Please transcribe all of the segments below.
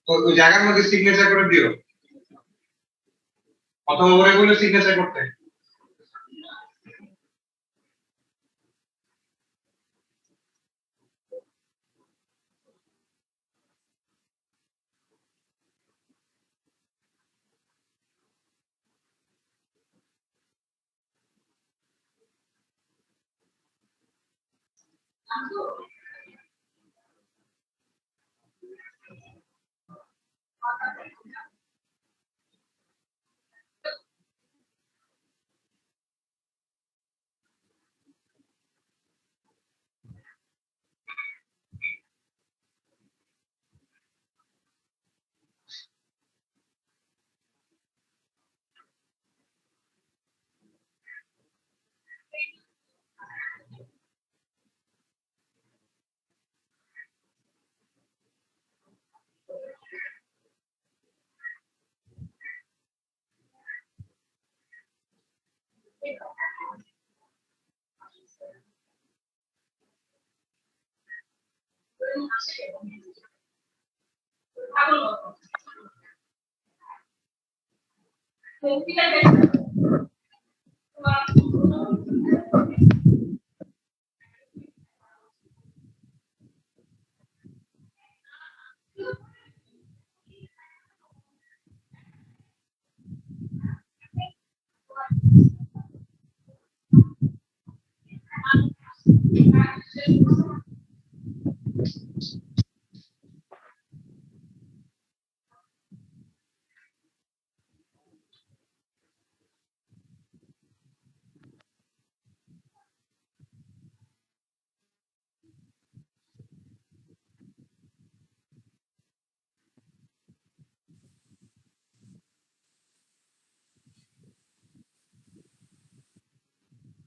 ওই জায়গার মধ্যে সিগনেচার করে দিও, অথবা ওরে বলে সিগনেচার করতে।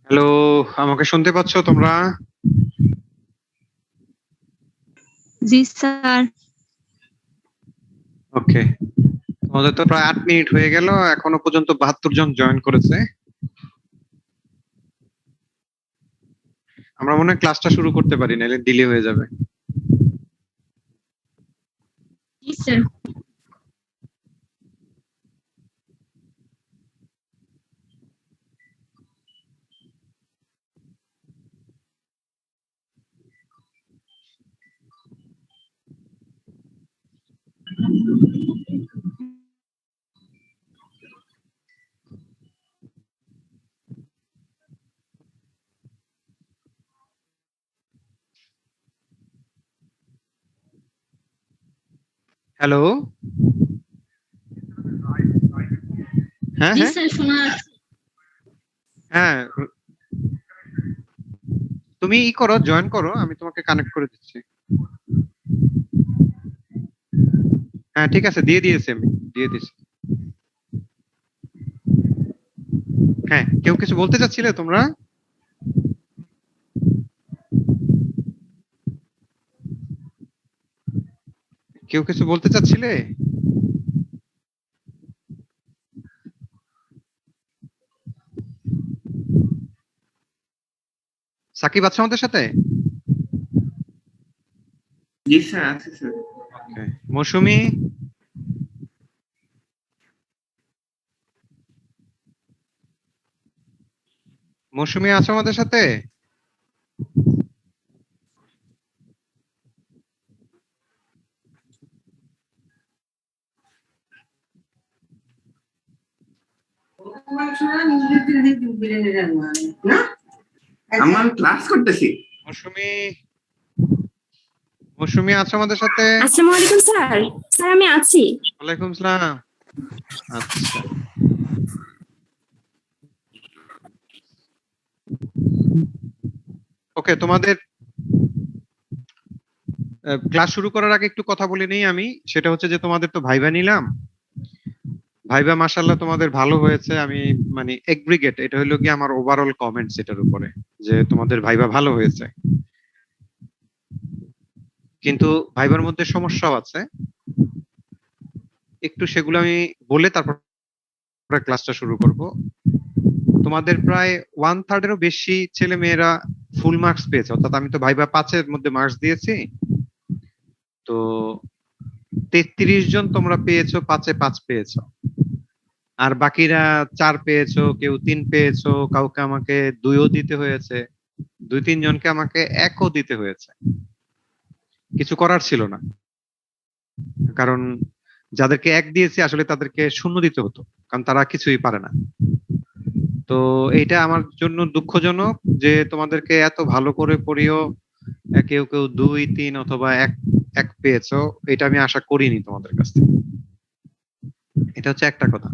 হ্যালো, আমাকে শুনতে পাচ্ছ তোমরা? জি স্যার। ওকে, তোমাদের তো প্রায় 8 মিনিট হয়ে গেল, এখনো পর্যন্ত 72 জন জয়েন করেছে। আমরা মনে হয় ক্লাসটা শুরু করতে পারি, নাহলে ডিলে হয়ে যাবে। জি স্যার। হ্যালো, হ্যাঁ জি হ্যাঁ স্যার, শোনা যাচ্ছে। হ্যাঁ, তুমি ই করো, জয়েন করো, আমি তোমাকে কানেক্ট করে দিচ্ছি। হ্যাঁ ঠিক আছে, দিয়ে দিয়েছি, আমি দিয়ে দিয়েছি। হ্যাঁ, কেউ কিছু বলতে চাচ্ছিলে তোমরা? কেউ কিছু বলতে চাচ্ছিলে? সাকিব আছে আমাদের সাথে? জি স্যার, আছে স্যার। ওকে, মৌসুমী? মৌসুমী আছে আমাদের সাথে? আমার ক্লাস করতেছি। মৌসুমী, মৌসুমী আছে আমাদের সাথে? আসসালামু আলাইকুম স্যার। স্যার আমি আছি। ওয়ালাইকুম সালাম। আচ্ছা, ওকে, তোমাদের ক্লাস শুরু করার আগে একটু কথা বলে নেই আমি। সেটা হচ্ছে যে তোমাদের তো ভাইবা নিলাম, ভাইবা মাশাআল্লাহ তোমাদের ভালো হয়েছে। আমি মানে এগ্রিগেট, এটা হলো কি আমার ওভারঅল কমেন্টস এটার উপরে, যে তোমাদের ভাইবা ভালো হয়েছে। কিন্তু ভাইবার মধ্যে সমস্যাও আছে, একটু সেগুলো আমি বলে তারপর ক্লাসটা শুরু করব। তোমাদের প্রায় 1/3 এরও বেশি ছেলে মেয়েরা ফুল মার্কস পেয়েছে, অর্থাৎ আমি তো ভাইবা 5-এর মধ্যে মার্কস দিয়েছি, তো 33 জন তোমরা পেয়েছো 5-এ 5 পেয়েছো, আর বাকিরা 4 পেয়েছো, কেউ 3 পেয়েছো, কাউকে আমাকে 2ও দিতে হয়েছে, 2-3 জনকে আমাকে 1ও দিতে হয়েছে। কিছু করার ছিল না, কারণ যাদেরকে 1 দিয়েছি আসলে তাদেরকে 0 দিতে হতো, কারণ তারা কিছুই পারে না। তো এইটা আমার জন্য দুঃখজনক যে তোমাদেরকে এত ভালো করে পড়িও কেউ কেউ 2-3 অথবা 1 পেয়েছো, এটা আমি আশা করিনি তোমাদের কাছ থেকে। এটা হচ্ছে একটা কথা।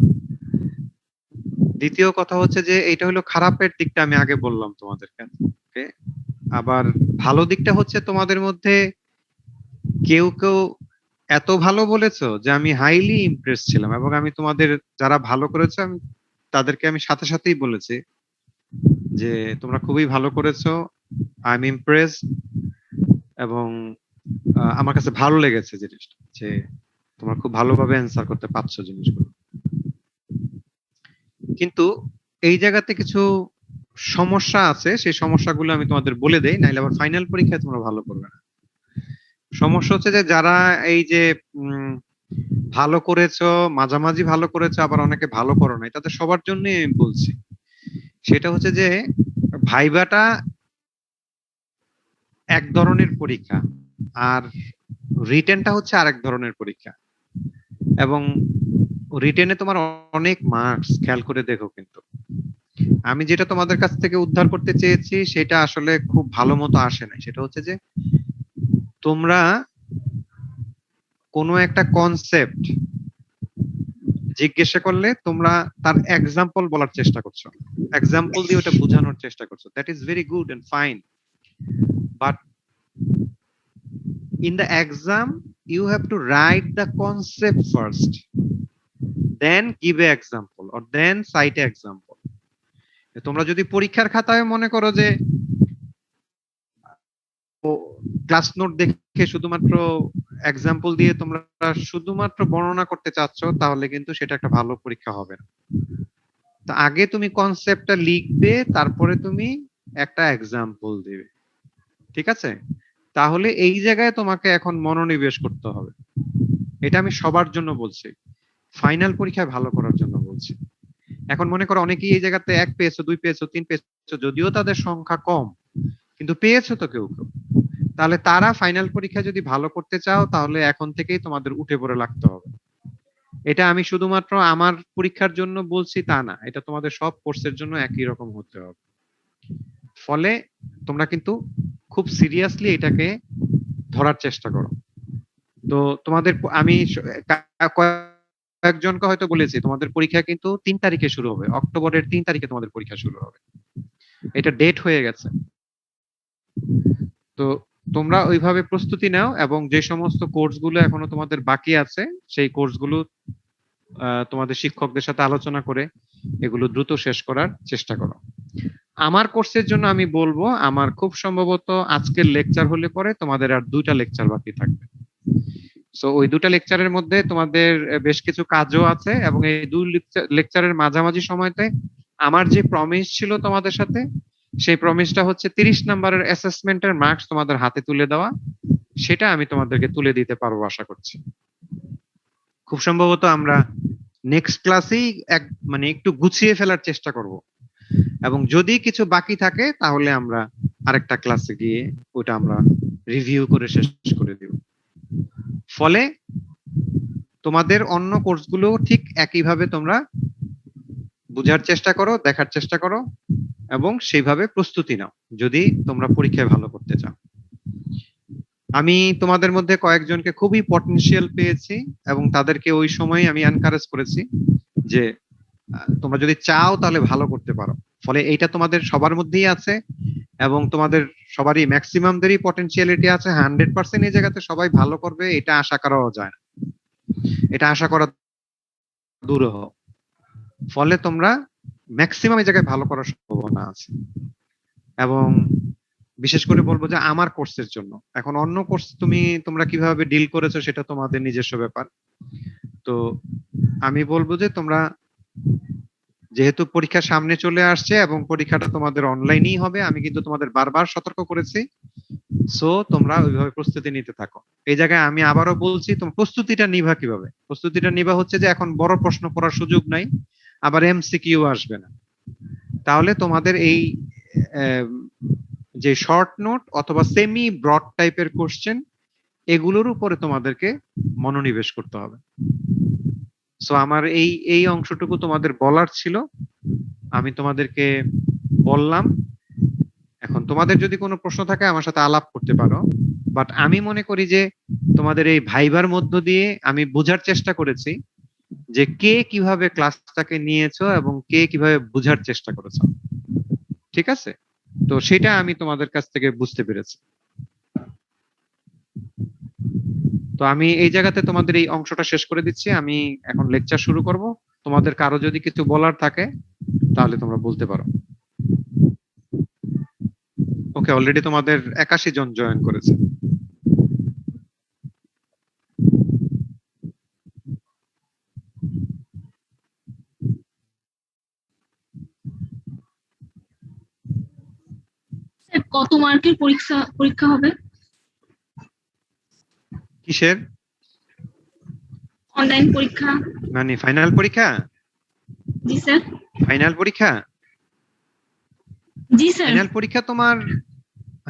দ্বিতীয় কথা হচ্ছে যে এটা হলো খারাপের দিকটা আমি আগে বললাম তোমাদেরকে। ওকে, আবার ভালো দিকটা হচ্ছে তোমাদের মধ্যে কেউ কেউ এত ভালো বলেছো যে আমি হাইলি ইমপ্রেস ছিলাম, এবং আমি তোমাদের যারা ভালো করেছো আমি তাদেরকে আমি সাথে সাথেই বলেছি যে তোমরা খুবই ভালো করেছো, আই এম ইমপ্রেস, এবং আমার কাছে ভালো লেগেছে জিনিসটা যে তোমরা খুব ভালোভাবে অ্যান্সার করতে পারছো জিনিসগুলো। কিন্তু এই জায়গাতে কিছু সমস্যা আছে, সেই সমস্যাগুলো আমি তোমাদের বলে দেই, নাইলে আবার ফাইনাল পরীক্ষায় তোমরা ভালো করবে না। সমস্যা হচ্ছে যে যারা এই যে ভালো করেছো, মাঝামাঝি ভালো করেছো, আবার অনেকে ভালো করো নাই, তাদের সবার জন্য আমি বলছি সেটা হচ্ছে যে ভাইবাটা এক ধরনের পরীক্ষা, আর রিটেনটা হচ্ছে আরেক ধরনের পরীক্ষা, এবং রিটেনে তোমার অনেক মার্কস, খেয়াল করে দেখো। কিন্তু আমি যেটা তোমাদের কাছ থেকে উদ্ধার করতে চেয়েছি সেটা আসলে খুব ভালো মতো আসে নাই। সেটা হচ্ছে যে তোমরা কোনো একটা কনসেপ্ট জিজ্ঞাসা করলে তোমরা তার এক্সাম্পল বলার চেষ্টা করছো, এক্সাম্পল দিয়ে ওটা বোঝানোর চেষ্টা করছো। That is very good and fine, but in the exam you have to write the concept first, then give a example or then cite a example. তোমরা যদি পরীক্ষার খাতায় মনে করো যে ক্লাস নোট দেখে শুধুমাত্র এক্সাম্পল দিয়ে তোমরা শুধুমাত্র বর্ণনা করতে চাচ্ছ, তাহলে কিন্তু সেটা একটা ভালো পরীক্ষা হবে না। তো আগে তুমি কনসেপ্টটা লিখবে, তারপরে তুমি একটা এক্সাম্পল দিবে, ঠিক আছে? তাহলে এই জায়গায় তোমাকে এখন মনোনিবেশ করতে হবে। এটা আমি সবার জন্য বলছি, ফাইনাল পরীক্ষায় ভালো করার জন্য বলছি। এখন মনে করো অনেকেই এই জায়গাতে 1 পেয়েছো, 2 পেয়েছো, 3 পেয়েছো, যদিও তাদের সংখ্যা কম, কিন্তু পেয়েছো তো কেউ কেউ। তাহলে তারা ফাইনাল পরীক্ষা যদি ভালো করতে চাও, তাহলে এখন থেকেই তোমাদের উঠে পড়ে লাগতে হবে। এটা আমি শুধুমাত্র আমার পরীক্ষার জন্য বলছি তা না, এটা তোমাদের সব কোর্সের জন্য একই রকম হতে হবে। ফলে তোমরা কিন্তু খুব সিরিয়াসলি এটাকে ধরার চেষ্টা করো। তো তোমাদের আমি কয়েকজনকে হয়তো বলেছি তোমাদের পরীক্ষা কিন্তু 3 তারিখে শুরু হবে, অক্টোবরের 3 তারিখে তোমাদের পরীক্ষা শুরু হবে, এটা ডেট হয়ে গেছে। তো তোমরা ওইভাবে প্রস্তুতি নাও, এবং যে সমস্ত কোর্সগুলো এখনো তোমাদের বাকি আছে সেই কোর্সগুলো তোমাদের শিক্ষকদের সাথে আলোচনা করে এগুলো দ্রুত শেষ করার চেষ্টা করো। আমার কোর্সের জন্য আমি বলবো, আমার খুব সম্ভবত আজকের লেকচার হলে পরে তোমাদের আর 2টা লেকচার বাকি থাকবে। সো ওই 2টা লেকচারের মধ্যে তোমাদের বেশ কিছু কাজও আছে, এবং এই 2 লেকচারের মাঝামাঝি সময়তে আমার যে প্রমিস ছিল তোমাদের সাথে, সেই প্রমিসটা হচ্ছে 30 নাম্বারের অ্যাসেসমেন্টের মার্কস তোমাদের হাতে তুলে দেওয়া। সেটা আমি তোমাদেরকে তুলে দিতে পারবো আশা করছি। খুব সম্ভবত আমরা নেক্সট ক্লাসেই মানে একটু গুছিয়ে ফেলার চেষ্টা করব, এবং যদি কিছু বাকি থাকে তাহলে আমরা আরেকটা ক্লাসে গিয়ে ওটা আমরা রিভিউ করে শেষ করে দিব। ফলে তোমাদের অন্য কোর্সগুলো ঠিক একইভাবে তোমরা বুঝার চেষ্টা করো, দেখার চেষ্টা করো, এবং সেইভাবে প্রস্তুতি নাও যদি তোমরা পরীক্ষায় ভালো করতে চাও। আমি তোমাদের মধ্যে কয়েকজনকে খুবই পটেনশিয়াল পেয়েছি, এবং তাদেরকে ওই সময় আমি এনকারেজ করেছি যে তোমরা যদি চাও তাহলে ভালো করতে পারো। ফলে এইটা তোমাদের সবার মধ্যেই আছে, এবং তোমাদের সবারই ম্যাক্সিমামদেরই পটেনশিয়ালিটি আছে। 100% এই জায়গাতে সবাই ভালো করবে এটা আশা করাও যায় না, এটা আশা করা দূরহ, ফলে তোমরা ম্যাক্সিমাম এই জায়গায় ভালো করার সম্ভাবনা আছে। এবং বিশেষ করে বলবো যে আমার কোর্সের জন্য, এখন অন্য কোর্স তোমরা কিভাবে ডিল করেছো সেটা তোমাদের নিজস্ব ব্যাপার। তো আমি বলবো যে তোমরা, যেহেতু পরীক্ষা সামনে চলে আসছে এবং পরীক্ষাটা তোমাদের অনলাইনেই হবে, আমি কিন্তু তোমাদের বারবার সতর্ক করেছি, সো তোমরা ওইভাবে প্রস্তুতি নিতে থাকো। এই জায়গায় আমি আবারও বলছি, তোমার প্রস্তুতিটা নিবা কিভাবে? প্রস্তুতিটা নিবা হচ্ছে যে এখন বড় প্রশ্ন করার সুযোগ নাই, আবার এমসিকিউ আসবে না। তাহলে তোমাদের এই যে শর্ট নোট অথবা সেমি ব্রড টাইপের কোশ্চেন, এগুলোর উপরে তোমাদেরকে মনোনিবেশ করতে হবে। সো আমার এই অংশটুকু তোমাদের বলার ছিল, আমি তোমাদেরকে বললাম। এখন তোমাদের যদি কোনো প্রশ্ন থাকে আমার সাথে আলাপ করতে পারো, বাট আমি মনে করি যে তোমাদের এই ভাইবার মধ্য দিয়ে আমি বোঝার চেষ্টা করেছি যে কে কিভাবে ক্লাসটাকে নিয়েছো এবং কে কিভাবে বোঝার চেষ্টা করেছো। ঠিক আছে? তো সেটা আমি তোমাদের কাছ থেকে বুঝতে পেরেছি। তো আমি এই জায়গাতে তোমাদের এই অংশটা শেষ করে দিচ্ছি, আমি এখন লেকচার শুরু করব। তোমাদের কারো যদি কিছু বলার থাকে তাহলে তোমরা বলতে পারো। ওকে, অলরেডি তোমাদের 81 জন জয়েন করেছে। স্যার কত মার্কের পরীক্ষা হবে? কিসের? অনলাইন পরীক্ষা। মানে ফাইনাল পরীক্ষা? জি স্যার। ফাইনাল পরীক্ষা? জি স্যার। ফাইনাল পরীক্ষা তোমার,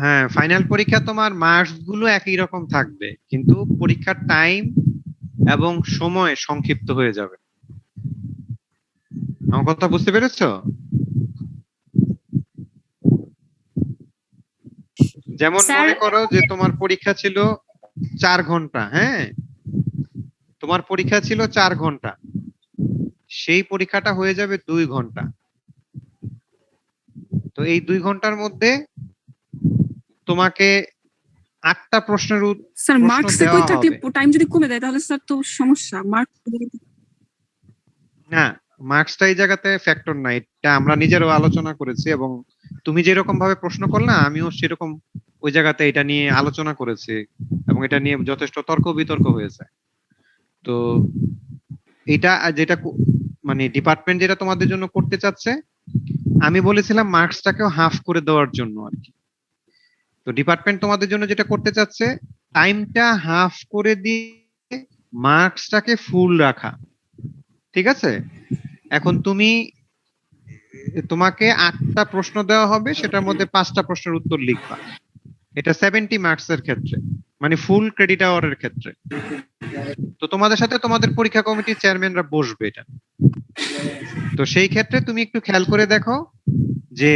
হ্যাঁ ফাইনাল পরীক্ষা তোমার মার্কস গুলো একই রকম থাকবে, কিন্তু পরীক্ষার টাইম এবং সময় সংক্ষিপ্ত হয়ে যাবে। আমার কথা বুঝতে পেরেছো? যেমন স্যার- মনে করো যে তোমার পরীক্ষা ছিল 4 ঘন্টা, হ্যাঁ তোমার পরীক্ষা ছিল 4 ঘন্টা, সেই পরীক্ষাটা হয়ে যাবে 2 ঘন্টা। তো এই 2 ঘন্টার মধ্যে তোমাকে 8টা প্রশ্নের স্যার প্রশ্ন মার্কস দেওয়া হবে। টাইম যদি কমে দেয় তাহলে স্যার তো সমস্যা। মার্ক না, মার্কসটা এই জায়গাতে ফ্যাক্টর না, এটা আমরা নিজেরও আলোচনা করেছি, এবং তুমি যেরকম ভাবে প্রশ্ন করলে আমিও সেরকম ওই জায়গাতে এটা নিয়ে আলোচনা করেছি, এবং এটা নিয়ে যথেষ্ট তর্ক বিতর্ক হয়েছে। তো এটা যেটা মানে ডিপার্টমেন্ট যেটা তোমাদের জন্য করতে চাচ্ছে, আমি বলেছিলাম মার্কসটাকেও হাফ করে দেওয়ার জন্য আর কি। তো ডিপার্টমেন্ট তোমাদের জন্য যেটা করতে চাচ্ছে, টাইমটা হাফ করে দিয়ে মার্কসটাকে ফুল রাখা। ঠিক আছে? এখন তোমাকে 8টা প্রশ্ন দেওয়া হবে, সেটার মধ্যে 5টা প্রশ্নের উত্তর লিখবা। এটা 70 মার্কস এর ক্ষেত্রে, মানে ফুল ক্রেডিট আওয়ারের ক্ষেত্রে। তো তোমাদের সাথে তোমাদের পরীক্ষা কমিটির চেয়ারম্যানরা বসবে এটা। তো সেই ক্ষেত্রে তুমি একটু খেয়াল করে দেখো যে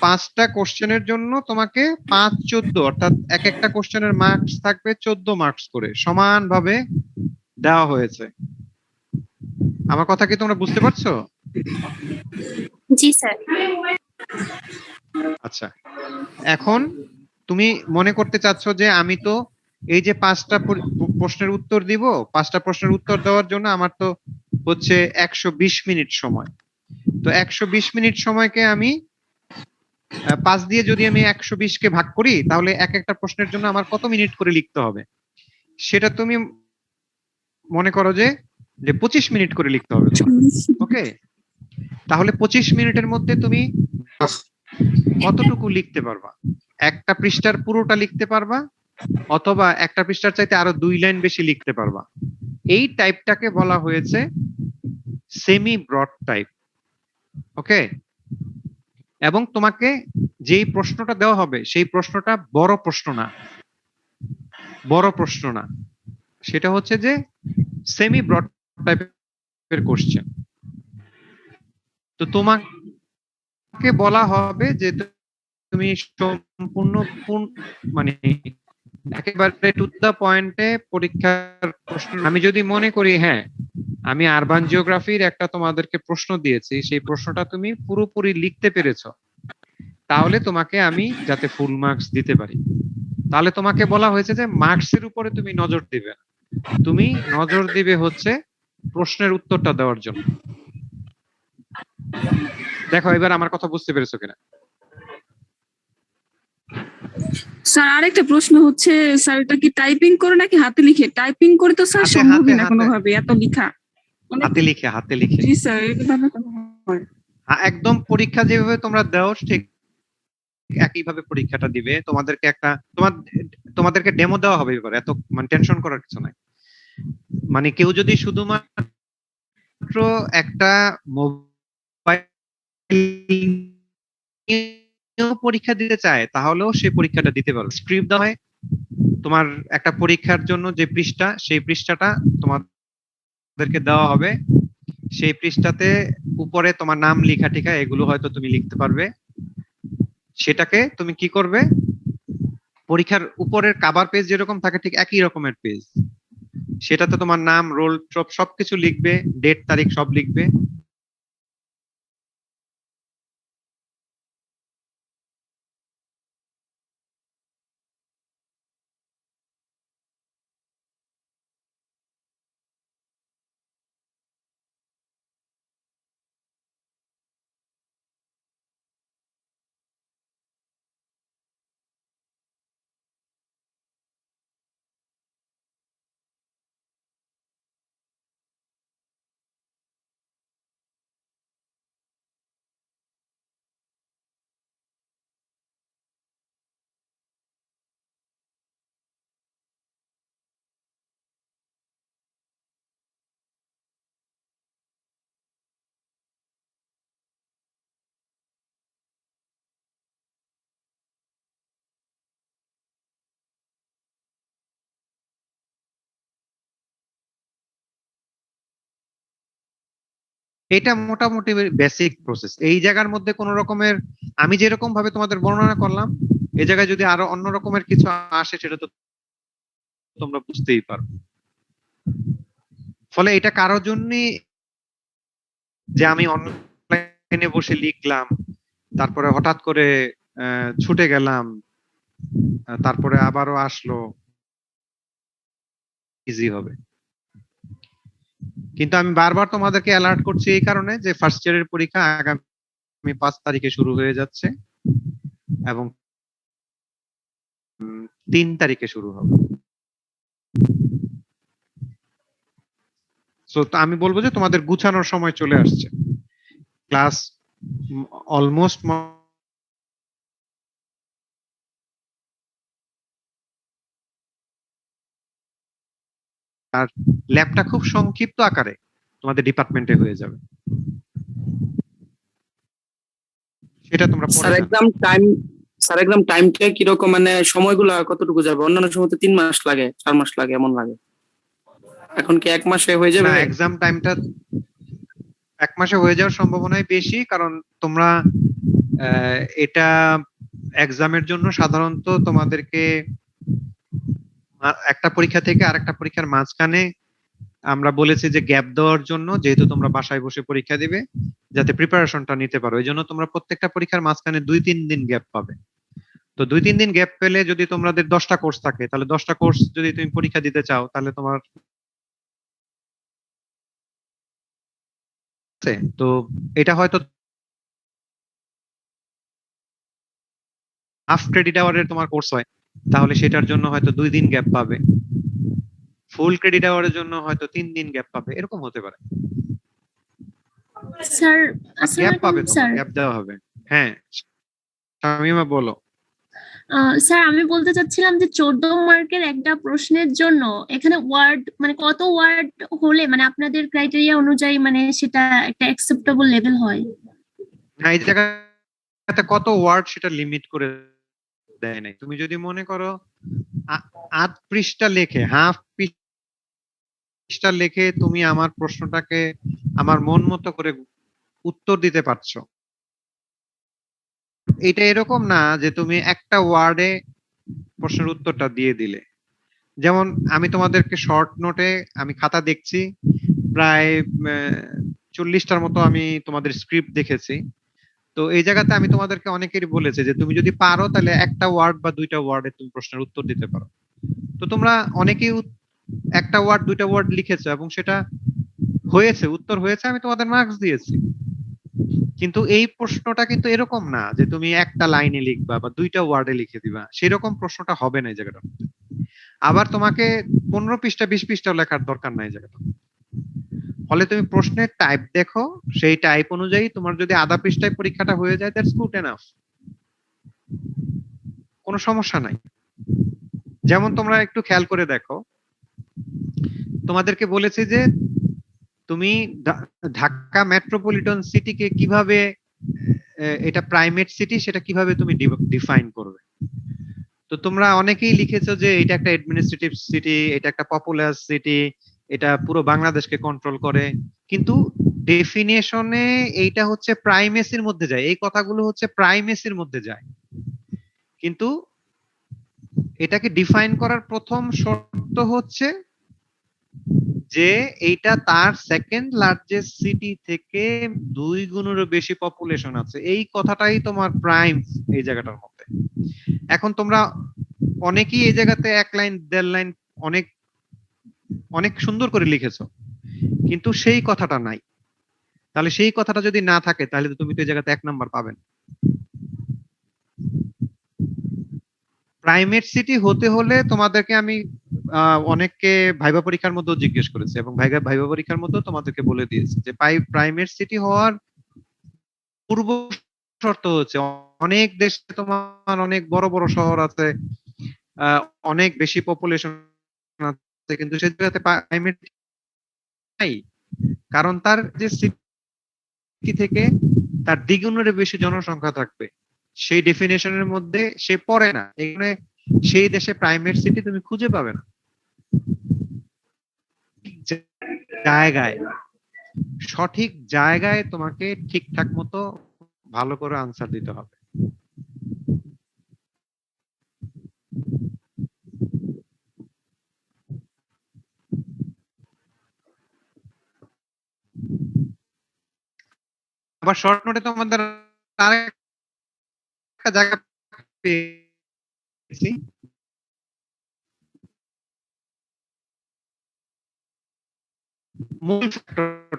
5টা কোশ্চেনের জন্য তোমাকে 5-14, অর্থাৎ এক একটা কোশ্চেনের মার্কস থাকবে 14 মার্কস করে, সমানভাবে দেওয়া হয়েছে। আমার কথা কি তোমরা বুঝতে পারছো? জি স্যার। আচ্ছা, এখন তুমি মনে করতে চাচ্ছ যে আমি তো এই যে 5টা প্রশ্নের উত্তর দিব, 5টা প্রশ্নের উত্তর দেওয়ার জন্য আমার তো হচ্ছে 120 মিনিট সময়। তো 120 মিনিট সময়কে আমি 5 দিয়ে যদি আমি 120 কে ভাগ করি, তাহলে এক একটা প্রশ্নের জন্য আমার কত মিনিট করে লিখতে হবে, সেটা তুমি মনে করো যে 25 মিনিট করে লিখতে হবে। ওকে, তাহলে 25 মিনিটের মধ্যে তুমি কতটুকু লিখতে পারবা? একটা পৃষ্ঠার পুরোটা লিখতে পারবা, অথবা একটা পৃষ্ঠার চাইতে আরো 2 লাইন বেশি লিখতে পারবা। এই টাইপটাকে বলা হয়েছে সেমি ব্রড টাইপ। ওকে, এবং তোমাকে যেই প্রশ্নটা দেওয়া হবে সেই প্রশ্নটা বড় প্রশ্ন না, সেটা হচ্ছে যে সেমি ব্রড টাইপের কোশ্চেন। তো তোমাকে বলা হবে যে তুমি সম্পূর্ণ মানে একেবারে টু দা পয়েন্টে পরীক্ষার প্রশ্ন। আমি যদি মনে করি হ্যাঁ আমি আরবান জিওগ্রাফির একটা তোমাদেরকে প্রশ্ন দিয়েছি, সেই প্রশ্নটা তুমি পুরোপুরি লিখতে পেরেছো, তাহলে তোমাকে আমি যাতে ফুল মার্কস দিতে পারি। তাহলে তোমাকে বলা হয়েছে যে মার্কসের উপরে তুমি নজর দিবে না, তুমি নজর দিবে হচ্ছে প্রশ্নের উত্তরটা দেওয়ার জন্য। দেখো এবার আমার কথা বুঝতে পেরেছো কিনা? স্যার আরেকটা প্রশ্ন হচ্ছে, স্যার এটা কি টাইপিং করে নাকি হাতে লিখে? টাইপিং করে তো স্যার হাতে, সম্ভবই না হাতে। কোনোভাবে, এত লিখা। মানে হাতে লিখে। জি স্যার, এইভাবে তো হয়। একদম পরীক্ষা যেভাবে তোমরা দাও ঠিক একইভাবে পরীক্ষাটা দিবে। তোমাদেরকে ডেমো দেওয়া হবে এবার, এত মানে টেনশন করার কিছু নাই। মানে কেউ যদি শুধুমাত্র একটা মোবাইল পরীক্ষা দিতে চায় তাহলেও সে পরীক্ষাটা দিতে পারবে। স্ক্রিপ্ট দেওয়া হয় তোমার একটা পরীক্ষার জন্য, যে পৃষ্ঠা, সেই পৃষ্ঠাটা তোমাদেরকে দেওয়া হবে। সেই পৃষ্ঠাতে উপরে তোমার নাম লেখা টিকা এগুলো হয়তো তুমি লিখতে পারবে। সেটাকে তুমি কি করবে, পরীক্ষার উপরের কভার পেজ যেরকম থাকে ঠিক একই রকমের পেজ, সেটাতে তোমার নাম, রোল সবকিছু লিখবে, ডেট তারিখ সব লিখবে। এটা মোটামুটি বেসিক প্রসেস। এই জায়গার মধ্যে কোন রকমের, আমি যেরকম ভাবে তোমাদের বর্ণনা করলাম, এই জায়গায় যদি আরো অন্য রকমের কিছু আসে সেটা তো তোমরা বুঝতেই পারো। ফলে এটা কারোর জন্যই যে আমি অনলাইনে বসে লিখলাম, তারপরে হঠাৎ করে ছুটে গেলাম, তারপরে আবারও আসলো, ইজি হবে। কিন্তু আমি বারবার তোমাদেরকে অ্যালার্ট করছি এই কারণে যে ফার্স্ট ইয়ারের পরীক্ষা আগামী 5 তারিখে শুরু হয়ে যাচ্ছে এবং 3 তারিখে শুরু হবে। সো আমি বলবো যে তোমাদের গুছানোর সময় চলে আসছে। ক্লাস অলমোস্ট আর ল্যাবটা খুব সংক্ষিপ্ত আকারে তোমাদের ডিপার্টমেন্টে হয়ে যাবে, সেটা তোমরা পরে স্যার জানবে। একদম টাইমটা কিরকম, মানে সময়গুলো কতটুকু যাবে? অন্যান্য সময় তো 3 মাস লাগে, 4 মাস লাগে, এমন লাগে। এখন কি 1 মাসে হয়ে যাবে? না, এক্সাম টাইমটা 1 মাসে হয়ে যাওয়ার সম্ভাবনাই বেশি, কারণ তোমরা এটা এক্সামের জন্য সাধারণত তোমাদেরকে একটা পরীক্ষা থেকে আরেকটা পরীক্ষার মাঝখানে আমরা বলেছি যে গ্যাপ দেওয়ার জন্য, যেহেতু তোমরা বাসায় বসে পরীক্ষা দিবে, যাতে প্রিপারেশনটা নিতে পারো। এই জন্য তোমরা প্রত্যেকটা পরীক্ষার মাঝখানে 2-3 দিন গ্যাপ পাবে। তো 2-3 দিন গ্যাপ পেলে যদি তোমাদের 10টা কোর্স থাকে, তাহলে 10টা কোর্স যদি তুমি পরীক্ষা দিতে চাও, তাহলে তোমার তো এটা হয়তো হাফ ক্রেডিট আওয়ারের তোমার কোর্স হয়, তাহলে সেটার জন্য হয়তো 2 দিন গ্যাপ পাবে। ফুল ক্রেডিট আওয়ারের জন্য হয়তো 3 দিন গ্যাপ পাবে, এরকম হতে পারে। স্যার গ্যাপ পাবে, আসসালামু আলাইকুম তোমার স্যার। গ্যাপ দেওয়া হবে। হ্যাঁ শামিমা বলো। স্যার আমি বলতে চাচ্ছিলাম যে 14 মার্কের একটা প্রশ্নের জন্য এখানে ওয়ার্ড মানে কত ওয়ার্ড হলে মানে আপনাদের ক্রাইটেরিয়া অনুযায়ী মানে সেটা একটা অ্যাকসেপ্টেবল লেভেল হয়? না, এই জায়গাতে কত ওয়ার্ড সেটা লিমিট করে দেয় নাই। তুমি যদি মনে করো 8 পৃষ্ঠা লেখে, হাফ পৃষ্ঠা লেখে তুমি আমার প্রশ্নটাকে আমার মন মতো করে উত্তর দিতে পারছো, এটা এরকম না যে তুমি একটা ওয়ার্ডে প্রশ্নের উত্তরটা দিয়ে দিলে। যেমন আমি তোমাদেরকে শর্ট নোটে, আমি খাতা দেখছি প্রায় 40টার মতো আমি তোমাদের স্ক্রিপ্ট দেখেছি। তো এই জায়গাতে আমি তোমাদেরকে অনেকেরই বলেছি যে তুমি যদি পারো তাহলে একটা ওয়ার্ড বা 2টা ওয়ার্ডে তুমি প্রশ্নের উত্তর দিতে পারো। তো তোমরা অনেকেই একটা ওয়ার্ড 2টা ওয়ার্ড লিখেছো এবং সেটা হয়েছে, উত্তর হয়েছে, আমি তোমাদের মার্কস দিয়েছি। কিন্তু এই প্রশ্নটা কিন্তু এরকম না যে তুমি একটা লাইনে লিখবা বা দুইটা ওয়ার্ডে লিখে দিবা, সেরকম প্রশ্নটা হবে না এই জায়গাটা। আবার তোমাকে 15 পৃষ্ঠা 20 পৃষ্ঠা লেখার দরকার নাই এই জায়গাটা। ফলে তুমি প্রশ্নের টাইপ দেখো, সেই টাইপ অনুযায়ী তোমার যদি আধা পৃষ্ঠায় পরীক্ষাটা হয়ে যায়, দ্যাটস গুড এনাফ, কোনো সমস্যা নাই। যেমন তোমরা একটু খেয়াল করে দেখো, তোমাদেরকে বলেছে যে তুমি ঢাকা মেট্রোপলিটন সিটিকে কিভাবে, এটা প্রাইমেট সিটি, সেটা কিভাবে তুমি ডিফাইন করবে। তো তোমরা অনেকেই লিখেছো যে এটা একটা অ্যাডমিনিস্ট্রেটিভ সিটি, এটা একটা পপুলাস সিটি, এটা পুরো বাংলাদেশকে কন্ট্রোল করে। কিন্তু ডেফিনেশনে এইটা হচ্ছে প্রাইমেসির মধ্যে যায়, এই কথাগুলো হচ্ছে প্রাইমেসির মধ্যে যায়। কিন্তু এটাকে ডিফাইন করার প্রথম শর্ত হচ্ছে যে এইটা তার সেকেন্ড লার্জেস্ট সিটি থেকে 2 গুণেরও বেশি পপুলেশন আছে, এই কথাটাই তোমার প্রাইম এই জায়গাটার মধ্যে। এখন তোমরা অনেকেই এই জায়গাতে 1 লাইন 1.5 লাইন অনেক অনেক সুন্দর করে লিখেছো, কিন্তু সেই কথাটা নাই। তাহলে সেই কথাটা যদি না থাকে, তাহলে তো তুমি তো এই জায়গাতে 1 নাম্বার পাবে না। প্রাইমেট সিটি হতে হলে তোমাদেরকে আমি অনেককে ভাইবা পরীক্ষার মধ্যেও জিজ্ঞেস করেছি, এবং ভাইবা পরীক্ষার মধ্যেও তোমাদেরকে বলে দিয়েছি যে প্রাইমেট সিটি হওয়ার পূর্ব শর্ত হচ্ছে অনেক দেশে তোমার অনেক বড় বড় শহর আছে, অনেক বেশি পপুলেশন আছে, কিন্তু সেই জায়গাতে প্রাইমেট নাই, কারণ তার যে সিটি থেকে তার দ্বিগুণের বেশি জনসংখ্যা থাকবে, সেই ডেফিনেশনের মধ্যে সে পড়ে না। এখানে সেই দেশে প্রাইমেট সিটি তুমি খুঁজে পাবে না। জায়গায়, সঠিক জায়গায় তোমাকে ঠিকঠাক মতো ভালো করে আনসার দিতে হবে। আবার শর্ট নোটে তোমাদের আরেকটা জায়গা পেয়েছি, মূল ফ্যাক্টর।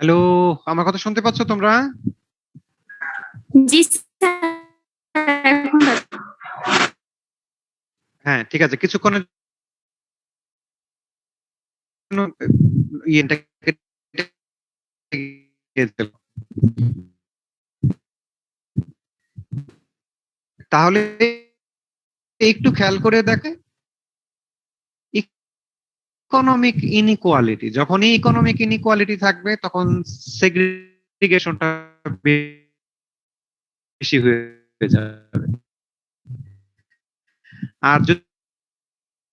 হ্যালো, আমার কথা শুনতে পাচ্ছ তোমরা? জি স্যার, এখন হ্যাঁ, ঠিক আছে, কিছুক্ষণের জন্য ইয়েটা তাহলে একটু খেয়াল করে দেখে, ইকোনমিক ইনইকুয়ালিটি, যখনই ইকোনমিক ইনইকুয়ালিটি থাকবে তখন সেগ্রিগেশনটা বেশি হয়ে যাবে। আর যদি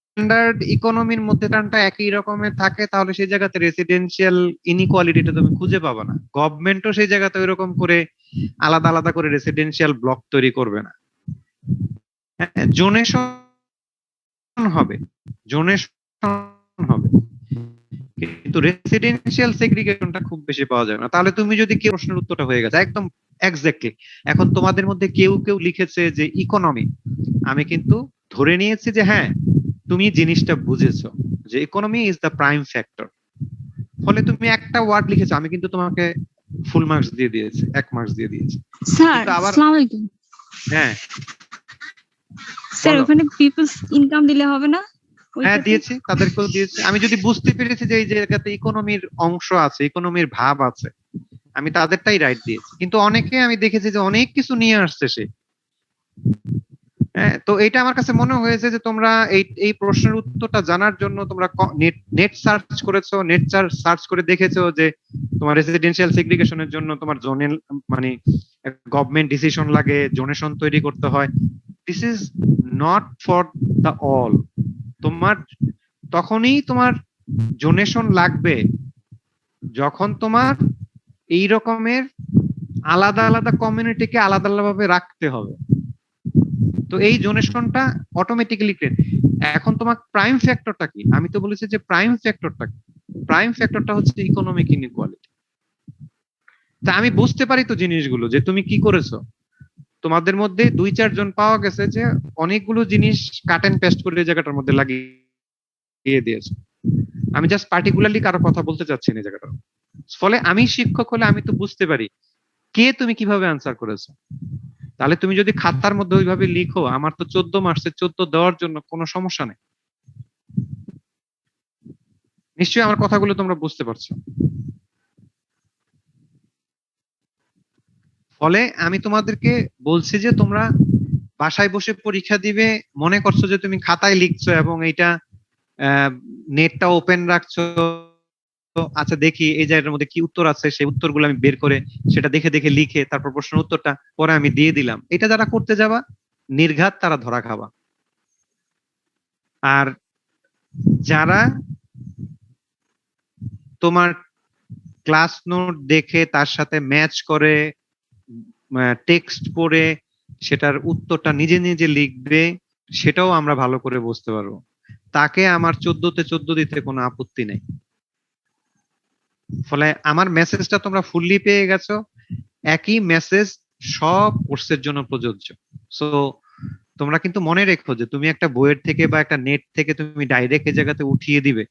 স্ট্যান্ডার্ড ইকোনমির মধ্যে টানটা একই রকমের থাকে, তাহলে সেই জায়গাতে রেসিডেন্সিয়াল ইনইকুয়ালিটিটা তুমি খুঁজে পাবে না। গভর্নমেন্টও সেই জায়গাতে ওইরকম করে আলাদা আলাদা করে রেসিডেন্সিয়াল ব্লক তৈরি করবে না। হ্যাঁ, জোনেশন হবে, জোনেশন হবে, কিন্তু রেসিডেন্সিয়াল সেগ্রিগেশনটা খুব বেশি পাওয়া যায় না। তাহলে তুমি যদি কেউ প্রশ্নের উত্তরটা হয়ে গেছে একদম এক্স্যাক্টলি, এখন তোমাদের মধ্যে কেউ কেউ লিখেছে যে ইকোনমি, আমি কিন্তু ধরে নিয়েছি যে হ্যাঁ তুমি জিনিসটা বুঝেছো যে economy is the prime factor, ফলে তুমি একটা ওয়ার্ড লিখেছো, আমি কিন্তু তোমাকে ফুল মার্কস দিয়ে দিয়েছি, 1 মার্কস দিয়ে দিয়েছি। স্যার কিন্তু আবার আসসালামু আলাইকুম। হ্যাঁ স্যার বলো। ওখানে পিপলস ইনকাম দিলে হবে না? হ্যাঁ ওইটাতে দিয়েছি, তাদেরকেও দিয়েছি। আমি যদি বুঝতে পেরেছি যে এই জায়গাতে ইকোনমির অংশ আছে, ইকোনমির ভাব আছে, আমি তাদেরটাই রাইট দিয়েছি। কিন্তু অনেকে আমি দেখেছি যে অনেক কিছু নিয়ে আসছে সে, হ্যাঁ, তো এটা আমার কাছে মনে হয়েছে যে তোমরা এই এই প্রশ্নের উত্তরটা জানার জন্য তোমরা নেট সার্চ করেছো, নেট সার্চ করে দেখেছো যে তোমার রেসিডেন্সিয়াল সেগ্রিগেশনের জন্য তোমার জোনের মানে গভর্নমেন্ট ডিসিশন লাগে, জোনেশন তৈরি করতে হয়। This is not for the all. তোমার তখনই তোমার জোনেশন লাগবে যখন তোমার এই রকমের আলাদা আলাদা কমিউনিটিকে আলাদা আলাদাভাবে রাখতে হবে। তো এই জোনেশনটা অটোমেটিক্যালি ক্রিয়েট। এখন তোমার প্রাইম ফ্যাক্টরটা কি? আমি তো বলেছি যে প্রাইম ফ্যাক্টরটা কি? প্রাইম ফ্যাক্টরটা হচ্ছে ইকোনমিক ইনইকুয়ালিটি। তা আমি বুঝতে পারি তো জিনিসগুলো যে তুমি কি করেছো। তোমাদের মধ্যে 2-4 জন পাওয়া গেছে যে অনেকগুলো জিনিস কাট এন্ড পেস্ট করে এই জায়গাটার মধ্যে লাগিয়ে দিয়েছে। আমি জাস্ট পার্টিকুলারলি কারো কথা বলতে চাচ্ছি না এই জায়গাটা। ফলে আমি শিক্ষক হলে আমি তো বুঝতে পারি কে তুমি কিভাবে আনসার করেছো। তাহলে তুমি যদি খাতার মধ্যে ওইভাবে লিখো, আমার তো 14 মার্কসে 14 দেওয়ার জন্য কোনো সমস্যা নেই। নিশ্চয়ই আমার কথাগুলো তোমরা বুঝতে পারছো। ফলে আমি তোমাদেরকে বলছি যে তোমরা বাসায় বসে পরীক্ষা দিবে, মনে করছো যে তুমি খাতায় লিখছো এবং এইটা নেটটা ওপেন রাখছো, আচ্ছা দেখি এই জায়গাটার মধ্যে কি উত্তর আছে, সেই উত্তরগুলো আমি বের করে সেটা দেখে দেখে লিখে তারপর প্রশ্নের উত্তরটা পরে আমি দিয়ে দিলাম। এটা যারা করতে যাবা নির্ঘাত তারা ধরা খাবা। আর যারা তোমার ক্লাস নোট দেখে তার সাথে ম্যাচ করে টেক্সট পড়ে সেটার উত্তরটা নিজে নিজে লিখবে, সেটাও আমরা ভালো করে বুঝতে পারবো। তাকে আমার 14তে 14 দিতে কোনো আপত্তি নেই। ফলে আমার মেসেজটা তোমরা ফুললি পেয়ে গেছো। একই মেসেজ সব কোর্সের জন্য প্রযোজ্য। সো তোমরা কিন্তু মনে রেখো যে তুমি একটা বইয়ের থেকে বা একটা নেট থেকে তুমি ডাইরেক্ট এই জায়গাতে উঠিয়ে দিবে,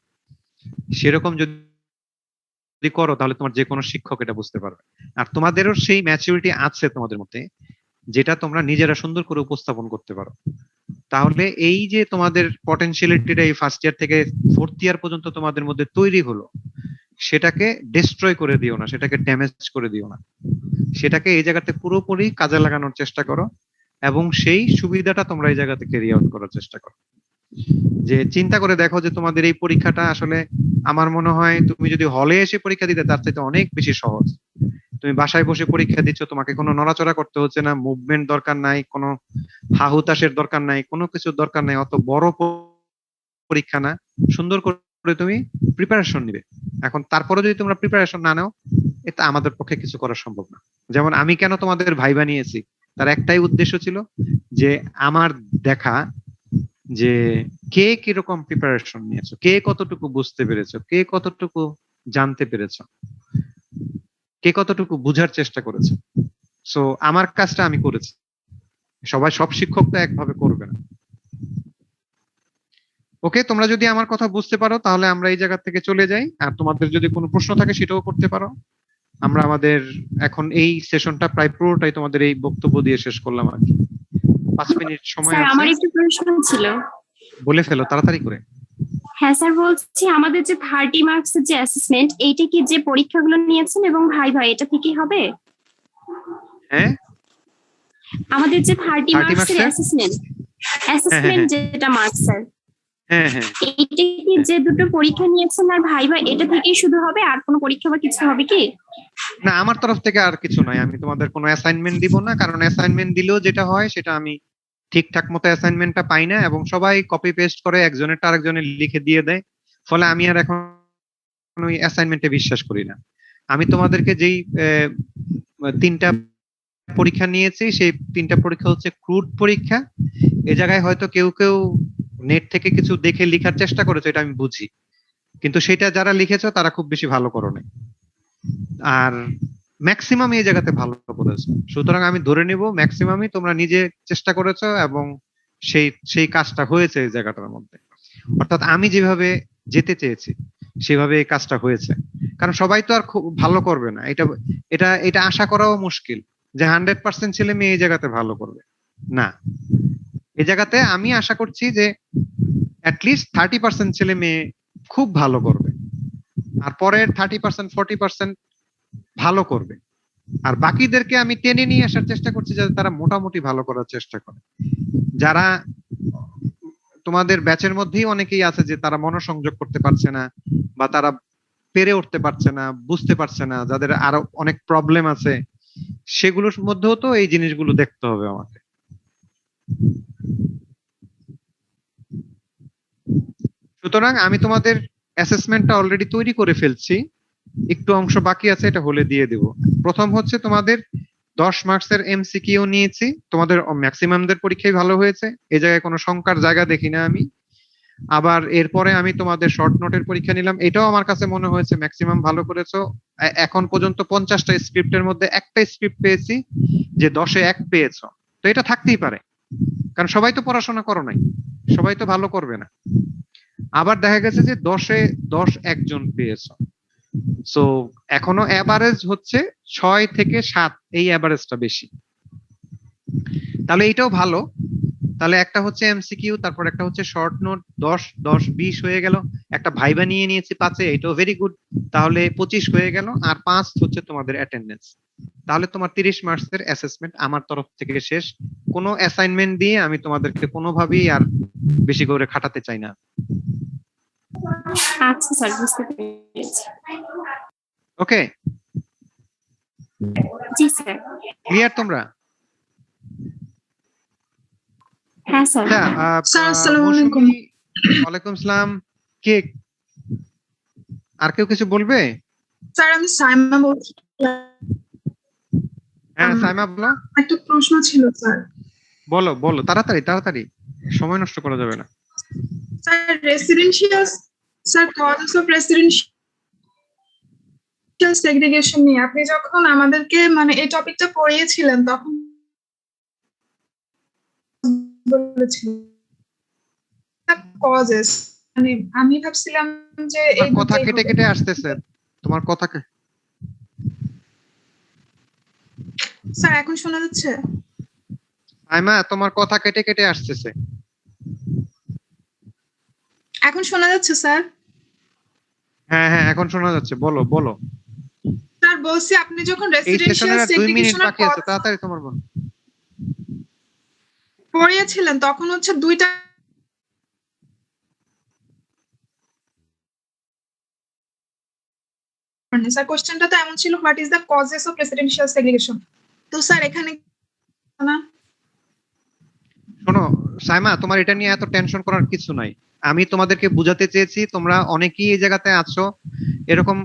সেরকম যদি করো তাহলে তোমার যে কোনো শিক্ষক এটা বুঝতে পারবে। আর তোমাদেরও সেই ম্যাচুরিটি আছে তোমাদের মধ্যে, যেটা তোমরা নিজেরা সুন্দর করে উপস্থাপন করতে পারো। তাহলে এই যে তোমাদের পটেনশিয়ালিটিটা এই ফার্স্ট ইয়ার থেকে 4th ইয়ার পর্যন্ত তোমাদের মধ্যে তৈরি হলো, সেটাকে ডিস্ট্রয় করে দিও না, সেটাকে ড্যামেজ করে দিও না। সেটাকে এই জায়গাতে পুরোপুরি কাজে লাগানোর চেষ্টা করো এবং সেই সুবিধাটা তোমরা এই জায়গাতে ক্যারি আউট করার চেষ্টা করো। যে চিন্তা করে দেখো যে তোমাদের এই পরীক্ষাটা আসলে আমার মনে হয় তুমি যদি হলে এসে পরীক্ষা দিতে তার চাইতে অনেক বেশি সহজ। তুমি বাসায় বসে পরীক্ষা দিচ্ছ, তোমাকে কোনো নড়াচড়া করতে হচ্ছে না, মুভমেন্ট দরকার নাই, কোনো হাহুতাশের দরকার নাই, কোনো কিছুর দরকার নাই। অত বড় পরীক্ষা না, সুন্দর করে তুমি প্রিপারেশন নিবে। এখন তারপরে যদি তোমরা প্রিপারেশন না নাও, এটা আমাদের পক্ষে কিছু করা সম্ভব না। যেমন আমি কেন তোমাদের ভাইবা নিয়েছি, তার একটাই উদ্দেশ্য ছিল যে আমার দেখা যে কে কিরকম প্রিপারেশন নিয়েছো, কে কতটুকু বুঝতে পেরেছো, কে কতটুকু জানতে পেরেছো, কে কতটুকু বুঝার চেষ্টা করেছো। সো আমার কাজটা আমি করেছি, সব শিক্ষক তো একভাবে করবে না। ওকে, তোমরা যদি আমার কথা বুঝতে পারো তাহলে আমরা এই জায়গা থেকে চলে যাই। আর তোমাদের যদি কোনো প্রশ্ন থাকে সেটাও করতে পারো। আমরা আমাদের এখন এই সেশনটা প্রায় পুরোটাই তোমাদের এই বক্তব্য দিয়ে শেষ করলাম আর কি। 5 মিনিট সময় স্যার আমার আছে, একটু প্রশ্ন ছিল। বলে ফেলো তাড়াতাড়ি করে। হ্যাঁ স্যার, বলছি আমাদের যে 30 মার্কসের যে অ্যাসেসমেন্ট, এইটা কি যে পরীক্ষাগুলো নিয়েছেন এবং ভাই এটা থেকেই হবে? হ্যাঁ, আমাদের যে 30 30 মার্কসের মার্কসের অ্যাসেসমেন্ট যেটা মার্কস স্যার, হ্যাঁ হ্যাঁ, এইটা কি যে দুটো পরীক্ষা নিয়েছেন আর ভাই এটা থেকেই শুধু হবে, আর কোনো পরীক্ষা বা কিছু হবে কি? না আমার তরফ থেকে আর কিছু নয়। আমি তোমাদের কোনো অ্যাসাইনমেন্ট দিব না, কারণ অ্যাসাইনমেন্ট দিলেও যেটা হয় সেটা আমি ঠিকঠাক মতো অ্যাসাইনমেন্টটা পাই না এবং সবাই কপি পেস্ট করে একজনেরটা আরেকজনের লিখে দিয়ে দেয়। ফলে আমি আর এখন ওই অ্যাসাইনমেন্টে বিশ্বাস করি না। আমি তোমাদেরকে যেই 3টা পরীক্ষা নিয়েছি, সেই 3টা পরীক্ষা হচ্ছে ক্রুড পরীক্ষা। এ জায়গায় হয়তো কেউ কেউ নেট থেকে কিছু দেখে লেখার চেষ্টা করেছে, এটা আমি বুঝি, কিন্তু সেটা যারা লিখেছো তারা খুব বেশি ভালো করো নাই। আর ম্যাক্সিমাম এই জায়গাতে ভালো করেছো। সুতরাং আমি ধরে নিব ম্যাক্সিমামই তোমরা নিজে চেষ্টা করেছো এবং সেই কাজটা হয়েছে এই জায়গাটার মধ্যে। অর্থাৎ আমি যেভাবে যেতে চেয়েছি সেভাবে এই কাজটা হয়েছে। কারণ সবাই তো আর খুব ভালো করবে না, এটা এটা এটা আশা করাও মুশকিল যে 100% ছেলে মেয়ে এই জায়গাতে ভালো করবে না। এই জায়গাতে আমি আশা করছি যে অ্যাটলিস্ট 30% ছেলে মেয়ে খুব ভালো করবে, আর পরের 30% 40% ভালো করবে। আর বাকিদেরকে আমি টেনে নিয়ে আসার চেষ্টা করছি যাতে তারা মোটামুটি ভালো করার চেষ্টা করে। যারা তোমাদের ব্যাচের মধ্যেই অনেকেই আছে যে তারা মনোসংযোগ করতে পারছে না, বা তারা পেরে উঠতে পারছে না, বুঝতে পারছে না, যাদের আরো অনেক প্রবলেম আছে, সেগুলোর মধ্যেও তো এই জিনিসগুলো দেখতে হবে আমাকে। সুতরাং আমি তোমাদের অ্যাসেসমেন্টটা অলরেডি তৈরি করে ফেলছি, একটু অংশ বাকি আছে, এটা হলে দিয়ে দেব। প্রথম হচ্ছে তোমাদের 10 মার্কসের এমসিকিউ নিয়েছি, তোমাদের ম্যাক্সিমামদের পরীক্ষাই ভালো হয়েছে, এই জায়গায় কোনো শঙ্কার জায়গা দেখি না আমি। আবার এরপরে আমি তোমাদের শর্ট নোটের পরীক্ষা নিলাম, এটাও আমার কাছে মনে হয়েছে ম্যাক্সিমাম ভালো করেছো। এখন পর্যন্ত 50টা স্ক্রিপ্টের মধ্যে একটা স্ক্রিপ্ট পেয়েছি যে 10-এ 1 পেয়েছো, তো এটা থাকতেই পারে, কারণ সবাই তো পড়াশোনা করো নাই, সবাই তো ভালো করবে না। আবার দেখা গেছে যে 10-এ 10 একজন পেয়েছো, সো এখনো অ্যাভারেজ হচ্ছে 6 থেকে 7, এই অ্যাভারেজটা বেশি, তাহলে এটাও ভালো। তাহলে একটা হচ্ছে এমসিকিউ, তারপর একটা হচ্ছে শর্ট নোট, 10 10 20 হয়ে গেল। একটা ভাইবা নিয়ে নিয়েছি 5-এ, এটাও ভেরি গুড, তাহলে 25 হয়ে গেল। আর 5 হচ্ছে তোমাদের অ্যাটেন্ডেন্স। তাহলে তোমার 30 মার্কসের অ্যাসেসমেন্ট আমার তরফ থেকে শেষ। কোনো অ্যাসাইনমেন্ট দিয়ে আমি তোমাদেরকে কোনোভাবেই আর বেশি করে খাটাতে চাই না। আচ্ছা স্যার, বুঝতে পেরেছি। ওকে, জি স্যার। ক্লিয়ার তোমরা? হ্যাঁ স্যার। আচ্ছা, স্যার আসসালামু আলাইকুম। মৌসুমী, ওয়ালাইকুম আসসালাম। কে আর কেউ কিছু বলবে? স্যার আমি সাইমা বলছি। হ্যাঁ সাইমা বলো। একটা প্রশ্ন ছিল স্যার। বলো বলো, তাড়াতাড়ি তাড়াতাড়ি, সময় নষ্ট করা যাবে না। Sir residential, sir causes of residential segregation নিয়ে আপনি যখন আমাদেরকে মানে এই টপিকটা পড়িয়েছিলেন তখন বলেছিলেন কজেস, মানে আমি ভাবছিলাম যে তোমার এই কথা দুটোই কেটে হবে। কেটে আসতেছে, তোমার কথা স্যার এখন শোনা যাচ্ছে? সাইমা, তোমার কথা কেটে কেটে আসতেছে। এখন শোনা যাচ্ছে স্যার? হ্যাঁ হ্যাঁ, এখন শোনা যাচ্ছে, বলো বলো। স্যার বলছি আপনি যখন এই রেসিডেন্সিয়াল সেশনের আর 2 মিনিট সেগ্রিগেশনের বাকি আছে, তাড়াতাড়ি তোমার বলো। পড়িয়েছিলেন তখন হচ্ছে দুইটা, স্যার কোশ্চেনটা তো এমন ছিল, what is the causes of residential segregation. তো স্যার এখানে না, শোনো সাইমা, তোমার এটা নিয়ে এত টেনশন করার কিছু নাই। আমি তোমাদেরকে বুঝাতে চেয়েছি, তোমরা অনেকেই এই জায়গাতে আছো এরকম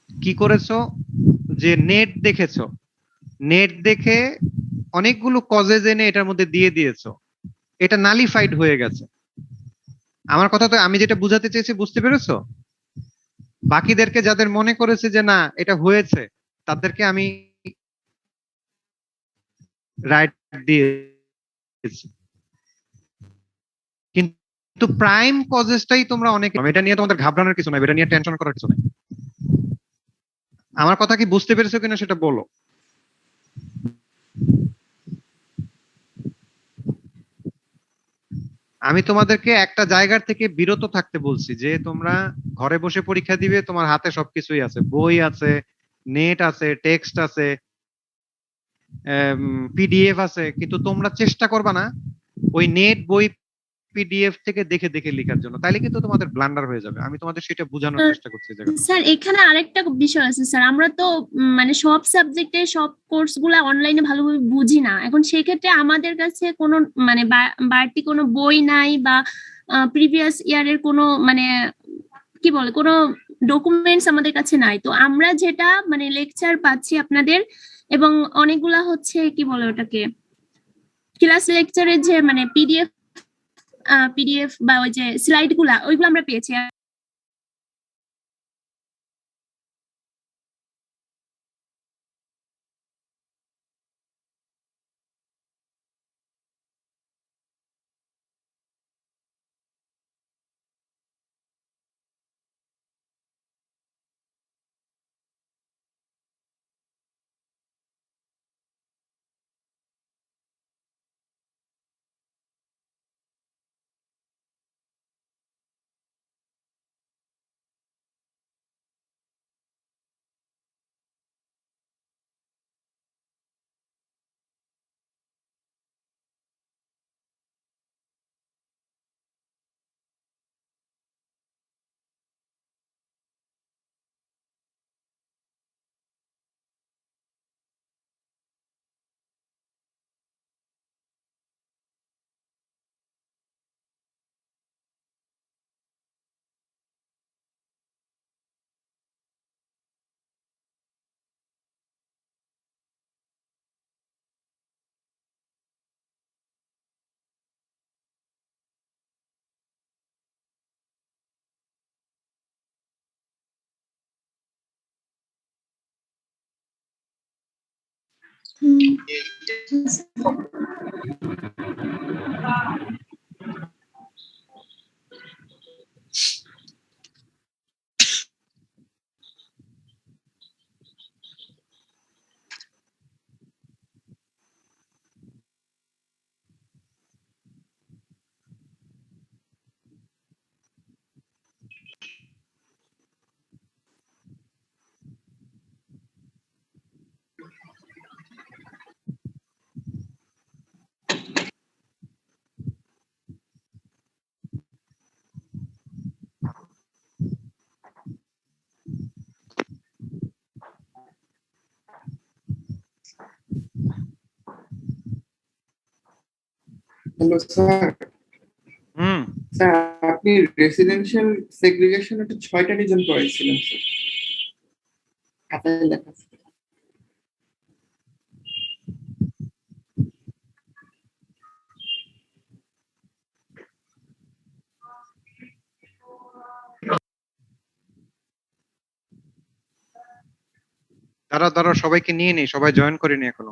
কি করেছো যে নেট দেখেছো, নেট দেখে অনেকগুলো কজেস এনে এটার মধ্যে দিয়ে দিয়েছো, এটা নালিফাইড হয়ে গেছে। আমার কথা তো আমি যেটা বুঝাতে চেয়েছি বুঝতে পেরেছো? বাকিদেরকে যাদের মনে করেছে যে না এটা হয়েছে, তাদেরকে আমি রাইট দিয়েছি, কিন্তু প্রাইম কজেসটাই তোমরা অনেকে, এটা নিয়ে তোমাদের ঘাবড়ানোর কিছু নাই, এটা নিয়ে টেনশন করার কিছু নাই। আমার কথা কি বুঝতে পেরেছো কিনা সেটা বলো। আমি তোমাদেরকে একটা জায়গার থেকে বিরত থাকতে বলছি, যে তোমরা ঘরে বসে পরীক্ষা দিবে, তোমার হাতে সবকিছুই আছে, বই আছে, নেট আছে, টেক্সট আছে, পিডিএফ আছে, কিন্তু তোমরা চেষ্টা করবা না ওই নেট, বই, পিডিএফ থেকে দেখে দেখে লেখার জন্য, তাইলে কিন্তু তোমাদের ব্লান্ডার হয়ে যাবে। আমি তোমাদের সেটা বোঝানোর চেষ্টা করছি এই জায়গাতে। স্যার এখানে আরেকটা বিষয় আছে স্যার, আমরা তো মানে সব সাবজেক্টে সব কোর্স গুলা অনলাইনে ভালোভাবে বুঝি না। এখন সেই ক্ষেত্রে আমাদের কাছে কোনো মানে বাড়তি কোনো বই নাই বা প্রিভিয়াস ইয়ারের কোনো মানে কি বলে কোনো ডকুমেন্টস আমাদের কাছে নাই। তো আমরা যেটা মানে লেকচার পাচ্ছি আপনাদের, এবং অনেকগুলা হচ্ছে কি বলে ওটাকে ক্লাস লেকচারের যে মানে পিডিএফ বা ওই যে স্লাইড গুলা, ওইগুলো আমরা পেয়েছি। Hello sir. হুম স্যার আপনি রেসিডেন্সিয়াল সেগ্রিগেশন একটা 6টা রিজন করেছিলেন স্যার, খাতায় লেখা আছে। দাঁড়াও সবাইকে নিয়ে নেই, সবাই জয়েন করেনি এখনো।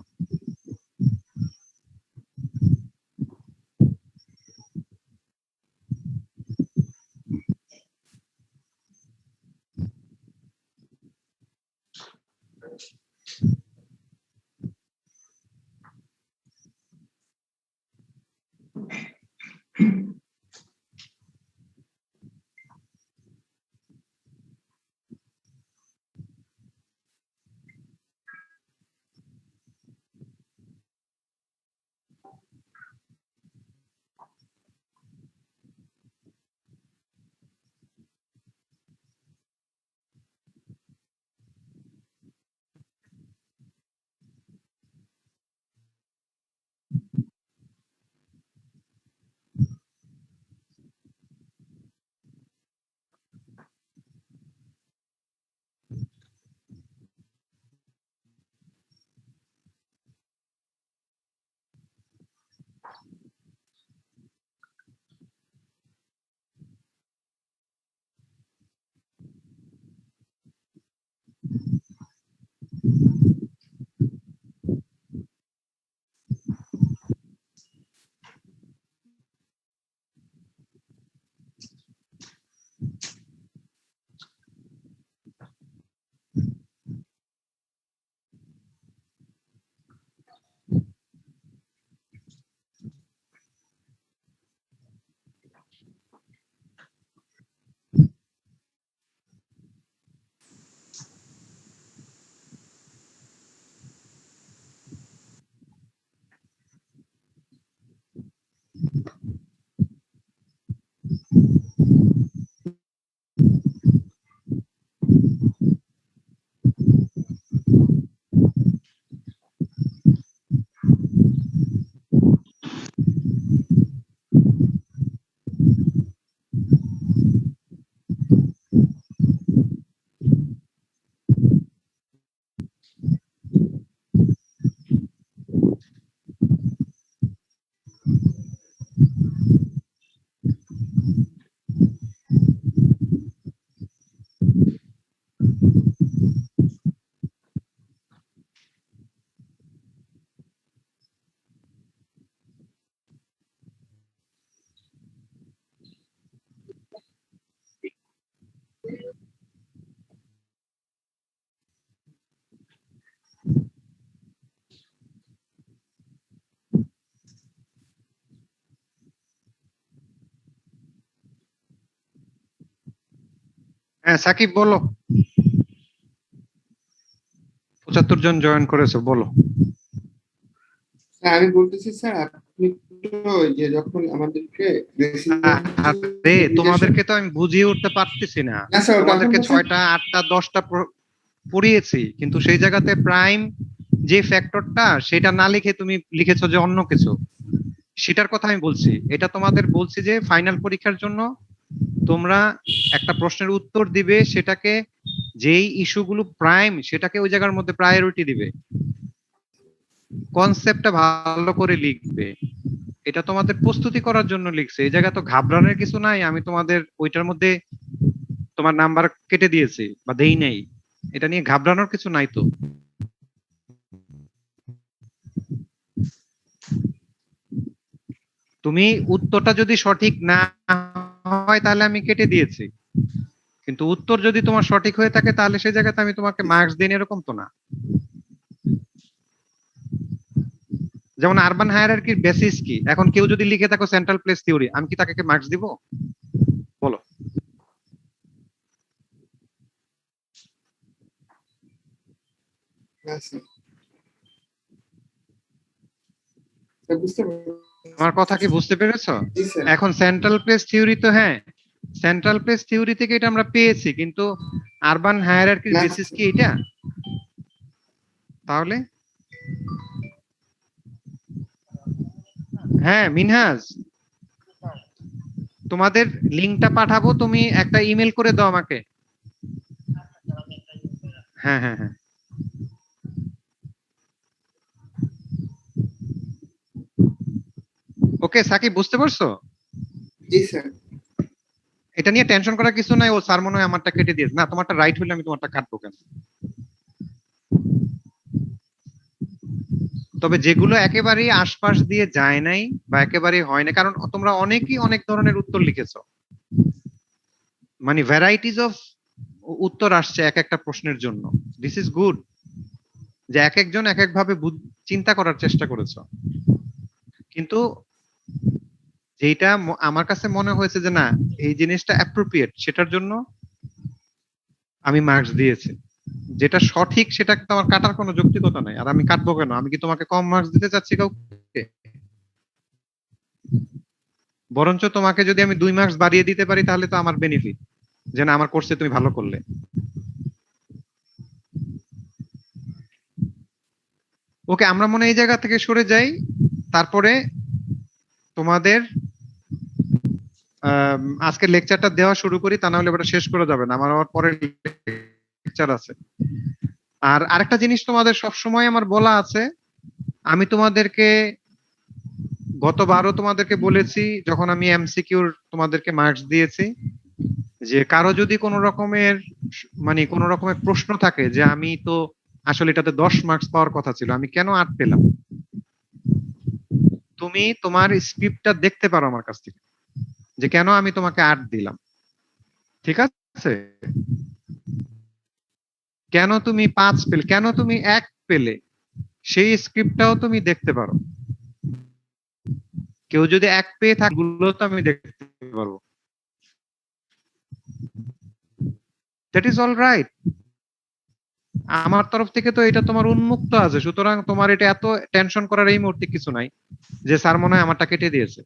হ্যাঁ সাকিব বলো, 75 জন জয়েন করেছো, বলো। স্যার আমি বলতেছি স্যার, আপনি তো ওই যে যখন আমাদেরকে রেসিডেন্সিয়াল আরে সেগ্রিগেশন, তোমাদেরকে তো আমি বুঝিয়ে উঠতে পারতেছি না। না স্যার ওটা এখন তোমাদেরকে স্যার 6টা 8টা 10টা পড়িয়েছি, কিন্তু সেই জায়গাতে প্রাইম যে ফ্যাক্টরটা সেটা না লিখে তুমি লিখেছো যে অন্য কিছু, সেটার কথা আমি বলছি। এটা তোমাদের বলছি যে ফাইনাল পরীক্ষার জন্য তোমরা একটা প্রশ্নের উত্তর দিবে, সেটাকে যেই ইস্যুগুলো প্রাইম সেটাকে ওই জায়গার মধ্যে প্রায়োরিটি দিবে, কনসেপ্টটা ভালো করে লিখবে। এটা তোমাদের প্রস্তুতি করার জন্য লিখছে, এই জায়গা তো ঘাবড়ানোর কিছু নাই। আমি তোমাদের ওইটার মধ্যে তোমার নাম্বার কেটে দিয়েছি বা দেই নাই, এটা নিয়ে ঘাবড়ানোর কিছু নাই তো। তুমি উত্তরটা যদি সঠিক না হয় তাহলে আমি কেটে দিয়েছি, কিন্তু উত্তর যদি তোমার সঠিক হয়ে থাকে তাহলে সেই জায়গাতে আমি তোমাকে মার্কস দিই এরকম তো না। যেমন আরবান হায়ারার্কির বেসিস কি, এখন কেউ যদি লিখে থাকো সেন্ট্রাল প্লেস থিওরি, আমি কি তাকে মার্কস দিব? বলো। হ্যাঁ স্যার। স্যার বুঝতে পারছি। আমার কথা কি বুঝতে পেরেছো? জি স্যার। এখন সেন্ট্রাল প্লেস থিওরি তো হ্যাঁ, সেন্ট্রাল প্লেস থিওরি থেকে এটা আমরা পেয়েছি, কিন্তু আরবান হায়ারার্কির না, বেসিস কি এটা? তাহলে হ্যাঁ মিনহাজ, তোমাদের লিংকটা পাঠাবো, তুমি একটা ইমেল করে দাও আমাকে। হ্যাঁ হ্যাঁ হ্যাঁ। ওকে সাকিব, বুঝতে পারছো? জি স্যার। এটা নিয়ে টেনশন করার কিছু নাই, ও স্যার মনে হয় আমারটা কেটে দিয়েছে। না, তোমারটা রাইট হলে আমি তোমারটা কাটবো কেন? তবে যেগুলো একেবারেই আশপাশ দিয়ে যায় নাই বা একেবারেই হয় না, কারণ তোমরা অনেকেই অনেক ধরনের উত্তর লিখেছো, মানে ভ্যারাইটিজ অফ উত্তর আসছে এক একটা প্রশ্নের জন্য। দিস ইজ গুড যে এক একজন এক এক ভাবে চিন্তা করার চেষ্টা করেছো, কিন্তু যেটা আমার কাছে মনে হয়েছে যে না এই জিনিসটা অ্যাপ্রোপ্রিয়েট, সেটার জন্য আমি মার্কস দিয়েছি। যেটা সঠিক সেটা তো আমার কাটার কোনো যৌক্তিকতা নাই, আর আমি কাটবো কেন? আমি কি তোমাকে কম মার্কস দিতে চাচ্ছি কাউকে? বরঞ্চ তোমাকে যদি আমি 2 মার্কস বাড়িয়ে দিতে পারি তাহলে তো আমার বেনিফিট, যে না আমার কোর্সে তুমি ভালো করলে। ওকে, আমরা মনে হয় এই জায়গা থেকে সরে যাই, তারপরে তোমাদের আজকের লেকচারটা দেওয়া শুরু করি, তা না হলে ওটা শেষ করে যাবে না, আমার আবার পরে লেকচার আছে। আর আরেকটা জিনিস তোমাদের সবসময় আমার বলা আছে, আমি তোমাদেরকে গতবারও তোমাদেরকে বলেছি যখন আমি এমসিকিউর তোমাদেরকে মার্কস দিয়েছি, যে কারো যদি কোনো রকমের মানে কোনো রকমের প্রশ্ন থাকে যে আমি তো আসলে এটাতে 10 মার্কস পাওয়ার কথা ছিল, আমি কেন 8 পেলাম, তুমি তোমার স্ক্রিপ্টটা দেখতে পারো আমার কাছ থেকে, যে কেন আমি তোমাকে 8 দিলাম। ঠিক আছে? কেন তুমি 5 পেলে, কেন তুমি 1 পেলে, সেই স্ক্রিপ্টটাও তুমি দেখতে পারো। কেউ যদি 1 পেয়ে থাকে গুলো তো আমি দেখতে পারবো। That is all right. আমার তরফ থেকে তো এটা তোমার উন্মুক্ত আছে, সুতরাং তোমার এটা এত টেনশন করার এই মুহূর্তে কিছু নাই যে স্যার মনে হয় আমারটা কেটে দিয়েছে।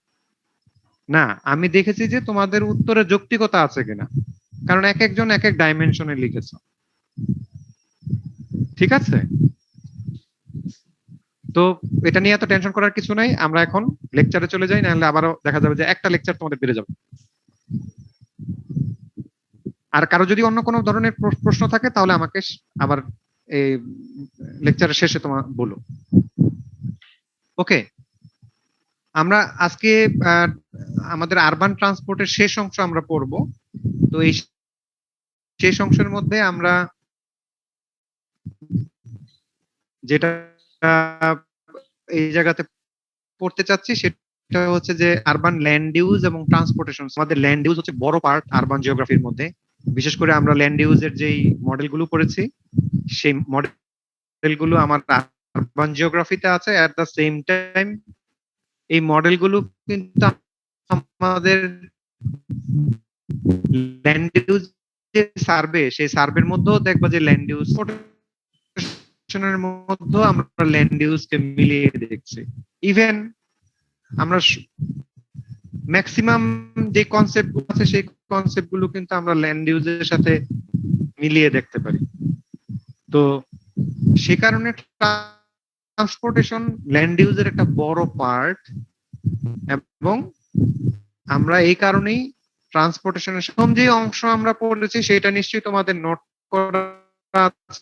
না, আমি দেখেছি যে তোমাদের উত্তরে যৌক্তিকতা আছে কিনা, কারণ এক একজন এক এক ডাইমেনশনে লিখেছে। ঠিক আছে? তো এটা নিয়ে এত টেনশন করার কিছু নাই, আমরা এখন লেকচারে চলে যাই, নাহলে আবারও দেখা যাবে যে একটা লেকচার তোমাদের বেড়ে যাবে। আর কারো যদি অন্য কোনো ধরনের প্রশ্ন থাকে তাহলে আমাকে আবার এই লেকচারের শেষে তোমার বলো। ওকে, আমরা আজকে আমাদের আরবান ট্রান্সপোর্টের শেষ অংশ আমরা পড়বো। তো এই শেষ অংশের মধ্যে আমরা যেটা এই জায়গাতে পড়তে চাচ্ছি সেটা হচ্ছে যে আরবান ল্যান্ড ইউজ এবং ট্রান্সপোর্টেশন। আমাদের ল্যান্ড ইউজ হচ্ছে বড় পার্ট আরবান জিওগ্রাফির মধ্যে, বিশেষ করে আমরা ল্যান্ড ইউজের যেই মডেলগুলো পড়েছি সেই মডেলগুলো আমার আরবান জিওগ্রাফিতে আছে। এট দ্য সেম টাইম এই মডেলগুলো কিন্তু আমাদের ল্যান্ড ইউজ যে সার্ভে, সেই সার্ভের মধ্যেও দেখবা যে ল্যান্ড ইউজ এর মধ্যে আমরা ল্যান্ড ইউজকে মিলিয়ে দেখছি। ইভেন আমরা ম্যাক্সিমাম যে কনসেপ্ট গুলো আছে সেই কনসেপ্ট গুলো কিন্তু আমরা ল্যান্ড ইউজের সাথে মিলিয়ে দেখতে পারি। তো সে কারণে ট্রান্সপোর্টেশন ল্যান্ড ইউজের একটা বড় পার্ট, এবং আমরা এই কারণেই ট্রান্সপোর্টেশনের প্রথম যে অংশ আমরা পড়েছি সেটা নিশ্চয়ই তোমাদের নোট করা আছে।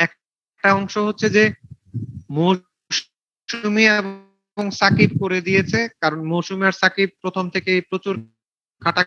একটা অংশ হচ্ছে যে মৌসুমী এবং সাকিব করে দিয়েছে, কারণ মৌসুমী আর সাকিব প্রথম থেকে প্রচুর খাটা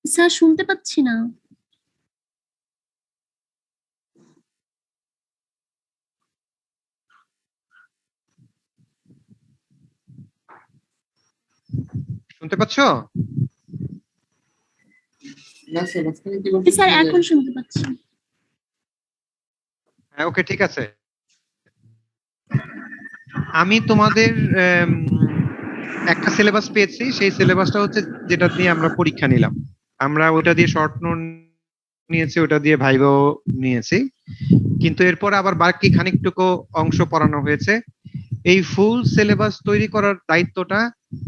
স্যার শুনতে পাচ্ছি না। শুনতে পাচ্ছো? না স্যার, মাঝখানে কি বলছেন স্যার শোনা এখন যায়নি। শুনতে পাচ্ছি। হ্যাঁ, ওকে, ঠিক আছে। আমি তোমাদের একটা সিলেবাস পেয়েছি, সেই সিলেবাসটা হচ্ছে যেটা দিয়ে আমরা পরীক্ষা নিলাম। আমরা ওটা দিয়ে শর্ট নোট নিয়েছি, ওটা দিয়ে ভাইভাও নিয়েছি, কিন্তু এরপর আবার বাকি খানিকটুকু অংশ পড়ানো হয়েছে। এই ফুল সিলেবাস তৈরি করার দায়িত্বটা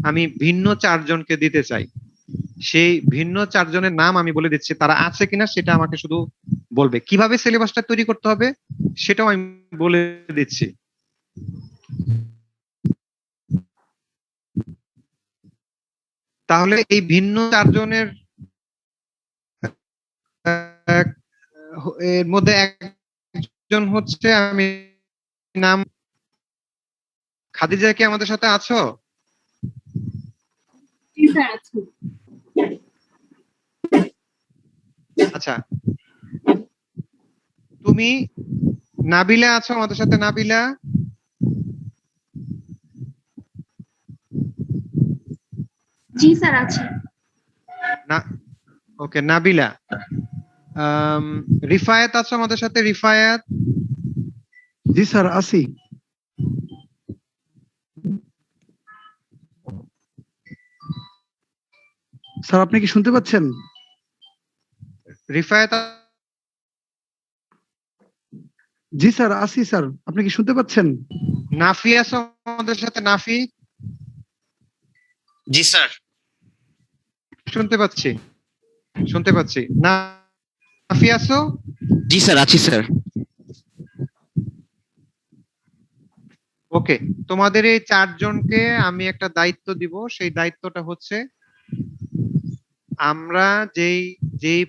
আমি ভিন্ন 4 জনকে দিতে চাই। সেই ভিন্ন 4 জনের নাম আমি বলে দিচ্ছি, তারা আছে কিনা সেটা আমাকে শুধু বলবে। কিভাবে সিলেবাসটা তৈরি করতে হবে সেটাও আমি বলে দিচ্ছি। তাহলে এই ভিন্ন 4 জনের এর মধ্যে একজন হচ্ছে, আমি নাম খাদিজা, কি আমাদের সাথে আছো? আচ্ছা, তুমি নাবিলা আছো আমাদের সাথে? নাবিলা, জি স্যার আছে। না, ওকে, নাবিলা। রিফায়াত আছো আমাদের সাথে? রিফায়াত, জি স্যার আছি। স্যার আপনি কি শুনতে পাচ্ছেন? রিফায়াত। জি স্যার আছি স্যার, আপনি কি শুনতে পাচ্ছেন? নাফি আছো আমাদের সাথে? নাফি, জি স্যার। শুনতে পাচ্ছি, শুনতে পাচ্ছি। নাফি আছো? জি স্যার, আছি স্যার। ওকে, তোমাদের এই 4 জনকে আমি একটা দায়িত্ব দিব। সেই দায়িত্বটা হচ্ছে, আমরা যেই যেই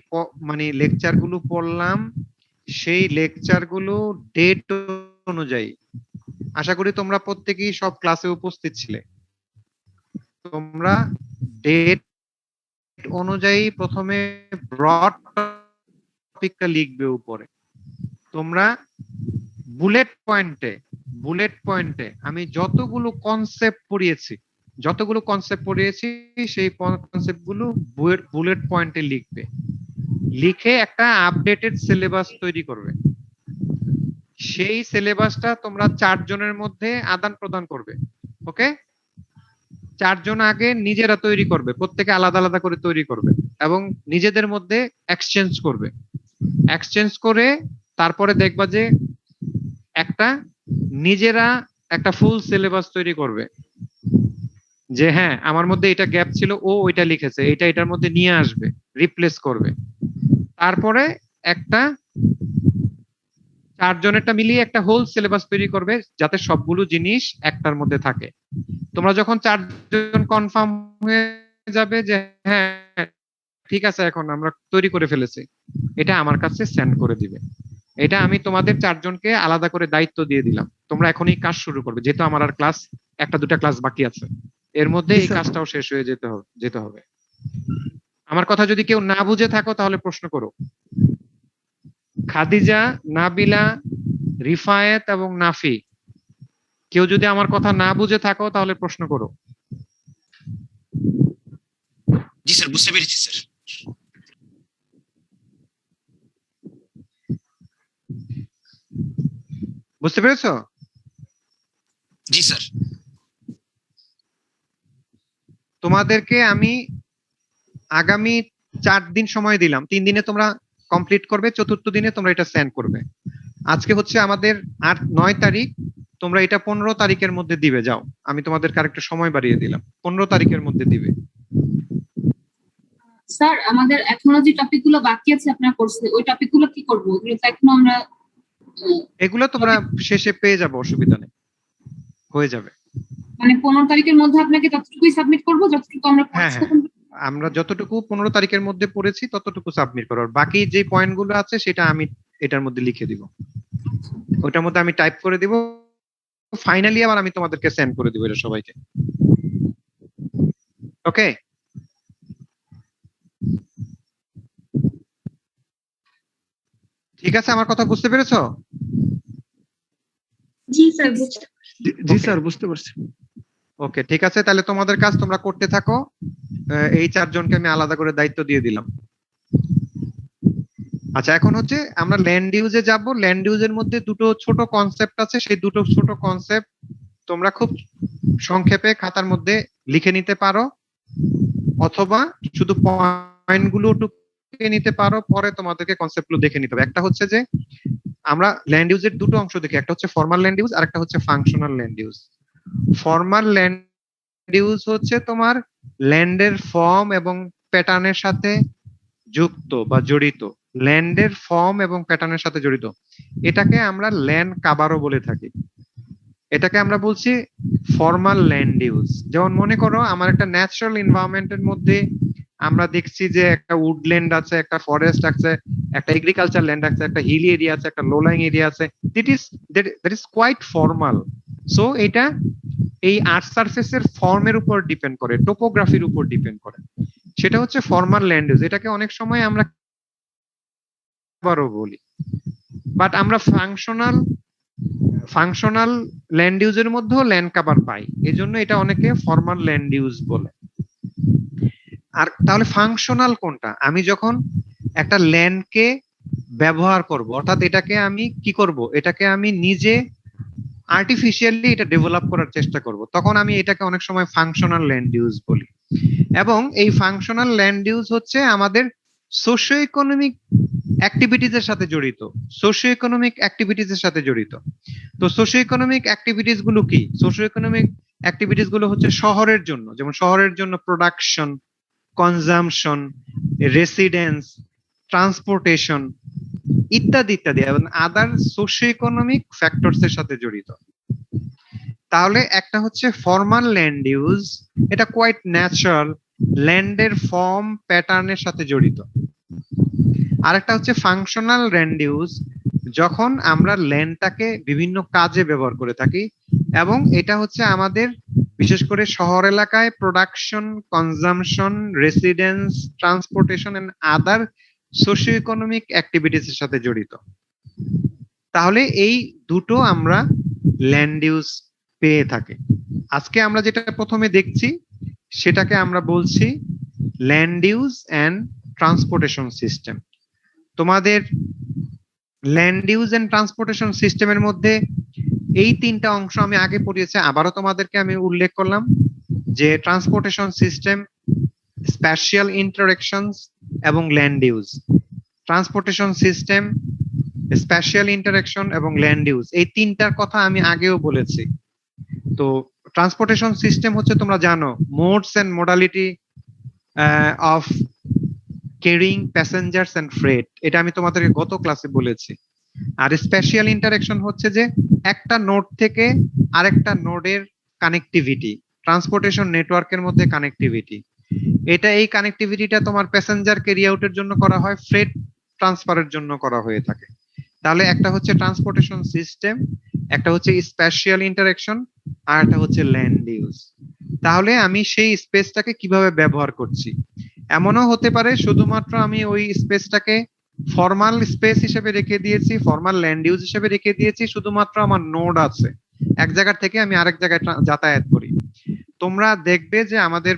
মানে লেকচার গুলো পড়লাম, সেই লেকচার গুলো ডেট অনুযায়ী, আশা করি তোমরা প্রত্যেকেই সব ক্লাসে উপস্থিত ছিলে, তোমরা ডেট অনুযায়ী প্রথমে ব্রড টপিকটা লিখবে উপরে। তোমরা বুলেট পয়েন্টে আমি যতগুলো কনসেপ্ট পড়িয়েছি সেই কনসেপ্ট গুলো বুলেট পয়েন্টে লিখবে। লিখে একটা আপডেটেড সিলেবাস তৈরি করবে। সেই সিলেবাসটা তোমরা 4 জনের মধ্যে আদান প্রদান করবে। ওকে, 4 জন আগে নিজেরা তৈরি করবে, প্রত্যেকে আলাদা আলাদা করে তৈরি করবে এবং নিজেদের মধ্যে এক্সচেঞ্জ করে তারপরে দেখবা যে নিজেরা একটা ফুল সিলেবাস তৈরি করবে। যে হ্যাঁ, আমার মধ্যে এটা গ্যাপ ছিল, ও ওইটা লিখেছে, এটা এটার মধ্যে নিয়ে আসবে, রিপ্লেস করবে। তারপরে একটা 4 জনেরটা মিলিয়ে একটা হোল সিলেবাস তৈরি করবে, যাতে সবগুলো জিনিস একটার মধ্যে থাকে। তোমরা যখন 4 জন কনফার্ম হয়ে যাবে যে হ্যাঁ ঠিক আছে, এখন আমরা তৈরি করে ফেলেছি, এটা আমার কাছে সেন্ড করে দিবে। এটা আমি তোমাদের 4 জনকে আলাদা করে দায়িত্ব দিয়ে দিলাম। তোমরা এখনই কাজ শুরু করবে, যেহেতু আমার আর ক্লাস 1টা 2টা ক্লাস বাকি আছে, এর মধ্যে এই কাজটাও শেষ হয়ে যেতে হবে। আমার কথা যদি কেউ না বুঝে থাকো তাহলে প্রশ্ন করো। খাদিজা, নাবিলা, রিফায়েত এবং নাফি, কেউ যদি আমার কথা না বুঝে থাকো তাহলে প্রশ্ন করো। জি স্যার, বুঝতে পেরেছি স্যার। বুঝতে পেরেছো? জি স্যার। তোমাদেরকে আমি আগামী 4 দিন সময় দিলাম, 3 দিনে তোমরা কমপ্লিট করবে, 4র্থ দিনে তোমরা এটা সেন্ড করবে। আজকে হচ্ছে আমাদের 9 তারিখ, তোমরা এটা 15 তারিখের মধ্যে দিবে। যাও, আমি তোমাদের আরেকটা সময় বাড়িয়ে দিলাম, 15 তারিখের মধ্যে দিবে। স্যার আমাদের এখনো যে টপিকগুলো বাকি আছে আপনার কোর্সে, ওই টপিকগুলো কি করব? ওগুলো তো এখনো আমরা এগুলো তোমরা শেষে পেয়ে যাবে, অসুবিধা নেই, হয়ে যাবে। মানে 15 তারিখের মধ্যে আপনাকে ততটুকুই সাবমিট করব যতটুকু আমরা হ্যাঁ হ্যাঁ, আমরা যতটুকু 15 তারিখের মধ্যে পড়েছি ততটুকু সাবমিট করো। আর বাকি যে পয়েন্টগুলো আছে সেটা আমি এটার মধ্যে লিখে দিব, ওটার মধ্যে আমি টাইপ করে দিব, ফাইনালি আবার আমি তোমাদেরকে সেন্ড করে দিব এটা সবাইকে। ওকে, ঠিক আছে, আমার কথা বুঝতে পেরেছো? জি স্যার, বুঝতে জি Okay. স্যার, বুঝতে পারছি। ওকে, ঠিক আছে, তাহলে তোমাদের কাজ তোমরা করতে থাকো। এই 4 জনকে আমি আলাদা করে দায়িত্ব দিয়ে দিলাম। আচ্ছা, এখন হচ্ছে আমরা ল্যান্ড ইউজে যাব। ল্যান্ড ইউজের মধ্যে দুটো ছোট কনসেপ্ট আছে, সেই দুটো ছোট কনসেপ্ট তোমরা খুব সংক্ষেপে খাতার মধ্যে লিখে নিতে পারো, অথবা শুধু পয়েন্টগুলো টুকে নিতে পারো, পরে তোমাদেরকে কনসেপ্টগুলো দেখে নিতে হবে। একটা হচ্ছে যে আমরা ল্যান্ড ইউজের দুটো অংশ দেখি, একটা হচ্ছে ফর্মাল ল্যান্ড ইউজ আর একটা হচ্ছে functional land use. Formal land use হচ্ছে তোমার ল্যান্ডের ফর্ম এবং প্যাটার্নের সাথে যুক্ত বা জড়িত, ল্যান্ডের ফর্ম এবং প্যাটার্নের সাথে জড়িত। এটাকে আমরা ল্যান্ড কাভারও বলে থাকি। এটাকে আমরা বলছি ফর্মাল ল্যান্ড ইউজ। যেমন মনে করো আমার একটা ন্যাচারাল এনভায়রনমেন্টের মধ্যে আমরা দেখছি যে একটা উডল্যান্ড আছে, একটা ফরেস্ট আছে, একটা এগ্রিকালচার ল্যান্ড আছে, একটা হিলি এরিয়া আছে, একটা লোলাইং এরিয়া আছে। That is quite formal. So এটা এই আর্থ সারফেসের ফর্মের উপর ডিপেন্ড করে, টোপোগ্রাফির উপর ডিপেন্ড করে। সেটা হচ্ছে ফর্মাল ল্যান্ড ইউজ। এটাকে অনেক সময় আমরা আবারও বলি, বাট আমরা ফাংশনাল ল্যান্ড ইউজের মধ্যেও ল্যান্ড কাভার পাই, এজন্য এটা অনেকে ফর্মাল ল্যান্ড ইউজ বলে। আর তাহলে ফাংশনাল কোনটা? আমি যখন একটা ল্যান্ডকে ব্যবহার করব, অর্থাৎ এটাকে আমি কি করব, এটাকে আমি নিজে আর্টিফিশিয়ালি এটা ডেভেলপ করার চেষ্টা করব, তখন আমি এটাকে অনেক সময় ফাংশনাল ল্যান্ড ইউজ বলি। এবং এই ফাংশনাল ল্যান্ড ইউজ হচ্ছে আমাদের সোশিও ইকোনমিক অ্যাক্টিভিটিজ এর সাথে জড়িত, সোশিও ইকোনমিক অ্যাক্টিভিটিজ এর সাথে জড়িত। তো সোশিও ইকোনমিক অ্যাক্টিভিটিস গুলো কি? সোশিও ইকোনমিক অ্যাক্টিভিটিস গুলো হচ্ছে শহরের জন্য, যেমন শহরের জন্য প্রোডাকশন, কনজাম্পশন, রেসিডেন্স, ট্রান্সপোর্টেশন ইত্যাদি ইত্যাদি, এবং আদার সোশিও ইকোনমিক ফ্যাক্টরস এর সাথে জড়িত। তাহলে একটা হচ্ছে ফর্মাল ল্যান্ড ইউজ, এটা কোয়াইট ন্যাচারাল, ল্যান্ডের ফর্ম প্যাটার্নের সাথে জড়িত। আরেকটা হচ্ছে ফাংশনাল ল্যান্ড ইউজ, যখন আমরা ল্যান্ডটাকে বিভিন্ন কাজে ব্যবহার করে থাকি, এবং এটা হচ্ছে আমাদের বিশেষ করে শহর এলাকায় production, consumption, residence, transportation and other socio economic activities এর সাথে জড়িত। তাহলে এই দুটো আমরা ল্যান্ড ইউজ পেয়ে থাকি। আজকে আমরা যেটা প্রথমে দেখছি সেটাকে আমরা বলছি land use and transportation system. তোমাদের ল্যান্ড ইউজ এন্ড ট্রান্সপোর্টেশন সিস্টেমের মধ্যে এই তিনটা অংশ আমি আগে পড়িয়েছি, আবারও তোমাদেরকে আমি উল্লেখ করলাম যে ট্রান্সপোর্টেশন সিস্টেম, স্প্যাশিয়াল ইন্টারঅ্যাকশনস এবং land use. Transportation system, spatial interaction এবং ল্যান্ড ইউজ, এই তিনটার কথা আমি আগেও বলেছি। তো ট্রান্সপোর্টেশন সিস্টেম হচ্ছে তোমরা জানো modes and modality of carrying passengers and freight, এটা আমি তোমাদেরকে গত ক্লাসে বলেছি। আর স্পেশাল ইন্টারঅ্যাকশন হচ্ছে যে একটা নোড থেকে আরেকটা নোডের কানেক্টিভিটি, ট্রান্সপোর্টেশন নেটওয়ার্কের মধ্যে কানেক্টিভিটি। এটা এই কানেক্টিভিটিটা তোমার প্যাসেঞ্জার ক্যারি আউটের জন্য করা হয়, ফ্রেট ট্রান্সফারের জন্য করা হয়ে থাকে। তাহলে একটা হচ্ছে ট্রান্সপোর্টেশন সিস্টেম, একটা হচ্ছে স্পেশাল ইন্টারঅ্যাকশন, আর একটা হচ্ছে ল্যান্ড ইউজ। তাহলে আমি সেই স্পেসটাকে কিভাবে ব্যবহার করছি, এমনও হতে পারে শুধুমাত্র আমি ওই স্পেসটাকে ফর্মাল স্পেস হিসেবে রেখে দিয়েছি, ফর্মাল ল্যান্ড ইউজ হিসেবে রেখে দিয়েছি, শুধুমাত্র আমার নোড আছে, এক জায়গা থেকে আমি আরেক জায়গায় যাতায়াত করি। তোমরা দেখবে যে আমাদের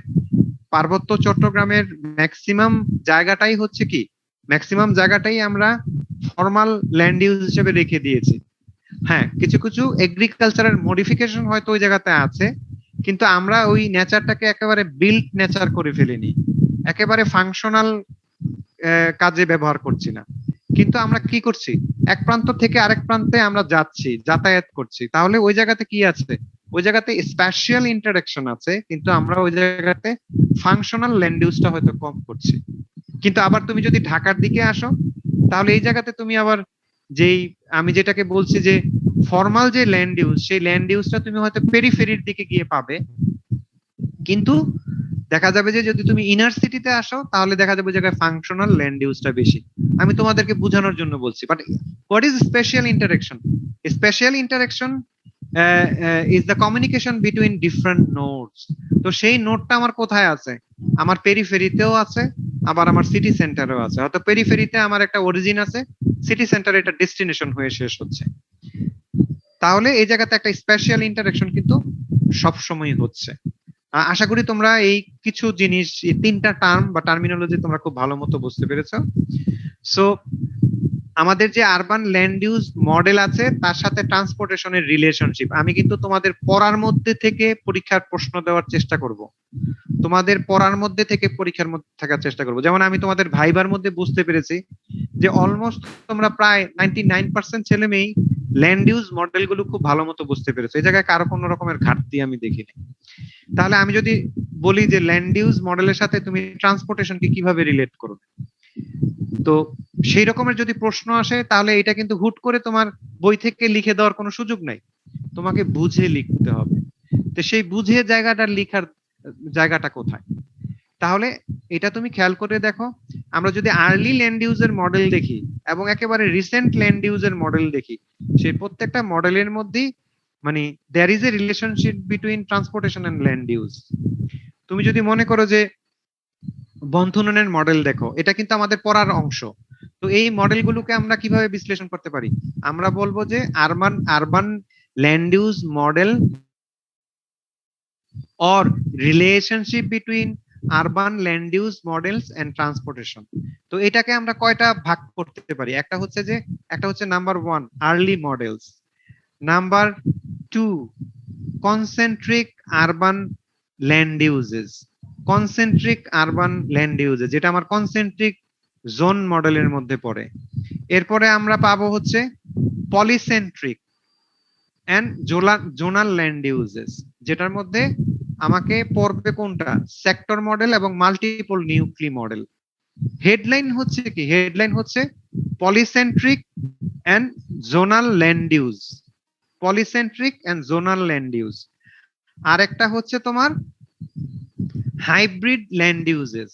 পার্বত্য চট্টগ্রামের ম্যাক্সিমাম জায়গাটাই হচ্ছে কি, ম্যাক্সিমাম জায়গাটাই আমরা ফর্মাল ল্যান্ড ইউজ হিসেবে রেখে দিয়েছি। হ্যাঁ, কিছু কিছু এগ্রিকালচারের মডিফিকেশন হয়তো ওই জায়গাতে আছে, কিন্তু আমরা ওই নেচারটাকে একেবারে বিল্ট নেচার করে ফেলিনি, একেবারে ফাংশনাল কাজে ব্যবহার করছি না। কিন্তু আমরা কি করছি, এক প্রান্ত থেকে আরেক প্রান্তে আমরা যাচ্ছি, যাতায়াত করছি। তাহলে ওই জায়গাতে কি আছে, ওই জায়গাতে স্পেশাল ইন্টারঅ্যাকশন আছে, কিন্তু আমরা ওই জায়গাতে ফাংশনাল ল্যান্ড ইউজটা হয়তো কম করছি। কিন্তু আবার তুমি যদি ঢাকার দিকে আসো, তাহলে এই জায়গাতে তুমি আবার যেই আমি যেটাকে বলছি যে ফর্মাল যে ল্যান্ড ইউজ, সেই ল্যান্ড ইউজটা তুমি হয়তো পেরিফেরির দিকে গিয়ে পাবে, কিন্তু দেখা যাবে যে যদি তুমি ইনার সিটিতে আসো তাহলে দেখা যাবে জায়গায় ফাংশনাল ল্যান্ড ইউজটা বেশি। আমি তোমাদেরকে বোঝানোর জন্য বলছি। But what is special interaction? Special interaction is the communication between different nodes. তো সেই নোডটা আমার কোথায় আছে? আমার পেরিফেরিতেও আছে, আবার আমার সিটি সেন্টারও আছে, হয়তো পেরিফেরিতে আমার একটা অরিজিন আছে, সিটি সেন্টারে এটা ডেস্টিনেশন হয়ে শেষ হচ্ছে। তাহলে এই জায়গাতে একটা স্পেশাল ইন্টারেকশন কিন্তু সবসময় হচ্ছে। আশা করি তোমরা এই কিছু জিনিস, এই 3টা টার্ম বা টার্মিনোলজি তোমরা খুব ভালো মতো বুঝতে পেরেছো। সো আমাদের যে আরবান ল্যান্ড ইউজ মডেল আছে তার সাথে ট্রান্সপোর্টেশনের রিলেশনশিপ আমি কিন্তু তোমাদের পড়ার মধ্যে থেকে পরীক্ষার প্রশ্ন দেওয়ার চেষ্টা করব, তোমাদের পড়ার মধ্যে থেকে পরীক্ষার মধ্যে থাকার চেষ্টা করব। যেমন আমি তোমাদের ভাইবার মধ্যে বুঝতে পেরেছি যে অলমোস্ট তোমরা প্রায় 99% ছেলে মেয়েই ল্যান্ড ইউজ মডেল গুলো খুব ভালো মতো বুঝতে পেরেছো, এই জায়গায় কারো কোনো রকমের ঘাটতি আমি দেখিনি। তাহলে আমি যদি বলি যে ল্যান্ড ইউজ মডেলের সাথে তুমি ট্রান্সপোর্টেশনকে কিভাবে রিলেট করো, তো সেই রকমের যদি প্রশ্ন আসে তাহলে এটা কিন্তু হুট করে তোমার বই থেকে লিখে দেওয়ার কোনো সুযোগ নাই, তোমাকে বুঝে লিখতে হবে। তো সেই বুঝে জায়গাটা লিখার জায়গাটা কোথায়, তাহলে এটা তুমি খেয়াল করে দেখো। আমরা যদি আর্লি ল্যান্ড ইউজের মডেল দেখি এবং একেবারে রিসেন্ট ল্যান্ড ইউজের মডেল দেখি, সেই প্রত্যেকটা মডেলের মধ্যেই মানে there is a relationship between transportation and land use. তুমি যদি মনে করো যে বন্ধুননের মডেল দেখো, এটা কিন্তু আমাদের পড়ার অংশ। তো এই মডেলগুলোকে আমরা কিভাবে বিশ্লেষণ করতে পারি, আমরা বলবো যে urban land use model or relationship between urban land use models and transportation। তো এটাকে আমরা কয়টা ভাগ করতে পারি, একটা হচ্ছে number 1 early models, number 2 concentric urban land uses, concentric urban land uses যেটা আমার কনসেন্ট্রিক জোন মডেলের মধ্যে পড়ে। এরপরে আমরা পাবো হচ্ছে polycentric and zonal land uses, যেটার মধ্যে আমাকে পড়বে কোনটা, সেক্টর মডেল এবং মাল্টিপল নিউক্লি মডেল। হেডলাইন হচ্ছে কি, হেডলাইন হচ্ছে polycentric and zonal land use, polycentric and zonal land use. আর একটা হচ্ছে তোমার hybrid land uses,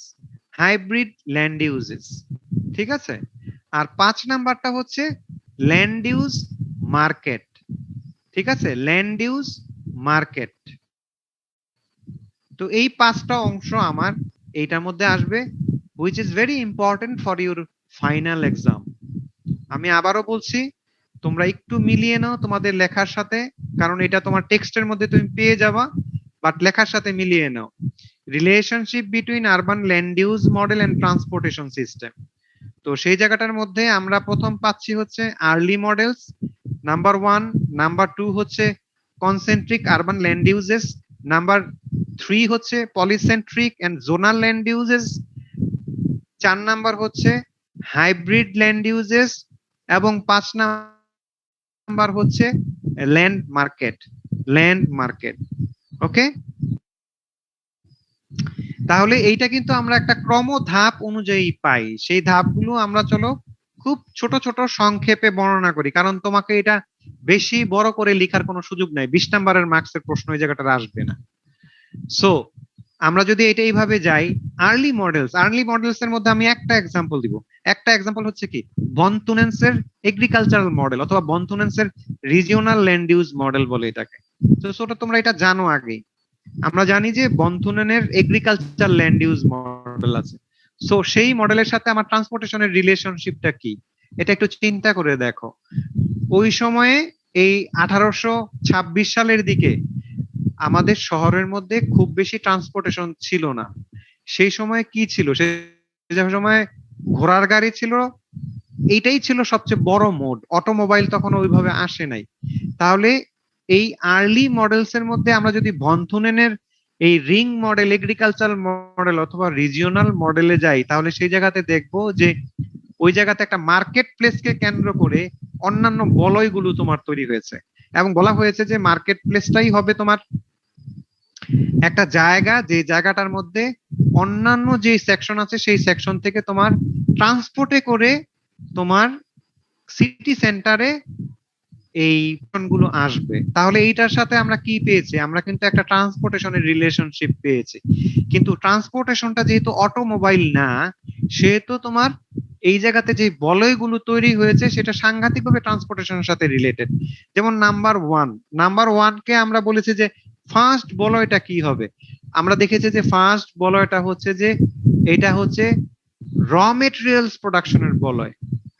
hybrid land uses, ঠিক আছে। আর 5 নাম্বারটা হচ্ছে ল্যান্ড ইউজ মার্কেট, ঠিক আছে, ল্যান্ড ইউজ মার্কেট। তো এই 5টা অংশ আমার এইটার মধ্যে আসবে, which is very important for your final exam। আমি আবারও বলছি, তোমরা একটু মিলিয়ে নাও তোমাদের লেখার সাথে, কারণ এটা তোমার টেক্সটের মধ্যে তুমি পেয়ে যাবা, বাট লেখার সাথে মিলিয়ে নাও। Relationship between urban land use model and transportation system. তো সেই জায়গাটার মধ্যে আমরা প্রথম পাচ্ছি হচ্ছে আর্লি মডেলস, নাম্বার 1, নাম্বার 2 হচ্ছে concentric urban land uses, number 3 হচ্ছে polycentric and zonal land uses, 4 number হচ্ছে হাইব্রিড ল্যান্ড ইউজেস এবং 5 নাম্বার হচ্ছে land market, land market. Okay, তাহলে এইটা কিন্তু আমরা একটা ক্রম ধাপ অনুযায়ী পাই, সেই ধাপগুলো আমরা চলো খুব ছোট ছোট সংক্ষেপে বর্ণনা করি, কারণ তোমাকে এটা বেশি বড় করে লেখার কোনো সুযোগ নাই, 20 নাম্বারের মার্কসের প্রশ্ন এই জায়গাটা আসবে না। সো আমরা যদি এটা এইভাবে যাই, আর্লি মডেলস এর মধ্যে আমি একটা এক্সাম্পল দিব। একটা এক্সাম্পল হচ্ছে কি, বনতুনেন্সের এগ্রিকালচারাল মডেল অথবা বনতুনেন্সের রিজিওনাল ল্যান্ড ইউজ মডেল বলে এটাকে। তো সেটা তোমরা এটা জানো আগে, আমরা জানি যে বনতুনেনের এগ্রিকালচার ল্যান্ড ইউজ মডেল আছে। সো সেই মডেলের সাথে আমার ট্রান্সপোর্টেশনের রিলেশনশিপটা কি, এটা একটু চিন্তা করে দেখো। ওই সময়ে এই 1826 সালের দিকে আমাদের শহরের মধ্যে খুব বেশি ট্রান্সপোর্টেশন ছিল না। সেই সময় কি ছিল, সেই সময় ঘোড়ার গাড়ি ছিল, এইটাই ছিল সবচেয়ে বড় মোড, অটোমোবাইল তখন ওইভাবে আসে নাই। তাহলে এই আর্লি মডেলস এর মধ্যে আমরা যদি বনথুনেনের এই রিং মডেল, এগ্রিকালচারাল মডেল অথবা রিজিওনাল মডেলে যাই, তাহলে সেই জায়গাতে দেখবো যে ওই জায়গাতে একটা মার্কেট প্লেসকে কেন্দ্র করে অন্যান্য বলয়গুলো তোমার তৈরি হয়েছে, এবং বলা হয়েছে যে মার্কেট প্লেসটাই হবে তোমার একটা জায়গা, যে জায়গাটার মধ্যে অন্যান্য যে সেকশন আছে সেই সেকশন থেকে তোমার ট্রান্সপোর্টে করে তোমার সিটি সেন্টারে এই গুলো আসবে। তাহলে এইটার সাথে আমরা কি পেয়েছি, আমরা কিন্তু একটা ট্রান্সপোর্টেশনের রিলেশনশিপ পেয়েছি। কিন্তু ট্রান্সপোর্টেশনটা যেহেতু অটোমোবাইল না, সেহেতু তোমার এই জায়গাতে যে বলয়গুলো তৈরি হয়েছে সেটা সাংঘাতিকভাবে ট্রান্সপোর্টেশনের সাথে রিলেটেড। যেমন নাম্বার 1 কে আমরা বলেছি যে ফার্স্ট বলয়টা কি হবে, আমরা দেখেছি যে ফার্স্ট বলয়টা হচ্ছে যে এটা হচ্ছে র মেটেরিয়ালস প্রোডাকশনের বলয়,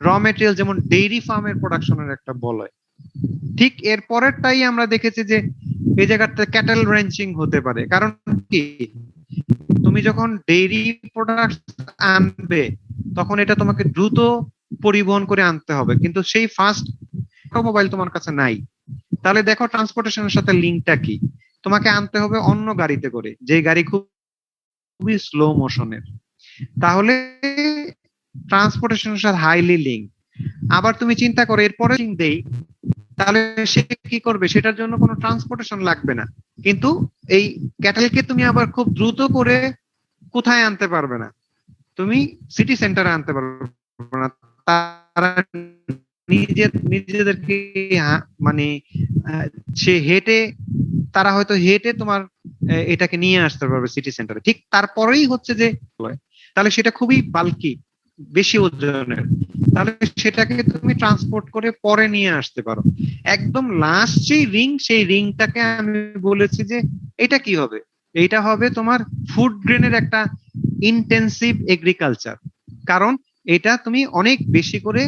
র মেটেরিয়াল যেমন ডেইরি ফার্মের প্রোডাকশনের একটা বলয়। ঠিক এর পরেরটাই আমরা দেখেছি যে এই জায়গাতে ক্যাটেল রেঞ্চিং হতে পারে। কারণ কি, তুমি যখন ডেইরি প্রোডাক্ট আনবে তখন এটা তোমাকে দ্রুত পরিবহন করে আনতে হবে, কিন্তু সেই ফাস্ট অটোমোবাইল তোমার কাছে নাই। তাহলে দেখো ট্রান্সপোর্টেশনের সাথে লিঙ্কটা কি, তোমাকে আনতে হবে অন্য গাড়িতে করে, যে গাড়ি খুবই স্লো মোশনের। তাহলে ট্রান্সপোর্টেশনের সাথে হাইলি লিঙ্ক। আবার তুমি চিন্তা করো এরপরে লিঙ্ক দেই, তাহলে সে কি করবে, সেটার জন্য কোনো ট্রান্সপোর্টেশন লাগবে না, কিন্তু এই ক্যাটেলকে তুমি আবার খুব দ্রুত করে কোথায় আনতে পারবে না, তুমি সিটি সেন্টারে আনতে পারবে না। তারা নিজেদেরকে মানে সে হেঁটে, তারা হয়তো হেঁটে তোমার এটাকে নিয়ে আসতে পারবে সিটি সেন্টারে। ঠিক তারপরেই হচ্ছে যে, তাহলে সেটা খুবই বাল্কি, বেশি ওজনের, তাহলে সেটাকে তুমি ট্রান্সপোর্ট করে পরে নিয়ে আসতে পারো। একদম লাস্ট যেই রিং, সেই রিংটাকে আমি বলেছি যে এটা কি হবে, এইটা হবে তোমার ফুড গ্রেনের একটা ইন্টেন্সিভ এগ্রিকালচার। কারণ এটা তুমি অনেক বেশি করে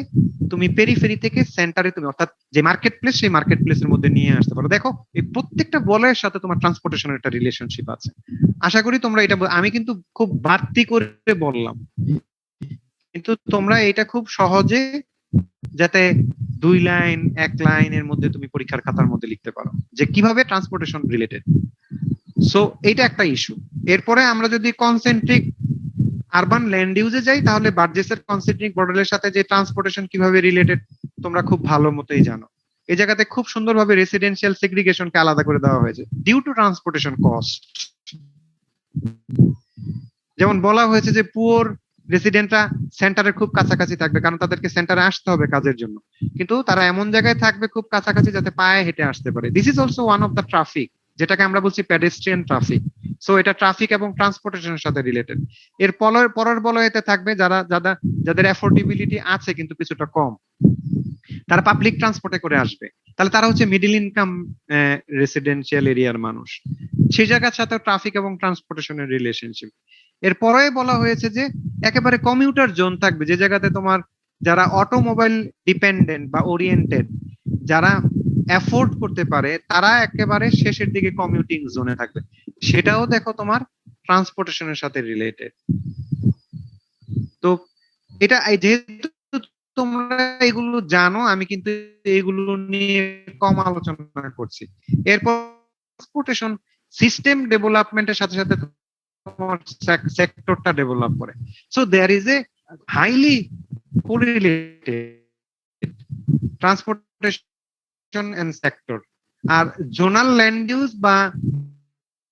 তুমি পেরিফেরি থেকে সেন্টারে তুমি, অর্থাৎ যে মার্কেট প্লেস, সেই মার্কেট প্লেসের মধ্যে নিয়ে আসতে পারো। দেখো এই প্রত্যেকটা বলয়ের সাথে তোমার ট্রান্সপোর্টেশনের একটা রিলেশনশিপ আছে। আশা করি তোমরা এটা, আমি কিন্তু খুব বাড়তি করে বললাম, কিন্তু তোমরা এটা খুব সহজে যাতে 2 লাইন 1 লাইনের মধ্যে তুমি পরীক্ষার খাতার মধ্যে লিখতে পারো যে কিভাবে ট্রান্সপোর্টেশন রিলেটেড। সো এটা একটা ইস্যু। এরপরে আমরা যদি কনসেন্ট্রিক আরবান ল্যান্ড ইউজে যাই, তাহলে বার্জেসের কনসেন্ট্রিক মডেলের সাথে যে ট্রান্সপোর্টেশন কিভাবে রিলেটেড তোমরা খুব ভালো মতোই জানো। এই জায়গাতে খুব সুন্দরভাবে রেসিডেন্সিয়াল সেগ্রিগেশনকে আলাদা করে দেওয়া হয়েছে ডিউ টু ট্রান্সপোর্টেশন কস্ট। যেমন বলা হয়েছে যে পুয়ার রেসিডেন্টরা সেন্টারের খুব কাছাকাছি থাকবে, কারণ তাদেরকে সেন্টারে আসতে হবে কাজের জন্য, কিন্তু তারা এমন জায়গায় থাকবে খুব কাছাকাছি যাতে পায়ে হেঁটে আসতে পারে। This is also one of the traffic, যেটাকে আমরা বলছি পেডেস্ট্রিয়ান ট্রাফিক। সো এটা ট্রাফিক এবং ট্রান্সপোর্টেশনের সাথে রিলেটেড। এর পরের বলয়েতে থাকবে যাদের অ্যাফোর্ডেবিলিটি আছে কিন্তু কিছুটা কম, তারা পাবলিক ট্রান্সপোর্টে করে আসবে, তাহলে তারা হচ্ছে মিডল ইনকাম রেসিডেন্সিয়াল এরিয়ার মানুষ। সেই জায়গার সাথে ট্রাফিক এবং ট্রান্সপোর্টেশনের রিলেশনশিপ। এরপরে বলা হয়েছে যে একেবারে কমিউটার জোন থাকবে, যে জায়গাতে তোমার যারা অটোমোবাইল ডিপেন্ডেন্ট বা ওরিয়েন্টেড, যারা অ্যাফোর্ড করতে পারে, তারা একেবারে শেষের দিকে কমিউটিং জোনে থাকবে। সেটাও দেখো তোমার ট্রান্সপোর্টেশনের সাথে রিলেটেড। তো এটা যেহেতু তোমরা এগুলো জানো, আমি কিন্তু এগুলো নিয়ে কম আলোচনা করছি। এরপর ট্রান্সপোর্টেশন সিস্টেম ডেভেলপমেন্টের সাথে সাথে তোমার সেক্টরটা ডেভেলপ করে। So there is a highly correlated transportation and sector. আর জোনাল ল্যান্ড ইউজ বা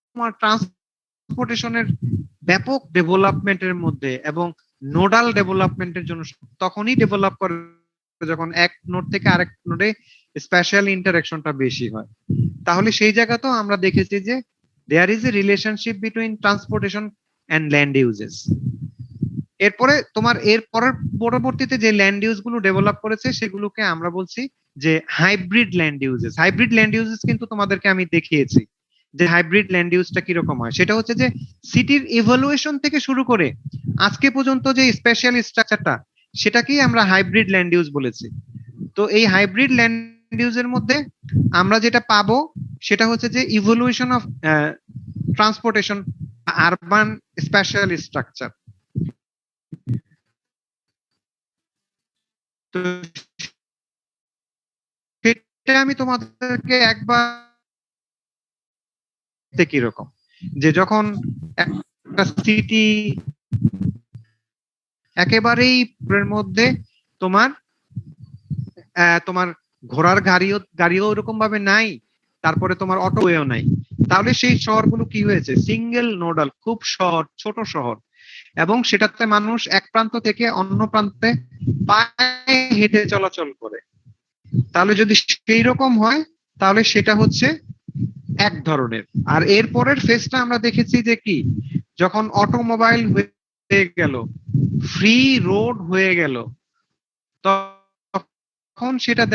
তোমার ট্রান্সপোর্টেশনের ব্যাপক ডেভেলপমেন্টের মধ্যে এবং নোডাল ডেভেলপমেন্টের জন্য তখনই ডেভেলপ করে যখন এক নোড থেকে আরেক নোডে স্পেশাল ইন্টারাকশনটা বেশি হয়। তাহলে সেই জায়গাতেও আমরা দেখেছি যে there is a relationship between transportation and land uses. এরপরে তোমার পরবর্তীতে যে ল্যান্ড ইউজ গুলো ডেভেলপ করেছে সেগুলোকে আমরা বলছি যে hybrid land uses. Hybrid land uses কিন্তু তোমাদেরকে আমি দেখিয়েছি যে হাইব্রিড ল্যান্ড ইউজটা কিরকম হয়। সেটা হচ্ছে যে সিটির ইভ্যালুয়েশন থেকে শুরু করে আজকে পর্যন্ত যে স্পেশাল স্ট্রাকচারটা, সেটাকেই আমরা হাইব্রিড ল্যান্ড ইউজ বলেছি। তো এই হাইব্রিড ল্যান্ড ইউজের মধ্যে আমরা যেটা পাবো সেটা হচ্ছে যে evaluation of transportation urban special structure. তো সেটা আমি তোমাদেরকে একবার কিরকম, যে যখন একটা সিটি একেবারেই মধ্যে তোমার ঘোড়ার গাড়িও ওরকম ভাবে নাই, তারপরে তোমার অটোওয়েও নাই, তাহলে সেই শহরগুলো কি হয়েছে, সিঙ্গেল নোডাল, খুব শহর, ছোট শহর, এবং সেটাতে মানুষ এক প্রান্ত থেকে অন্য প্রান্তে পায়ে হেঁটে চলাচল করে। তাহলে যদি সেই রকম হয় তাহলে সেটা হচ্ছে এক ধরনের। আর এর পরের ফেজটা আমরা দেখেছি যে কি, যখন অটোমোবাইল হয়ে গেল, ফ্রি রোড হয়ে গেল, তখন সেটা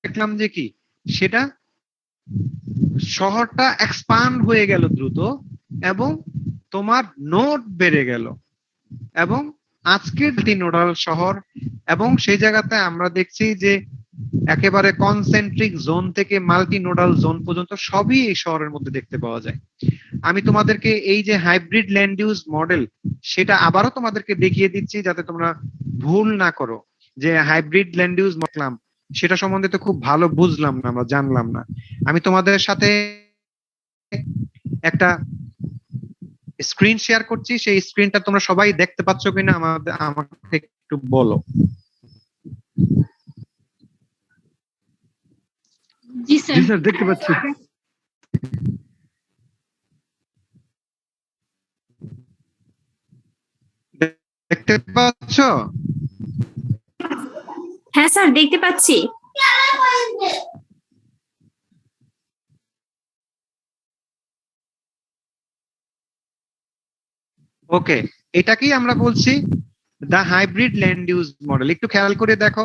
দেখলাম যে কি, সেটা শহরটা এক্সপান্ড হয়ে গেল দ্রুত এবং তোমার নোড বেড়ে গেল। এবং আজকের নোডাল শহর, এবং সেই জায়গাতে আমরা দেখছি যে একেবারে কনসেন্ট্রিক জোন থেকে মাল্টি নোডাল জোন পর্যন্ত সবই এই শহরের মধ্যে দেখতে পাওয়া যায়। আমি তোমাদেরকে এই যে হাইব্রিড ল্যান্ড ইউজ মডেল, সেটা আবারও তোমাদেরকে দেখিয়ে দিচ্ছি যাতে তোমরা ভুল না করো যে হাইব্রিড ল্যান্ড ইউজ মডেল সেটা সম্বন্ধে তো খুব ভালো বুঝলাম না, আমরা জানলাম না। আমি তোমাদের সাথে একটা স্ক্রিন শেয়ার করছি, সেই স্ক্রিনটা তোমরা সবাই দেখতে পাচ্ছ কিনা আমাকে একটু বলো। জি জি স্যার। স্যার, দেখতে পাচ্ছি। দেখতে পাচ্ছ? হ্যাঁ স্যার, দেখতে পাচ্ছি। ওকে, এটাকেই আমরা বলছি দা হাইব্রিড ল্যান্ড ইউজ মডেল। একটু খেয়াল করে দেখো,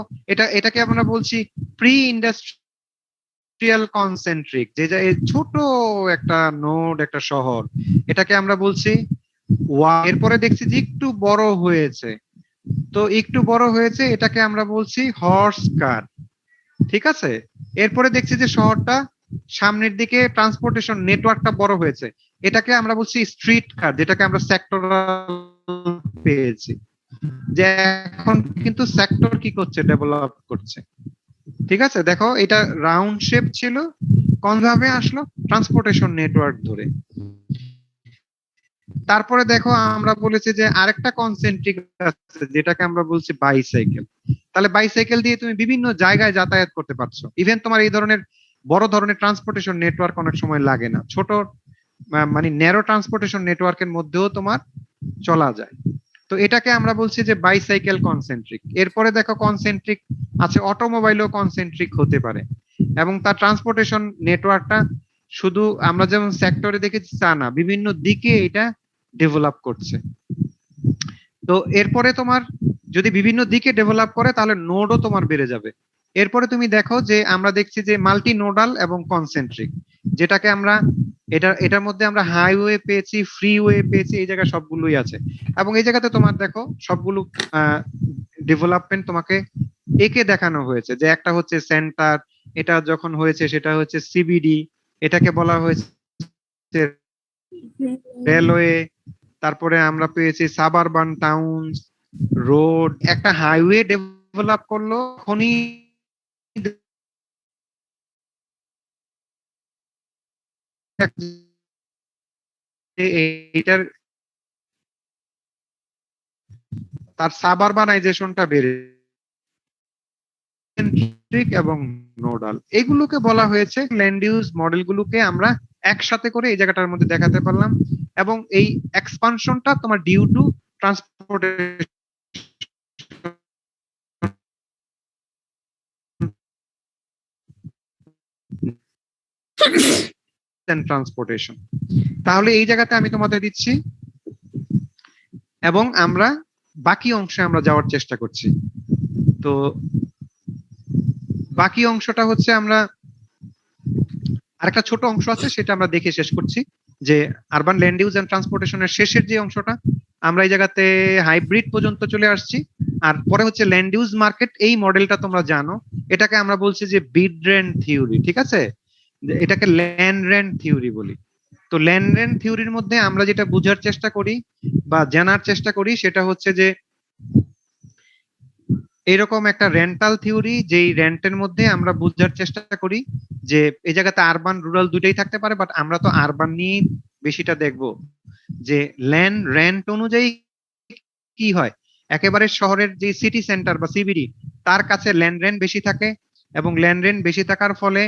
এটাকে আমরা বলছি প্রি ইন্ডাস্ট্রিয়াল কনসেন্ট্রিক, এই ছোট একটা নোড, একটা শহর, এটাকে আমরা বলছি এরপরে দেখছি যে একটু বড় হয়েছে, তো একটু বড় হয়েছে এটাকে আমরা বলছি হর্স কার, ঠিক আছে। এরপরে দেখছি যে শহরটা সামনের দিকে ট্রান্সপোর্টেশন নেটওয়ার্কটা বড় হয়েছে, এটাকে আমরা বলছি স্ট্রিট কার, যেটাকে আমরা সেক্টরাল পেয়েছি, যে এখন কিন্তু সেক্টর কি করছে, ডেভেলপ করছে, ঠিক আছে। দেখো এটা রাউন্ড শেপ ছিল, কোন ভাবে আসলো, ট্রান্সপোর্টেশন নেটওয়ার্ক ধরে। তারপরে দেখো আমরা বলেছি যে আরেকটা কনসেন্ট্রিক আছে যেটাকে আমরা বলছি বাইসাইকেল। তাহলে বাইসাইকেল দিয়ে তুমি বিভিন্ন জায়গায় যাতায়াত করতে পারছো, ইভেন তোমার এই ধরনের বড় ধরনের ট্রান্সপোর্টেশন নেটওয়ার্ক অনেক সময় লাগে না, ছোট মানে ন্যারো ট্রান্সপোর্টেশন নেটওয়ার্কের মধ্যেও তোমার চলা যায়। তো এটাকে আমরা বলছি যে বাইসাইকেল কনসেন্ট্রিক। এরপরে দেখো কনসেন্ট্রিক আছে অটোমোবাইলও কনসেন্ট্রিক হতে পারে, এবং তার ট্রান্সপোর্টেশন নেটওয়ার্কটা শুধু আমরা যেমন সেক্টরে দেখেছি তা না, বিভিন্ন দিকে এটা ডেভেলপ করছে। তো এরপরে তোমার যদি বিভিন্ন দিকে ডেভেলপ করে তাহলে নোডও তোমার বেড়ে যাবে। এরপরে তুমি দেখো যে আমরা দেখছি যে মাল্টি নোডাল এবং কনসেন্ট্রিক, যেটাকে আমরা এটার মধ্যে আমরা হাইওয়ে পেয়েছি, ফ্রিওয়ে পেয়েছি, এই জায়গায় সবগুলোই আছে। এবং এই জায়গাতে তোমার দেখো সবগুলো ডেভেলপমেন্ট তোমাকে একে দেখানো হয়েছে, যে একটা হচ্ছে সেন্টার, এটা যখন হয়েছে সেটা হচ্ছে সিবিডি, এটাকে বলা হয়েছে রেলওয়ে, তারপরে আমরা পেয়েছি সাবারবান টাউনস, রোড, একটা হাইওয়ে ডেভেলপ করলো খনি, এইটার তার সাবারবানাইজেশনটা বেড়ে এবং নোডাল, এগুলোকে বলা হয়েছে ল্যান্ড ইউজ মডেলগুলোকে আমরা একসাথে করে এই জায়গাটার মধ্যে দেখাতে পারলাম। এবং এই এক্সপানশনটা তোমার ডিউ টু ট্রান্সপোর্টেশন ট্রান্সপোর্টেশন। তাহলে এই জায়গাতে আমি তোমাদের দিচ্ছি, এবং আমরা বাকি অংশে আমরা যাওয়ার চেষ্টা করছি। তো বাকি অংশটা হচ্ছে আমরা আরেকটা ছোট অংশ আছে, সেটা আমরা দেখে শেষ করছি, যে আরবান ল্যান্ড ইউজ এন্ড ট্রান্সপোর্টেশনের শেষের যে অংশটা, আমরা এই জায়গাতে হাইব্রিড পর্যন্ত চলে আসছি। আর পরে হচ্ছে ল্যান্ড ইউজ মার্কেট, এই মডেলটা তোমরা জানো, এটাকে আমরা বলছি যে বিড রেন্ট থিওরি, ঠিক আছে, এটাকে ল্যান্ড রেন্ট থিওরি বলি। তো ল্যান্ড রেন্ট থিওরির মধ্যে আমরা যেটা বোঝার চেষ্টা করি বা জানার চেষ্টা করি সেটা হচ্ছে যে এরকম একটা রেন্টাল থিওরি, যেই রেন্টের মধ্যে আমরা বোঝার চেষ্টা করি যে এই জায়গাতে আরবান রুরাল দুইটাই থাকতে পারে, বাট আমরা তো আরবান নিয়ে বেশিটা দেখবো, যে ল্যান্ড রেন্ট অনুযায়ী কি হয়, একেবারে শহরের যে সিটি সেন্টার বা সিবিডি তার কাছে ল্যান্ড রেন্ট বেশি থাকে, এবং ল্যান্ড রেন্ট বেশি থাকার ফলে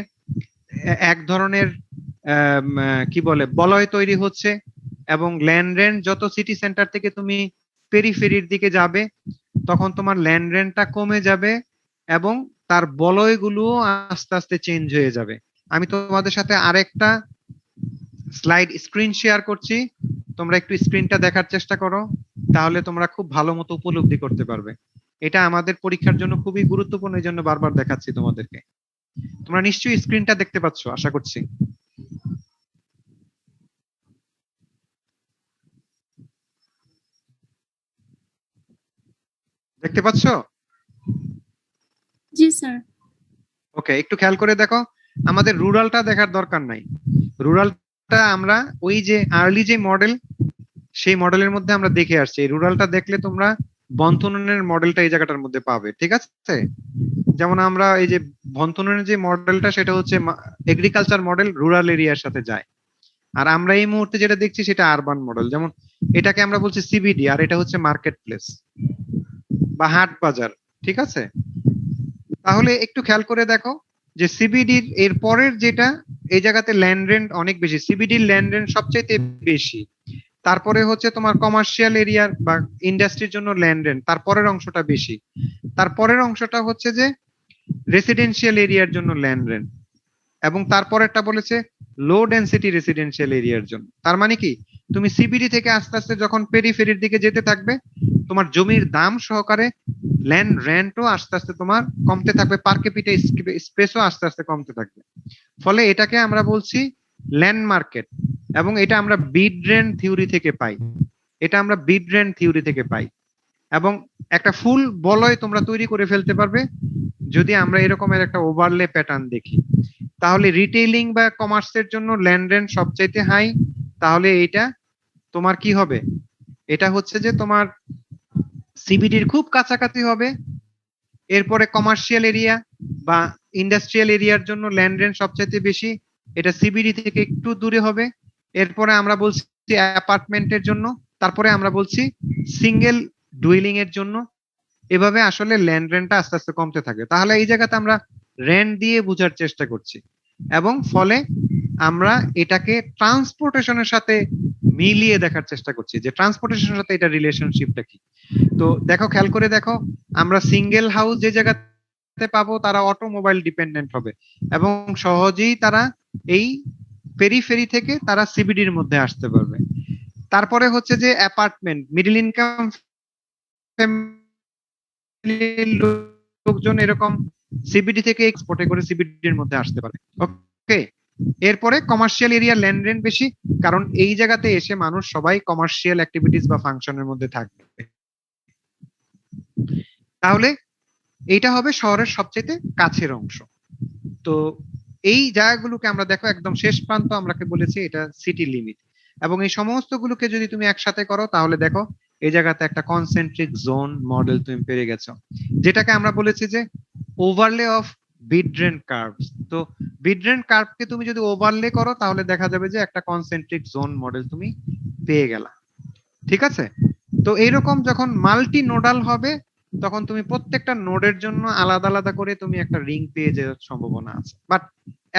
এক ধরনের কি বলে বলয় তৈরি হচ্ছে, এবং ল্যান্ড রেন্ট যত সিটি সেন্টার থেকে তুমি পেরিফেরির দিকে যাবে তখন তোমার ল্যান্ড রেন্টটা কমে যাবে, এবং তার বলয়গুলো আস্তে আস্তে চেঞ্জ হয়ে যাবে। আমি তোমাদের সাথে আরেকটা স্লাইড স্ক্রিন শেয়ার করছি, তোমরা একটু স্ক্রিনটা দেখার চেষ্টা করো, তাহলে তোমরা খুব ভালো মতো উপলব্ধি করতে পারবে। এটা আমাদের পরীক্ষার জন্য খুবই গুরুত্বপূর্ণ, এই জন্য বারবার দেখাচ্ছি তোমাদেরকে। তোমরা নিশ্চয়ই স্ক্রিনটা দেখতে পাচ্ছ আশা করছি। দেখতে পাচ্ছো? জি স্যার। ওকে, একটু খেয়াল করে দেখো, আমাদের রুরালটা দেখার দরকার নাই। রুরালটা আমরা ওই যে আর্লি যে মডেল, সেই মডেলের মধ্যে আমরা দেখে আসছি। এই রুরালটা দেখলে তোমরা বন্ধনের মডেলটা এই জায়গাটার মধ্যে পাবে, ঠিক আছে? যেমন আমরা এই যে বন্ধনের যে মডেলটা, সেটা হচ্ছে এগ্রিকালচার মডেল, রুরাল এরিয়ার সাথে যায়। আর আমরা এই মুহূর্তে যেটা দেখছি সেটা আরবান মডেল। যেমন এটাকে আমরা বলছি সিবিডি, আর এটা হচ্ছে মার্কেট প্লেস বা হাট বাজার, ঠিক আছে? তাহলে একটু খেয়াল করে দেখো যে সিবিডির এর পরের যেটা, এই জায়গাতে ল্যান্ড রেন্ট অনেক বেশি, সিবিডির ল্যান্ড রেন্ট সবচেয়ে বেশি। তারপরে হচ্ছে তোমার কমার্শিয়াল এরিয়ার বা ইন্ডাস্ট্রির জন্য ল্যান্ড রেন্ট, তারপরের অংশটা বেশি। তারপরের অংশটা হচ্ছে যে রেসিডেন্সিয়াল এরিয়ার জন্য ল্যান্ড রেন্ট, এবং তারপরেরটা বলেছে লো ডেনসিটি রেসিডেন্সিয়াল এরিয়ার জন্য। তার মানে কি, তুমি সিবিডি থেকে আস্তে আস্তে যখন পেরিফেরির দিকে যেতে থাকবে, তোমার জমির দাম সহকারে ল্যান্ড রেন্টও আস্তে আস্তে তোমার কমতে থাকবে, পার ক্যাপিটা স্পেসও আস্তে আস্তে কমতে থাকবে। ফলে এটাকে আমরা বলছি ল্যান্ড মার্কেট, এবং এটা আমরা বিড রেন্ট থিওরি থেকে পাই। এটা আমরা বিড রেন্ট থিওরি থেকে পাই, এবং একটা ফুল বলয় তোমরা তৈরি করে ফেলতে পারবে যদি আমরা এরকমের একটা ওভারলে প্যাটার্ন দেখি। তাহলে রিটেইলিং বা কমার্সের জন্য ল্যান্ড রেন্ট সবচাইতে হাই। তাহলে এটা তোমার কি হবে, এটা হচ্ছে যে তোমার সিবিডির খুব কাছাকাছি হবে। এরপরে কমার্শিয়াল এরিয়া বা ইন্ডাস্ট্রিয়াল এরিয়ার জন্য ল্যান্ড রেন্ট সবচাইতে বেশি, এটা সিবিডি থেকে একটু দূরে হবে। এরপরে আমরা বলছি অ্যাপার্টমেন্টের জন্য, তারপরে আমরা বলছি সিঙ্গেল ডুয়েলিং এর জন্য। এভাবে আসলে ল্যান্ড রেন্টটা আস্তে আস্তে কমতে থাকে। তাহলে এই জায়গাতে আমরা রেন্ট দিয়ে বোঝার চেষ্টা করছি, এবং ফলে আমরা এটাকে ট্রান্সপোর্টেশনের সাথে মিলিয়ে দেখার চেষ্টা করছি যে ট্রান্সপোর্টেশনের সাথে এটা রিলেশনশিপটা কি। তো দেখো, খেয়াল করে দেখো, আমরা সিঙ্গেল হাউস যে জায়গাতে পাবো তারা অটোমোবাইল ডিপেন্ডেন্ট হবে, এবং সহজেই তারা এই পেরিফেরি থেকে তারা সিবিডির মধ্যে আসতে পারবে। তারপরে হচ্ছে যে অ্যাপার্টমেন্ট, মিডল ইনকাম লোকজন এরকম সিবিডি থেকে এক্সপোর্টে করে সিবিডির মধ্যে আসতে পারে। ওকে, এরপরে কমার্শিয়াল এরিয়া ল্যান্ড রেন্ট বেশি, কারণ এই জায়গাতে এসে মানুষ সবাই কমার্শিয়াল অ্যাক্টিভিটিস বা ফাংশনের মধ্যে থাকবে। তাহলে এইটা হবে শহরের সবচেয়ে কাছের অংশ। তো এই জায়গাগুলোকে আমরা দেখো, একদম শেষ প্রান্ত আমরাকে বলেছি এটা সিটি লিমিট, এবং এই সমস্ত গুলোকে যদি তুমি একসাথে করো তাহলে দেখো এই জায়গাতে একটা কনসেন্ট্রিক জোন মডেল তুমি পেয়ে গেছো, যেটাকে আমরা বলেছি যে ওভারলে অফ বিডরেন্ট কার্ভস। তো বিডরেন্ট কার্ভকে তুমি যদি ওভারলে করো তাহলে দেখা যাবে যে একটা কনসেন্ট্রিক জোন মডেল তুমি পেয়ে গেলা, ঠিক আছে? তো এইরকম যখন মাল্টি নোডাল হবে, তখন তুমি প্রত্যেকটা নোডের জন্য আলাদা আলাদা করে তুমি একটা রিং পেয়ে যাওয়ার সম্ভাবনা আছে, বাট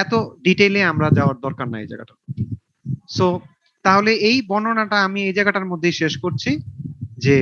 এত ডিটেইলে আমরা যাওয়ার দরকার নাই এই জায়গাটা। সো তাহলে এই বর্ণনাটা আমি এই জায়গাটার মধ্যেই শেষ করছি যে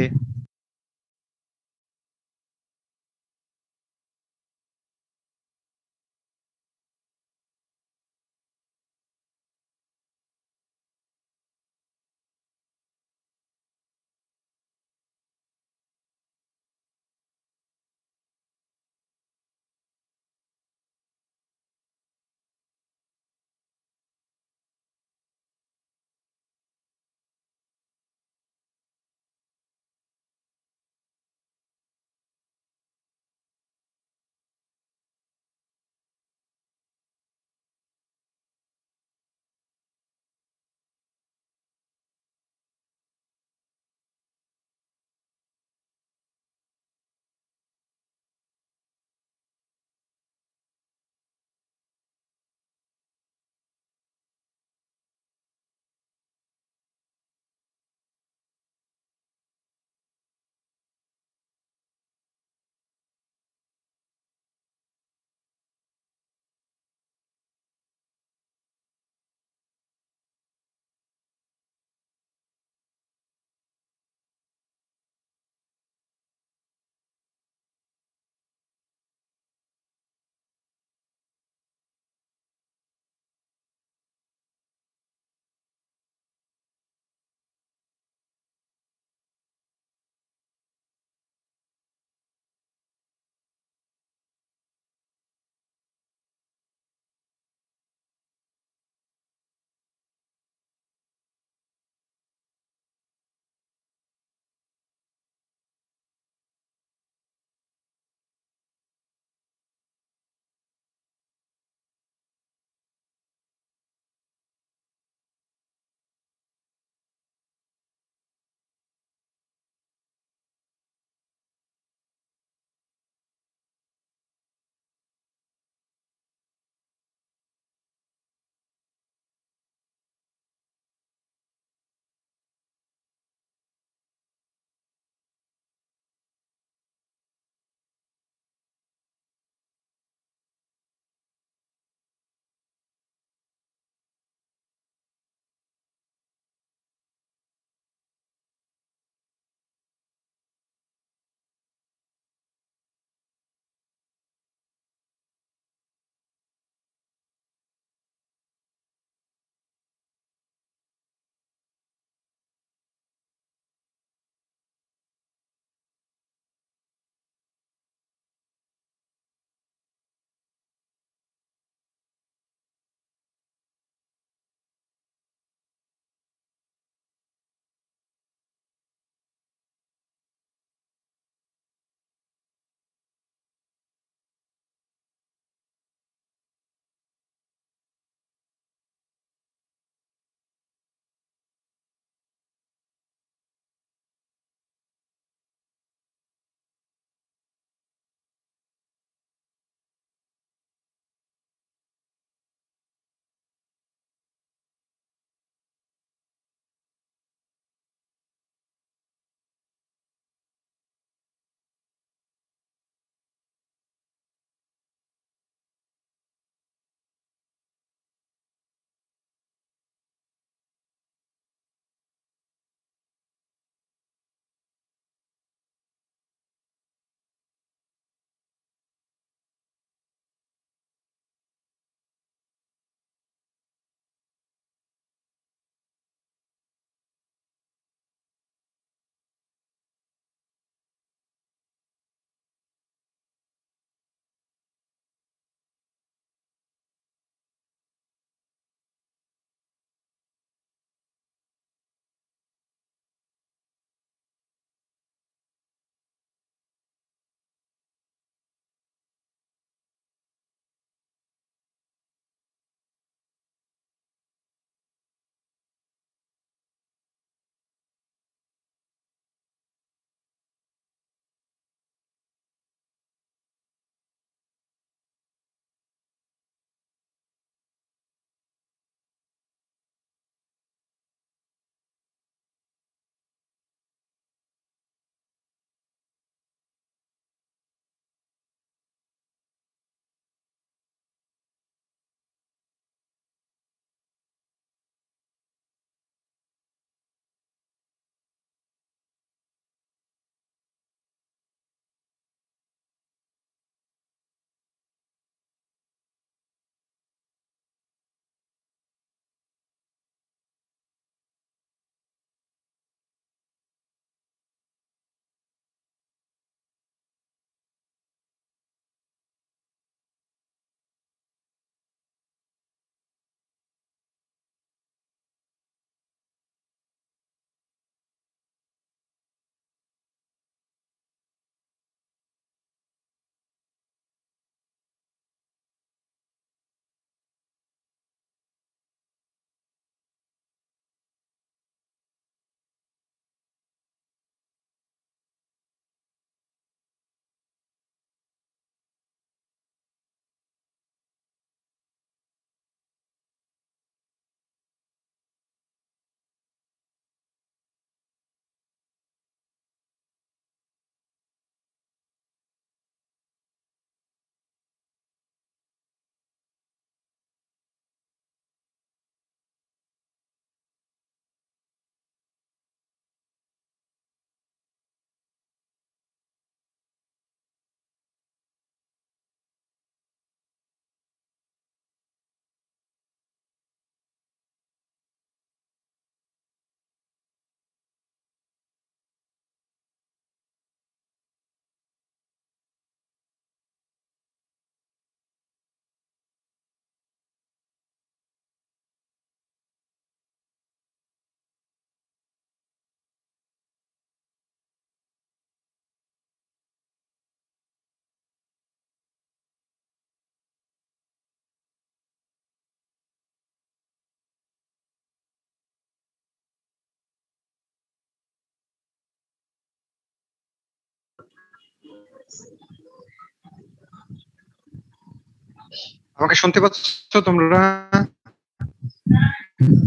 আমাকে শুনতে পাচ্ছ তোমরা?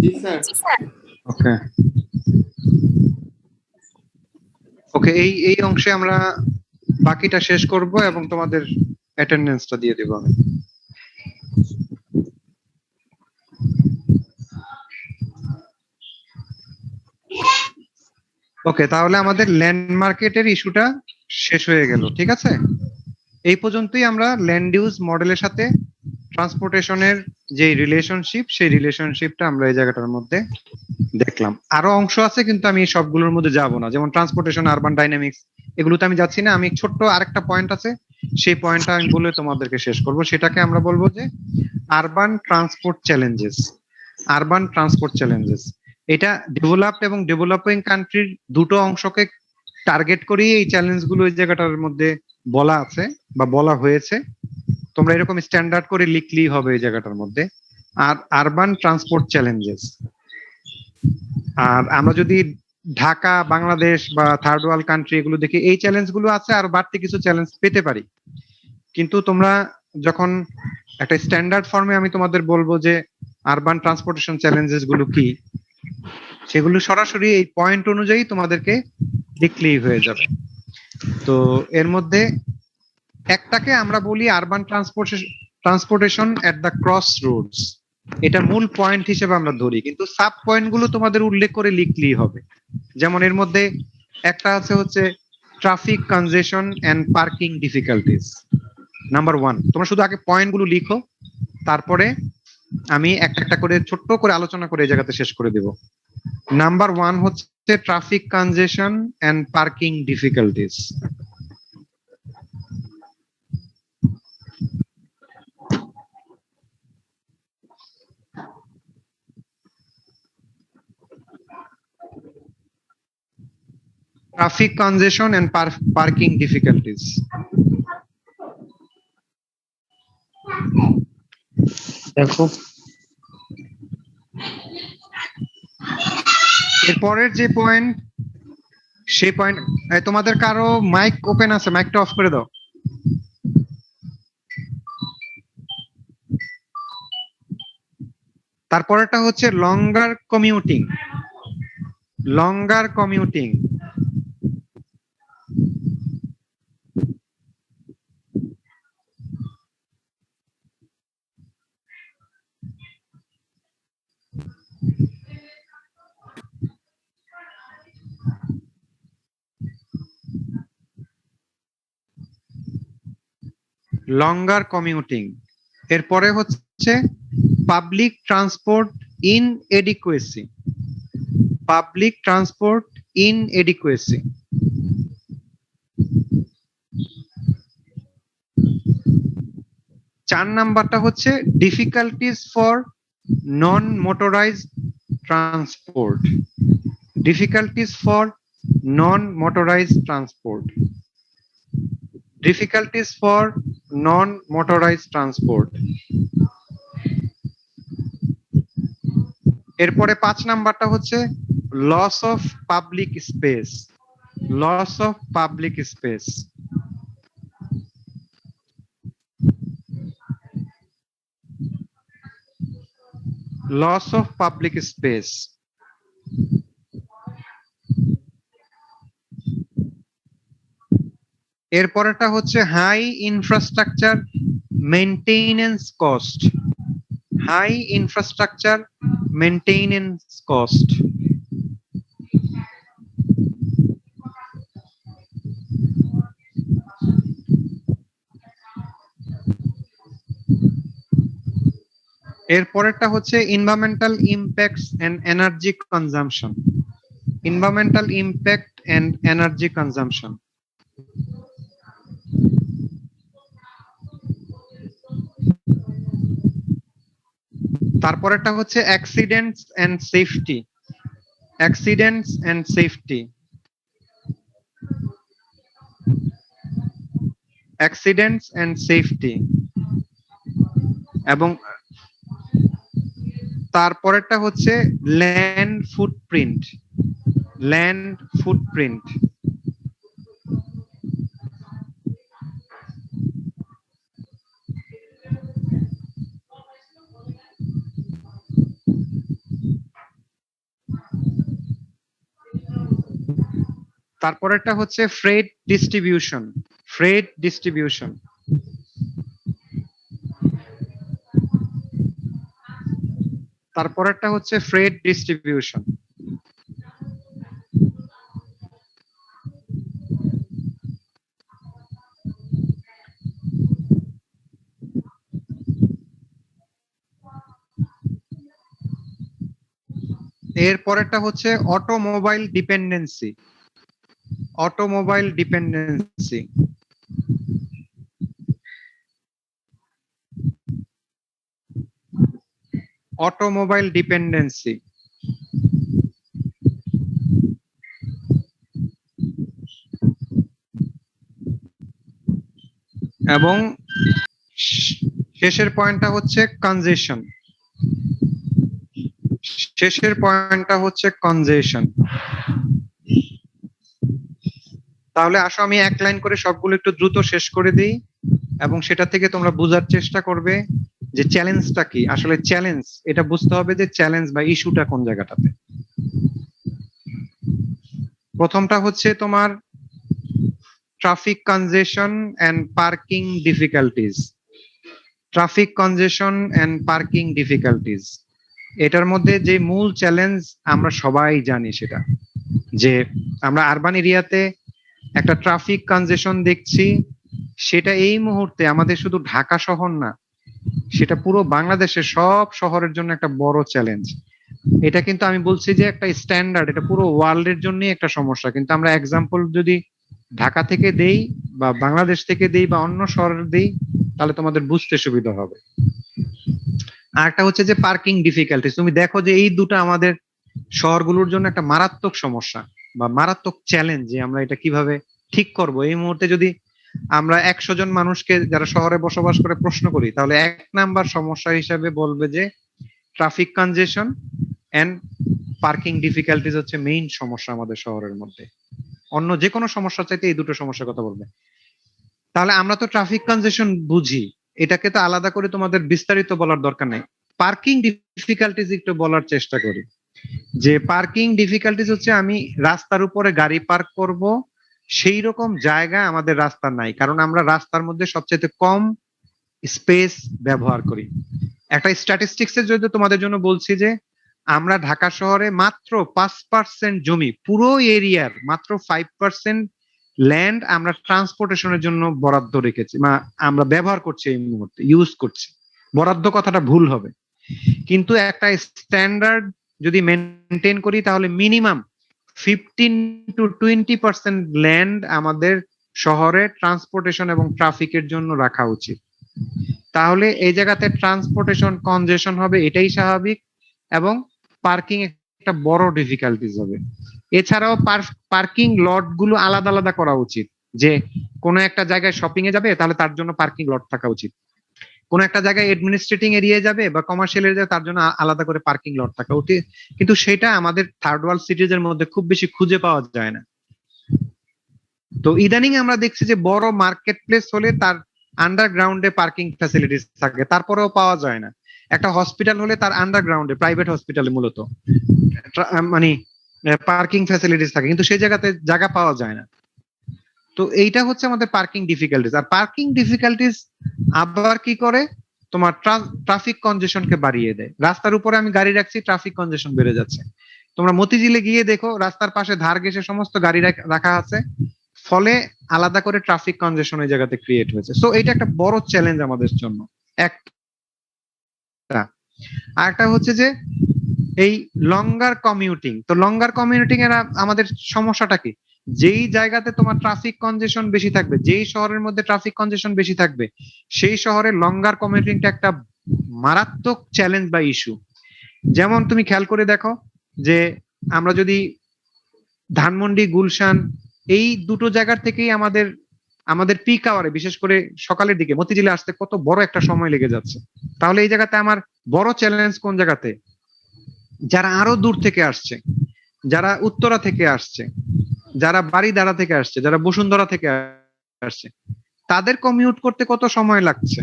জি স্যার। ওকে ওকে, এই অংশে আমরা বাকিটা শেষ করব এবং তোমাদের অ্যাটেন্ডেন্সটা দিয়ে দেব আমি। ওকে, তাহলে আমাদের ল্যান্ড মার্কেটের ইস্যুটা শেষ হয়ে গেল, ঠিক আছে? এই পর্যন্তই আমরা ল্যান্ড ইউজ মডেলের সাথে ট্রান্সপোর্টেশনের যে রিলেশনশিপ, সেই রিলেশনশিপটা আমরা এই জায়গাটার মধ্যে দেখলাম। আরো অংশ আছে কিন্তু আমি সবগুলোর মধ্যে যাব না, যেমন ট্রান্সপোর্টেশন, আরবান ডাইনামিক্স, এগুলোতে আমি যাচ্ছি না। আমি ছোট্ট আরেকটা পয়েন্ট আছে, সেই পয়েন্টটা আমি বলে তোমাদেরকে শেষ করব। সেটাকে আমরা বলবো যে urban transport challenges. Urban transport challenges এটা ডেভেলপড এবং ডেভেলপিং কান্ট্রির দুটো অংশকে টার্গেট করেই এই চ্যালেঞ্জগুলো এই জায়গাটার মধ্যে বলা আছে বা বলা হয়েছে। তোমরা এরকম স্ট্যান্ডার্ড করে লিখলেই হবে এই জায়গাটার মধ্যে। আর আরবান ট্রান্সপোর্ট চ্যালেঞ্জেস, আর আমরা যদি ঢাকা, বাংলাদেশ বা থার্ড ওয়ার্ল্ড কান্ট্রি এগুলো দেখি, এই চ্যালেঞ্জগুলো আছে, আর বাড়তি কিছু চ্যালেঞ্জ পেতে পারি। কিন্তু তোমরা যখন একটা স্ট্যান্ডার্ড ফর্মে আমি তোমাদের বলবো যে আরবান ট্রান্সপোর্টেশন চ্যালেঞ্জেস গুলো কি, সেগুলো সরাসরি এই পয়েন্ট অনুযায়ী তোমাদেরকে লিখলেই হয়ে যাবে। তো এর মধ্যে একটাকে আমরা বলি urban transportation at the cross Rhodes, এটা মূল পয়েন্ট হিসেবে আমরা ধরি, কিন্তু সাব পয়েন্ট গুলো তোমাদের উল্লেখ করে লিখলেই হবে। যেমন এর মধ্যে একটা আছে হচ্ছে traffic congestion and parking difficulties, number 1। তোমরা শুধু আগে পয়েন্ট গুলো লিখো, তারপরে আমি একটা একটা করে ছোট্ট করে আলোচনা করে এই জায়গাতে শেষ করে দেব। নাম্বার 1 হচ্ছে traffic congestion and parking difficulties. Traffic congestion and parking difficulties. দেখো এরপরের যে পয়েন্ট, সেই পয়েন্ট, তোমাদের কারো মাইক ওপেন আছে? মাইকটা অফ করে দাও। তারপরেরটা হচ্ছে longer commuting. Longer commuting, longer commuting. এরপরে হচ্ছে public transport inadequacy. Public transport inadequacy. 4 নাম্বারটা হচ্ছে difficulties for non motorized transport. Difficulties for non motorized transport. difficulties for non-motorized transport. এরপরে 5 নাম্বারটা হচ্ছে loss of public space. Loss of public space. Loss of public space. এরপরেরটা হচ্ছে high infrastructure maintenance cost. High infrastructure maintenance cost. এরপরেরটা হচ্ছে environmental impacts and energy consumption. Environmental impact and energy consumption. তারপরেরটা হচ্ছে accidents and safety. Accidents and safety. Accidents and safety. এবং তারপরেরটা হচ্ছে land footprint. Land footprint. তারপরেরটা হচ্ছে freight distribution. Freight distribution তারপরেরটা হচ্ছে ফ্রেট ডিস্ট্রিবিউশন। এর পরেরটা হচ্ছে automobile dependency. Automobile dependency automobile dependency এবং শেষের পয়েন্টটা হচ্ছে কনজেশন। শেষের পয়েন্টটা হচ্ছে কনজেশন। তাহলে আসো আমি এক লাইন করে সবগুলো একটু দ্রুত শেষ করে দিই এবং সেটা থেকে তোমরা বোঝার চেষ্টা করবে যে চ্যালেঞ্জটা কি। আসলে চ্যালেঞ্জ এটা বুঝতে হবে যে চ্যালেঞ্জ বা ইস্যুটা কোন জায়গাটাতে। প্রথমটা হচ্ছে তোমার traffic congestion and parking difficulties. Traffic congestion and parking difficulties, এটার মধ্যে যে মূল চ্যালেঞ্জ আমরা সবাই জানি সেটা যে আমরা আরবান এরিয়াতে একটা ট্রাফিক কনজেশন দেখছি। সেটা এই মুহূর্তে আমাদের শুধু ঢাকা শহর না, সেটা পুরো বাংলাদেশের সব শহরের জন্য একটা বড় চ্যালেঞ্জ। এটা কিন্তু আমি বলছি যে একটা স্ট্যান্ডার্ড, এটা পুরো ওয়ার্ল্ডের জন্যই একটা সমস্যা। কিন্তু আমরা এক্সাম্পল যদি ঢাকা থেকে দেই বা বাংলাদেশ থেকে দেই বা অন্য শহর দেই তাহলে তোমাদের বুঝতে সুবিধা হবে। আরেকটা হচ্ছে যে পার্কিং ডিফিকাল্টিজ। তুমি দেখো যে এই দুটো আমাদের শহরগুলোর জন্য একটা মারাত্মক সমস্যা বা মারাত্মক চ্যালেঞ্জ যে আমরা এটা কিভাবে ঠিক করব। এই মুহূর্তে যদি আমরা 100 জন মানুষকে যারা শহরে বসবাস করে প্রশ্ন করি তাহলে 1 নাম্বার সমস্যা হিসাবে বলবে যে traffic congestion and parking difficulties হচ্ছে মেইন সমস্যা আমাদের শহরের মধ্যে। অন্য যে কোনো সমস্যা চাইতে এই দুটো সমস্যার কথা বলবে। তাহলে আমরা তো ট্রাফিক কনজেশন বুঝি, এটাকে তো আলাদা করে তোমাদের বিস্তারিত বলার দরকার নেই। পার্কিং ডিফিকাল্টিজ একটু বলার চেষ্টা করি যে পার্কিং ডিফিকাল্টিজ হচ্ছে আমি রাস্তার উপরে গাড়ি পার্ক করব সেই রকম জায়গা আমাদের রাস্তা নাই, কারণ আমরা রাস্তার মধ্যে সবচেয়ে কম স্পেস ব্যবহার করি। একটা স্ট্যাটিস্টিক্স এর যদি তোমাদের জন্য বলছি যে আমরা ঢাকা শহরে মাত্র 5% জমি, পুরো এরিয়ার মাত্র 5% ল্যান্ড আমরা ট্রান্সপোর্টেশনের জন্য বরাদ্দ রেখেছি, আমরা ব্যবহার করছি, এই মুহূর্তে ইউজ করছি। বরাদ্দ কথাটা ভুল হবে, কিন্তু একটা স্ট্যান্ডার্ড যদি মেনটেন করি তাহলে মিনিমাম 15 to 20% ল্যান্ড আমাদের শহরে ট্রান্সপোর্টেশন এবং ট্রাফিকের জন্য রাখা উচিত। তাহলে এই জায়গাতে ট্রান্সপোর্টেশন কনজেশন হবে, এটাই স্বাভাবিক, এবং পার্কিং একটা বড় ডিফিকাল্টিজ হবে। এছাড়াও পার্কিং লট গুলো আলাদা আলাদা করা উচিত, যে কোনো একটা জায়গায় শপিং এ যাবে তাহলে তার জন্য পার্কিং লট থাকা উচিত, কোন একটা জায়গায় অ্যাডমিনিস্ট্রেটিং এরিয়া যাবে বা কমার্শিয়াল এরিয়া তার জন্য আলাদা করে পার্কিং লট থাকা উচিত। কিন্তু সেটা আমাদের থার্ড ওয়ার্ল্ড সিটিজ এর মধ্যে খুব বেশি খুঁজে পাওয়া যায় না। তো ইদানিং আমরা দেখছি যে বড় মার্কেট প্লেস হলে তার আন্ডারগ্রাউন্ডে পার্কিং ফ্যাসিলিটিস থাকে, তারপরেও পাওয়া যায় না। একটা হসপিটাল হলে তার আন্ডারগ্রাউন্ডে, প্রাইভেট হসপিটালে মূলত মানে পার্কিং ফ্যাসিলিটিস থাকে, কিন্তু সেই জায়গাতে জায়গা পাওয়া যায় না। তো এইটা হচ্ছে আমাদের পার্কিং ডিফিকাল্টিজ। আর পার্কিং ডিফিকাল্টিজ আবার কি করে, তোমার ট্রাফিক কনজেশনকে বাড়িয়ে দেয়। রাস্তার উপরে আমি গাড়ি রাখছি, ট্রাফিক কনজেশন বেড়ে যাচ্ছে। তোমরা মতিঝিলে গিয়ে দেখো রাস্তার পাশে ধার ঘেঁষে সমস্ত গাড়ি রাখা আছে, ফলে আলাদা করে ট্রাফিক কনজেশন ওই জায়গাতে ক্রিয়েট হয়েছে। সো এটা একটা বড় চ্যালেঞ্জ আমাদের জন্য। আরেকটা হচ্ছে যে এই লঙ্গার কমিউটিং। তো লঙ্গার কমিউটিং এর আমাদের সমস্যাটা কি, যেই জায়গাতে তোমার ট্রাফিক কনজেশন বেশি থাকবে, যেই শহরের মধ্যে ট্রাফিক কনজেশন বেশি থাকবে, সেই শহরে লঙ্গার কমিউটিংটা একটা মারাত্মক চ্যালেঞ্জ বা ইস্যু। যেমন তুমি খেয়াল করে দেখো যে আমরা যদি ধানমন্ডি, গুলশান এই দুটো জায়গার থেকেই আমাদের পিক আওয়ারে, বিশেষ করে সকালের দিকে মতিঝিলে আসতে কত বড় একটা সময় লেগে যাচ্ছে। তাহলে এই জায়গাতে আমার বড় চ্যালেঞ্জ কোন জায়গাতে, যারা আরো দূর থেকে আসছে, যারা উত্তরা থেকে আসছে, যারা বাড়িধারা থেকে আসছে, যারা বসুন্ধরা থেকে আসছে, তাদের কমিউট করতে কত সময় লাগছে।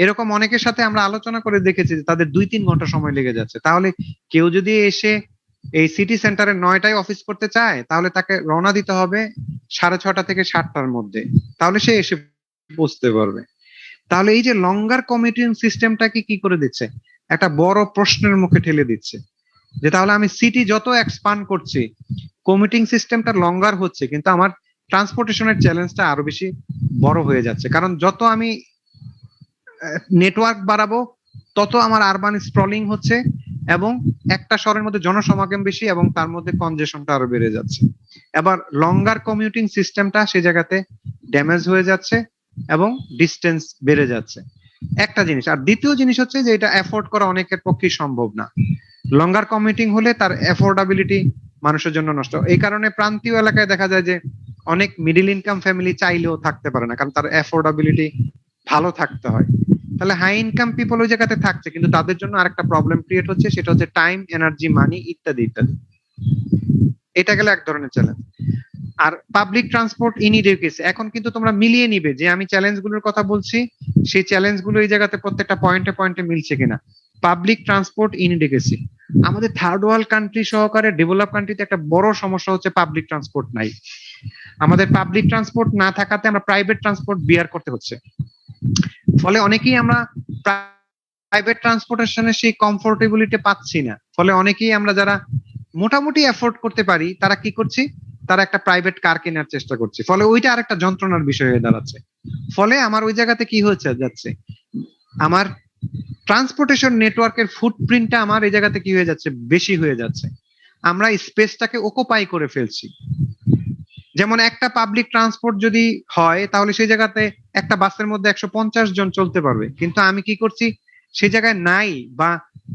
এরকম অনেকের সাথে আমরা আলোচনা করে দেখেছি যে তাদের 2-3 ঘন্টা সময় লেগে যাচ্ছে। তাহলে কেউ যদি এসে এই সিটি সেন্টারে 9টায় অফিস করতে চায়, তাহলে তাকে রওনা দিতে হবে 6:30 থেকে 7টার মধ্যে, তাহলে সে এসে পৌঁছতে পারবে। তাহলে এই যে লঙ্গার কমিউটিং সিস্টেমটাকে কি করে দিচ্ছে, একটা বড় প্রশ্নের মুখে ঠেলে দিচ্ছে, যে তাহলে আমি সিটি যত এক্সপান্ড করছি কমিউটিং সিস্টেমটা লঙ্গার হচ্ছে, কিন্তু আমার ট্রান্সপোর্টেশনের চ্যালেঞ্জটা আরো বেশি বড় হয়ে যাচ্ছে। কারণ যত আমি নেটওয়ার্ক বাড়াবো তত আমার আরবান স্ক্রলিং হচ্ছে এবং একটা শহরের মধ্যে জনসমাগম বেশি এবং তার মধ্যে কনজেশনটা আরো বেড়ে যাচ্ছে। এবার লঙ্গার কমিউটিং সিস্টেমটা সে জায়গাতে ড্যামেজ হয়ে যাচ্ছে এবং ডিস্টেন্স বেড়ে যাচ্ছে, একটা জিনিস। আর দ্বিতীয় জিনিস হচ্ছে যে এটা অ্যাফোর্ড করা অনেকের পক্ষেই সম্ভব না। লঙ্গার কমিউটিং হলে তার অ্যাফোর্ডাবিলিটি মানুষের জন্য নষ্ট। এই কারণে প্রান্তীয় এলাকায় দেখা যায় যে অনেক মিডল ইনকাম ফ্যামিলি চাইলেও থাকতে পারে না, কারণ তার অ্যাফোর্ডাবিলিটি ভালো থাকতে হয়। তাহলে হাই ইনকাম পিপল ওই জায়গাতে থাকছে, কিন্তু তাদের জন্য আরেকটা প্রবলেম ক্রিয়েট হচ্ছে, সেটা হচ্ছে টাইম, এনার্জি, মানি ইত্যাদি ইত্যাদি। এটা গেলে এক ধরনের চ্যালেঞ্জ। আর পাবলিক ট্রান্সপোর্ট ইনএডুকেসি, এখন কিন্তু তোমরা মিলিয়ে নিবে যে আমি চ্যালেঞ্জ গুলোর কথা বলছি, সেই চ্যালেঞ্জ গুলো এই জায়গাতে প্রত্যেকটা পয়েন্টে পয়েন্টে মিলছে কিনা। পাবলিক ট্রান্সপোর্ট ইনএডুকেসি, আমাদের থার্ড ওয়ার্ল্ড কান্ট্রি সহকারে ডেভেলপ কান্ট্রিতে একটা বড় সমস্যা হচ্ছে পাবলিক ট্রান্সপোর্ট নাই। আমাদের পাবলিক ট্রান্সপোর্ট না থাকাতে আমরা প্রাইভেট ট্রান্সপোর্ট বিয়ার করতে হচ্ছে। ফলে অনেকেই আমরা প্রাইভেট ট্রান্সপোর্টেশনের সেই কমফোর্টেবিলিটি পাচ্ছি না। ফলে অনেকেই আমরা যারা মোটামুটি এফোর্ড করতে পারি তারা কি করছি, তারা একটা প্রাইভেট কার কেনার চেষ্টা করছে। ফলে ওইটা আরেকটা যন্ত্রণার বিষয় হয়ে দাঁড়াচ্ছে। ফলে আমার ওই জায়গাতে কি হচ্ছে যাচ্ছে, আমার ট্রান্সপোর্টেশন নেটওয়ার্কের ফুটপ্রিন্টটা আমার এই জায়গাতে কি হয়ে যাচ্ছে, বেশি হয়ে যাচ্ছে। আমরা স্পেসটাকে অকুপাই করে ফেলছি। যেমন একটা পাবলিক ট্রান্সপোর্ট যদি হয় তাহলে সেই জায়গাতে একটা বাসের মধ্যে 150 জন চলতে পারবে, কিন্তু আমি কি করছি, সেই জায়গায় নাই বা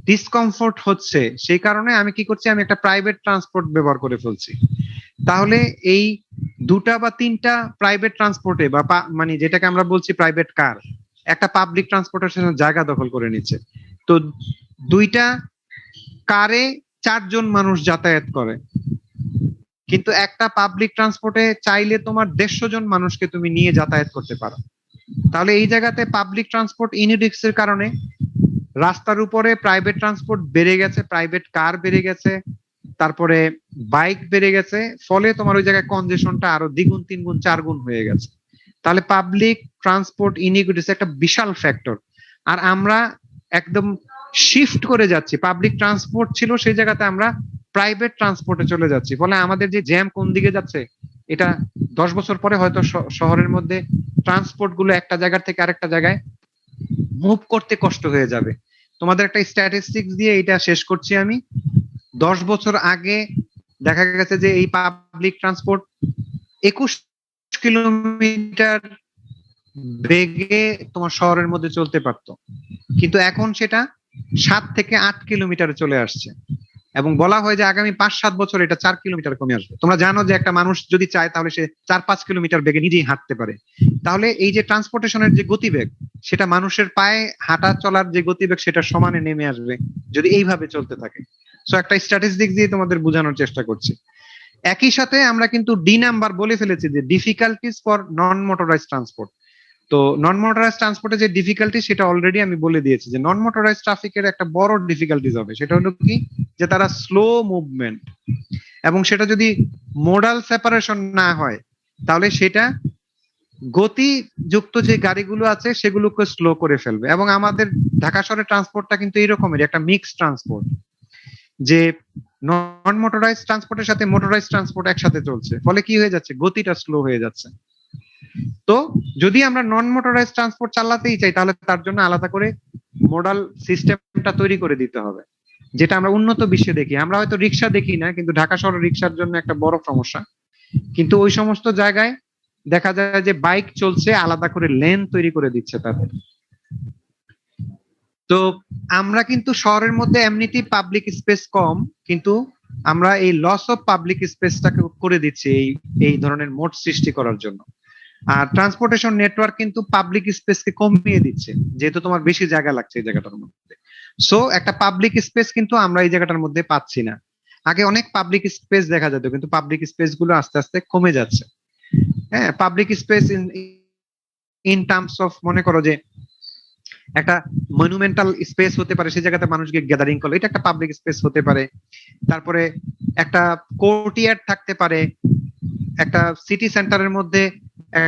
ডিসকমফোর্ট হচ্ছে, সেই কারণে আমি কি করছি, আমি একটা প্রাইভেট ট্রান্সপোর্ট ব্যবহার করে ফেলছি। তাহলে এই 2টা বা 3টা প্রাইভেট ট্রান্সপোর্টে বা মানে যেটাকে আমরা বলছি প্রাইভেট কার, একটা পাবলিক ট্রান্সপোর্টেশনের জায়গা দখল করে নিচ্ছে। তো 2টা কারে 4 জন মানুষ যাতায়াত করে, কিন্তু একটা পাবলিক ট্রান্সপোর্টে চাইলে তোমার 150 জন মানুষকে তুমি নিয়ে যাতায়াত করতে পারো। তাহলে এই জায়গাতে পাবলিক ট্রান্সপোর্ট ইনএডুকেসির কারণে রাস্তার উপরে প্রাইভেট ট্রান্সপোর্ট বেড়ে গেছে, প্রাইভেট কার বেড়ে গেছে, তারপরে বাইক বেড়ে গেছে। ফলে তোমার ওই জায়গায় কনজেশনটা আরো দ্বিগুণ, 3 গুণ, 4 গুণ হয়ে গেছে। তাহলে পাবলিক ট্রান্সপোর্ট ইনইকুইটিস একটা বিশাল ফ্যাক্টর। আর আমরা একদম শিফট করে যাচ্ছি, পাবলিক ট্রান্সপোর্ট ছিল সেই জায়গাতে আমরা প্রাইভেট ট্রান্সপোর্টে চলে যাচ্ছি। ফলে আমাদের যে জ্যাম কোন দিকে যাচ্ছে, এটা 10 বছর পরে হয়তো শহরের মধ্যে ট্রান্সপোর্ট গুলো একটা জায়গা থেকে আরেকটা জায়গায় মুভ করতে কষ্ট হয়ে যাবে। তোমাদের একটা স্ট্যাটিস্টিক্স দিয়ে এটা শেষ করছি আমি। 10 বছর আগে দেখা গেছে যে এই পাবলিক ট্রান্সপোর্ট 21 কিলোমিটার বেগে তোমার শহরের মধ্যে চলতে পারতো, কিন্তু এখন সেটা 7 থেকে 8 কিলোমিটারে চলে আসছে এবং বলা হয় যে আগামী 5-7 বছর এটা 4 কিলোমিটার কমে আসবে। তোমরা জানো যে একটা মানুষ যদি চায় তাহলে সে 4-5 কিলোমিটার বেগে নিজেই হাঁটতে পারে। তাহলে এই যে ট্রান্সপোর্টেশনের যে গতিবেগ, সেটা মানুষের পায়ে হাঁটা চলার যে গতিবেগ সেটা সমানে নেমে আসবে যদি এইভাবে চলতে থাকে। সো একটা স্ট্যাটিস্টিক্স দিয়ে তোমাদের বোঝানোর চেষ্টা করছি। একই সাথে আমরা কিন্তু ডি নাম্বার বলে ফেলেছি যে difficulties for non motorized transport. তো নন মোটরাইজড ট্রান্সপোর্টে যে ডিফিকাল্টি সেটা অলরেডি আমি বলে দিয়েছি যে নন মোটরাইজড ট্রাফিকের একটা বড় ডিফিকাল্টিজ হবে, সেটা হলো কি, যে তারা স্লো মুভমেন্ট, এবং সেটা যদি মোডাল সেপারেশন না হয় তাহলে সেটা গতিযুক্ত যে গাড়িগুলো আছে সেগুলোকে স্লো করে ফেলবে। এবং আমাদের ঢাকা শহরের ট্রান্সপোর্টটা কিন্তু এইরকমের একটা মিক্সড ট্রান্সপোর্ট, যে নন মোটরাইজড ট্রান্সপোর্টের সাথে মোটরাইজড ট্রান্সপোর্ট একসাথে চলছে। ফলে কি হয়ে যাচ্ছে, গতিটা স্লো হয়ে যাচ্ছে। তো যদি আমরা নন মোটরাইজড ট্রান্সপোর্ট চালাতেই চাই তাহলে তার জন্য আলাদা করে মোডাল সিস্টেমটা তৈরি করে দিতে হবে, যেটা আমরা উন্নত বিশ্বে দেখি। আমরা হয়তো রিক্সা দেখি না, কিন্তু ঢাকা শহরে রিক্সার জন্য একটা বড় সমস্যা। কিন্তু ওই সমস্ত জায়গায় দেখা যায় যে বাইক চলছে, আলাদা করে লেন তৈরি করে দিচ্ছে তাদের। তো আমরা কিন্তু শহরের মধ্যে এমনিতেই পাবলিক স্পেস কম, কিন্তু আমরা এই লস অফ পাবলিক স্পেসটাকে করে দিচ্ছি এই ধরনের মোড সৃষ্টি করার জন্য। আর ট্রান্সপোর্টেশন নেটওয়ার্ক কিন্তু পাবলিক স্পেসকে কমিয়ে দিচ্ছে, যেহেতু তোমার বেশি জায়গা লাগছে এই জায়গাটার মধ্যে। সো একটা পাবলিক স্পেস কিন্তু আমরা এই জায়গাটার মধ্যে পাচ্ছি না। আগে অনেক পাবলিক স্পেস দেখা যেত, কিন্তু পাবলিক স্পেস গুলো আস্তে আস্তে কমে যাচ্ছে। হ্যাঁ, public space in terms of, মনে করো যে একটা মনুমেন্টাল স্পেস হতে পারে, সেই জায়গাতে মানুষ গিয়ে গ্যাদারিং করলো, এটা একটা পাবলিক স্পেস হতে পারে। তারপরে একটা কোর্টইয়ার্ড থাকতে পারে, একটা সিটি সেন্টারের মধ্যে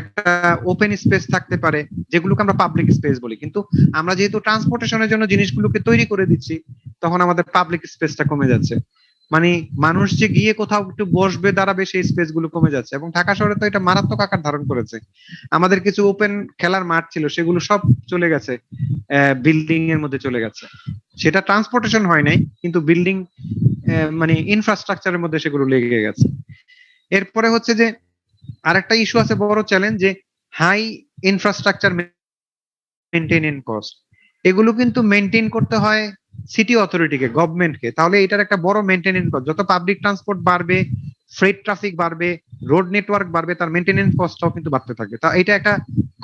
একটা ওপেন স্পেস থাকতে পারে, যেগুলোকে আমরা পাবলিক স্পেস বলি। কিন্তু আমরা যেহেতু ট্রান্সপোর্টেশনের জন্য জিনিসগুলোকে তৈরি করে দিচ্ছি, তখন আমাদের পাবলিক স্পেসটা কমে যাচ্ছে। মানে মানুষ যে গিয়ে কোথাও একটু বসবে দাঁড়াবে, সেই স্পেস গুলো কমে যাচ্ছে। এবং ঢাকা শহরে তো এটা মারাত্মক আকার ধারণ করেছে। আমাদের কিছু ওপেন খেলার মাঠ ছিল, সেগুলো সব চলে গেছে বিল্ডিং এর মধ্যে চলে গেছে। সেটা ট্রান্সপোর্টেশন হয় নাই, কিন্তু বিল্ডিং মানে ইনফ্রাস্ট্রাকচারের মধ্যে সেগুলো লেগে গেছে। এরপরে হচ্ছে যে আরেকটা ইস্যু আছে, বড় চ্যালেঞ্জ, যে হাই ইনফ্রাস্ট্রাকচার মেইনটেনেন্স কস্ট। এগুলো কিন্তু মেইনটেইন করতে হয় সিটি অথরিটিকে, গভর্নমেন্টকে। তাহলে এটার একটা বড় মেইনটেনেন্স কস্ট, যত পাবলিক ট্রান্সপোর্ট বাড়বে, ফ্রেট ট্রাফিক বাড়বে, রোড নেটওয়ার্ক বাড়বে, তার মেইনটেনেন্স কস্টটাও কিন্তু বাড়তে থাকবে। তা এটা একটা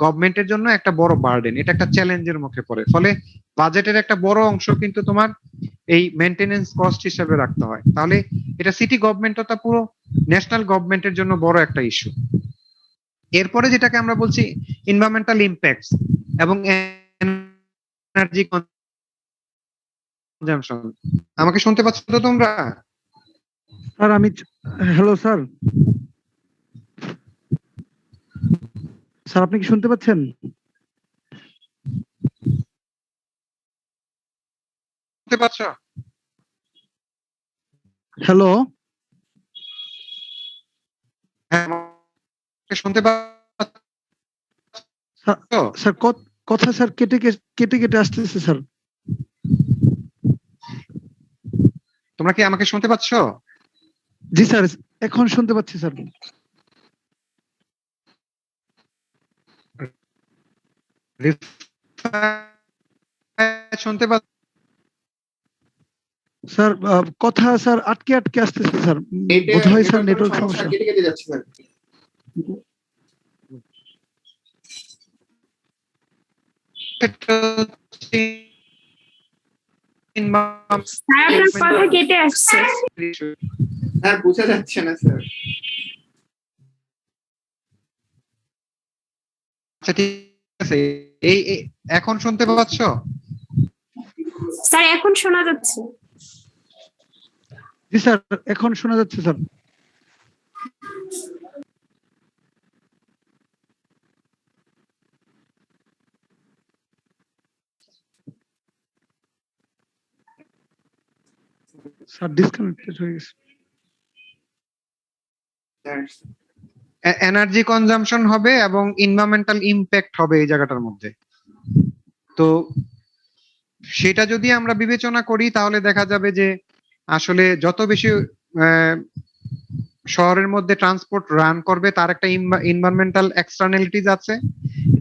গভর্নমেন্টের জন্য একটা বড় বার্ডেন, এটা একটা চ্যালেঞ্জের মুখে পড়ে। ফলে বাজেটের একটা বড় অংশ কিন্তু তোমার এই মেইনটেনেন্স কস্ট হিসেবে রাখতে হয়। তাহলে এটা সিটি গভর্নমেন্ট তথা পুরো ন্যাশনাল গভর্নমেন্টের জন্য বড় একটা ইস্যু। এরপরে যেটাকে আমরা বলছি এনভায়রনমেন্টাল ইম্প্যাক্টস এবং এনার্জি কনজাম্পশন। আমাকে শুনতে পাচ্ছ তো তোমরা? স্যার হ্যালো স্যার, স্যার আপনি কি শুনতে পাচ্ছেন? শুনতে পাচ্ছ? হ্যালো হ্যাঁ, আমাকে শুনতে পাচ্ছ? স্যার, কথা স্যার কেটে কেটে আসতেছে স্যার। তোমরা কি আমাকে শুনতে পাচ্ছ? জি স্যার, এখন শুনতে পাচ্ছি স্যার। শুনতে পাচ্ছ? স্যার কথা স্যার আটকে আসতেছে স্যার, বোধহয় স্যার নেটওয়ার্ক সমস্যা। কেটে কেটে যাচ্ছে স্যার। স্যার আপনার কথা কেটে আসছে। স্যার বোঝা যাচ্ছে না স্যার। আচ্ছা ঠিক আছে, এই এখন শুনতে পাচ্ছ? স্যার এখন শোনা যাচ্ছে। জি স্যার, এখন শোনা যাচ্ছে স্যার। স্যার ডিসকানেক্টেড হয়ে গেছে। এনার্জি কনজাম্পশন হবে এবং এনভায়রনমেন্টাল ইম্প্যাক্ট হবে এই জায়গাটার মধ্যে। তো সেটা যদি আমরা বিবেচনা করি, তাহলে দেখা যাবে যে আসলে যত বেশি শহরের মধ্যে ট্রান্সপোর্ট রান করবে, তার একটা এনভায়রনমেন্টাল এক্সটার্নালিটিজ আছে,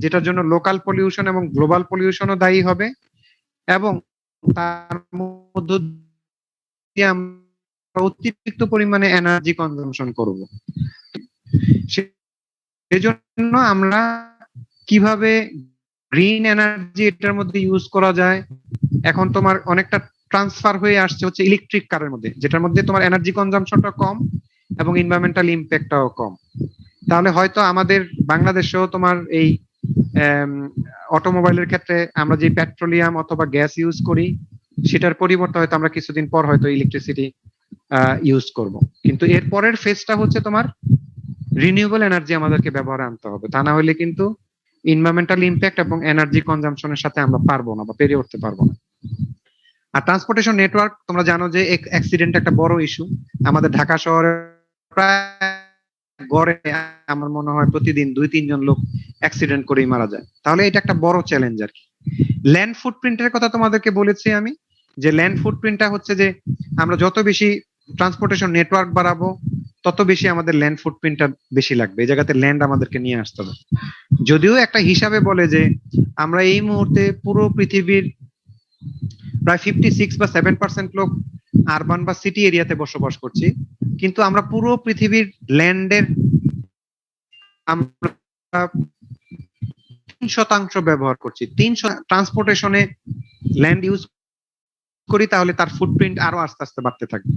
যেটার জন্য লোকাল পলিউশন এবং গ্লোবাল পলিউশনও দায়ী হবে। এবং তার মধ্য দিয়ে আমরা অতিরিক্ত পরিমাণে এনার্জি কনজাম্পশন করব। সেজন্য আমরা কিভাবে গ্রিন এনার্জি এটার মধ্যে ইউজ করা যায়, এখন তোমার অনেকটা ট্রান্সফার হয়ে আসছে হচ্ছে ইলেকট্রিক কারের মধ্যে, যেটার মধ্যে তোমার এনার্জি কনজাম্পশনটা কম এবং এনভায়রনমেন্টাল ইম্প্যাক্টটাও কম। তাহলে হয়তো আমাদের বাংলাদেশেও তোমার এই অটোমোবাইলের ক্ষেত্রে আমরা যে পেট্রোলিয়াম অথবা গ্যাস ইউজ করি, সেটার পরিবর্তে হয়তো আমরা কিছুদিন পর হয়তো ইলেকট্রিসিটি ইউজ করব। কিন্তু এর পরের ফেজটা হচ্ছে তোমার রিনিউয়েবল এনার্জি আমাদেরকে ব্যবহারে আনতে হবে। তা না হলে কিন্তু এনভায়রনমেন্টাল ইম্প্যাক্ট এবং এনার্জি কনজাম্পশনের সাথে আমরা পারবো না বা পেরিয়ে উঠতে পারবো না। আর ট্রান্সপোর্টেশন নেটওয়ার্ক, তোমরা জানো যে অ্যাক্সিডেন্ট একটা বড় ইস্যু। আমাদের ঢাকা শহরে প্রায় গড়ে আমার মনে হয় প্রতিদিন 2-3 জন লোক অ্যাক্সিডেন্ট করেই মারা যায়। তাহলে এটা একটা বড় চ্যালেঞ্জ আর কি। ল্যান্ড ফুটপ্রিন্টের কথা তোমাদেরকে বলেছি আমি, যে ল্যান্ড ফুটপ্রিন্টটা হচ্ছে যে আমরা যত বেশি ট্রান্সপোর্টেশন নেটওয়ার্ক বাড়াবো, তত বেশি আমাদের ল্যান্ড ফুটপ্রিন্টটা বেশি লাগবে। এই জায়গাতে ল্যান্ড আমাদেরকে নিয়ে আসতে হবে। যদিও একটা হিসাবে বলে যে আমরা এই মুহূর্তে পুরো পৃথিবীর প্রায় 56 বা 7% লোক আরবান বা সিটি এরিয়াতে বসবাস করছি, কিন্তু আমরা পুরো পৃথিবীর ল্যান্ডের আমরা 3% ব্যবহার করছি। 3% ট্রান্সপোর্টেশনে ল্যান্ড ইউজ করি, তাহলে তার ফুটপ্রিন্ট আরো আস্তে আস্তে বাড়তে থাকবে।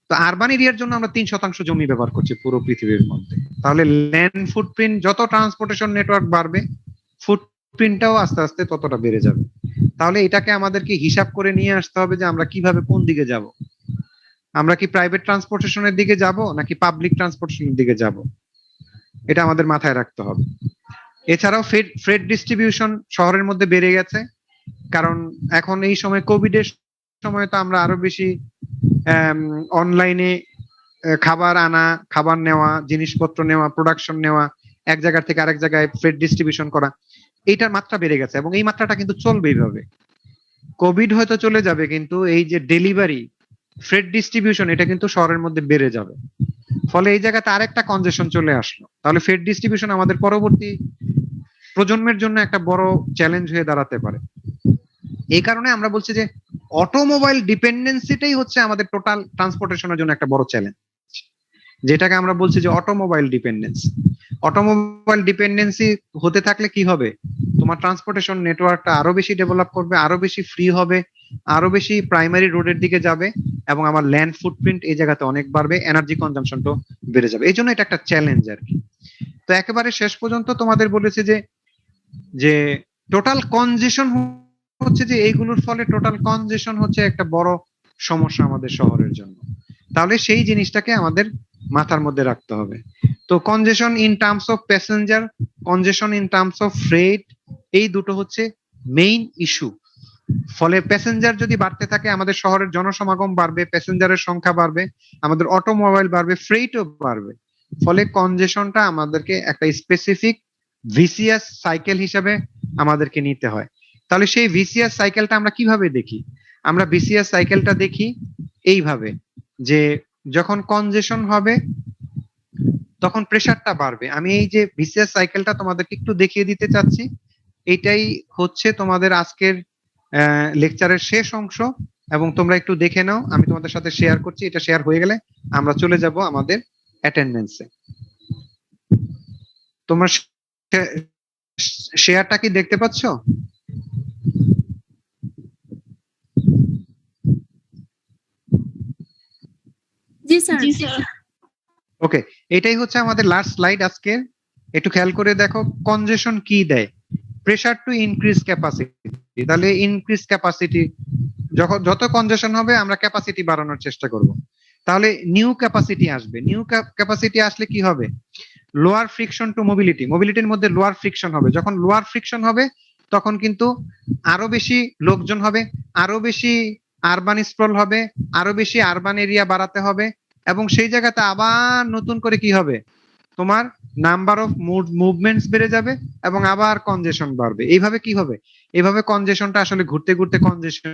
তো আরবান এরিয়ার জন্য আমরা 3% জমি ব্যবহার করছি পুরো পৃথিবীর মধ্যে। তাহলে ল্যান্ড ফুটপ্রিন্ট, যত ট্রান্সপোর্টেশন নেটওয়ার্ক বাড়বে, ফুটপ্রিন্টটাও আস্তে আস্তে ততটা বেড়ে যাবে। তাহলে এটাকে আমাদেরকে হিসাব করে নিয়ে আসতে হবে যে আমরা কিভাবে কোন দিকে যাব। আমরা কি প্রাইভেট ট্রান্সপোর্টেশনের দিকে যাব নাকি পাবলিক ট্রান্সপোর্টেশনের দিকে যাব, এটা আমাদের মাথায় রাখতে হবে। এছাড়াও ফ্রেড ডিস্ট্রিবিউশন শহরের মধ্যে বেড়ে গেছে, কারণ এখন এই সময় কোভিডের সময় তো আমরা আরো বেশি অনলাইনে খাবার আনা, খাবার নেওয়া, জিনিসপত্র নেওয়া, প্রোডাকশন নেওয়া, এক জায়গা থেকে আরেক জায়গায় ফ্রেড ডিস্ট্রিবিউশন করা, এইটার মাত্রা বেড়ে গেছে এবং এই মাত্রাটা কিন্তু চলবে এইভাবে। কোভিড হয়তো চলে যাবে, কিন্তু এই যে ডেলিভারি, ফ্রেড ডিস্ট্রিবিউশন, এটা কিন্তু শহরের মধ্যে বেড়ে যাবে। ফলে এই জায়গাতে আরেকটা কনজেশন চলে আসলো। তাহলে ফ্রেড ডিস্ট্রিবিউশন আমাদের পরবর্তী প্রজন্মের জন্য একটা বড় চ্যালেঞ্জ হয়ে দাঁড়াতে পারে। এই কারণে আমরা বলছি যে অটোমোবাইল ডিপেন্ডেন্সিটাই হচ্ছে আমাদের টোটাল ট্রান্সপোর্টেশনের জন্য একটা বড় চ্যালেঞ্জ, যেটাকে আমরা বলছি যে অটোমোবাইল ডিপেন্ডেন্সি। অটোমোবাইল ডিপেন্ডেন্সি হতে থাকলে কি হবে, তোমার ট্রান্সপোর্টেশন নেটওয়ার্কটা আরো বেশি ডেভেলপ করবে, আরো বেশি ফ্রি হবে, আরো বেশি প্রাইমারি রোডের দিকে যাবে এবং আমার ল্যান্ড ফুটপ্রিন্ট এই জায়গাতে অনেক বাড়বে, এনার্জি কনজাম্পশনটাও বেড়ে যাবে। এই জন্য এটা একটা চ্যালেঞ্জ আর কি। তো একেবারে শেষ পর্যন্ত তোমাদের বলেছে যে টোটাল কনজেশন হচ্ছে যে এইগুলোর ফলে টোটাল কনজেশন হচ্ছে একটা বড় সমস্যা আমাদের শহরের জন্য। তাহলে সেই জিনিসটাকে আমাদের মাথার মধ্যে রাখতে হবে। তো কনজেশন in terms of passenger, কনজেশন in terms of freight, এই দুটো হচ্ছে মেইন ইস্যু। ফলে প্যাসেঞ্জার যদি বাড়তে থাকে, আমাদের শহরের জনসমাগম বাড়বে, প্যাসেঞ্জারের সংখ্যা বাড়বে, আমাদের অটোমোবাইল বাড়বে, ফ্রেটও বাড়বে। ফলে কনজেশনটা আমাদেরকে একটা স্পেসিফিক ভিসিএস সাইকেল হিসেবে আমাদেরকে নিতে হয়। তাহলে সেই ভিসিএস সাইকেলটা আমরা কিভাবে দেখি? আমরা ভিসিএস সাইকেলটা দেখি এইভাবে যে যখন কনজেশন হবে তখন প্রেসারটা বাড়বে। আমি এই যে ভিসিএস সাইকেলটা তোমাদেরকে একটু দেখিয়ে দিতে চাচ্ছি। এটাই হচ্ছে তোমাদের আজকের লেকচারের শেষ অংশ এবং তোমরা একটু দেখে নাও, আমি তোমাদের সাথে শেয়ার করছি। এটা শেয়ার হয়ে গেলে আমরা চলে যাব আমাদের অ্যাটেন্ডেন্সে। তোমরা শেয়ারটা কি দেখতে পাচ্ছ? জি স্যার। ওকে, এটাই হচ্ছে আমাদের লাস্ট স্লাইড আজকের। একটু খেয়াল করে দেখো কনজেশন কি দেয়। Pressure to increase capacity. তাহলে ইনক্রিজ ক্যাপাসিটি, যত কনজেশন হবে আমরা ক্যাপাসিটি বাড়ানোর চেষ্টা করব। তাহলে নিউ ক্যাপাসিটি আসবে। নিউ ক্যাপাসিটি আসলে কি হবে? Lower friction to mobility. মোবিলিটির মধ্যে লোয়ার ফ্রিকশন হবে। যখন লোয়ার ফ্রিকশন হবে তখন কিন্তু আরো বেশি লোকজন হবে, আরো বেশি আরবান স্প্রল হবে, আরো বেশি আরবান এরিয়া বাড়াতে হবে এবং সেই জায়গাতে আবার নতুন করে কি হবে, তোমার নাম্বার অফ মুভমেন্টস বেড়ে যাবে এবং আবার কনজেশন বাড়বে। এইভাবে কি হবে? এইভাবে কনজেশনটা আসলে ঘুরতে ঘুরতে কনজেশন।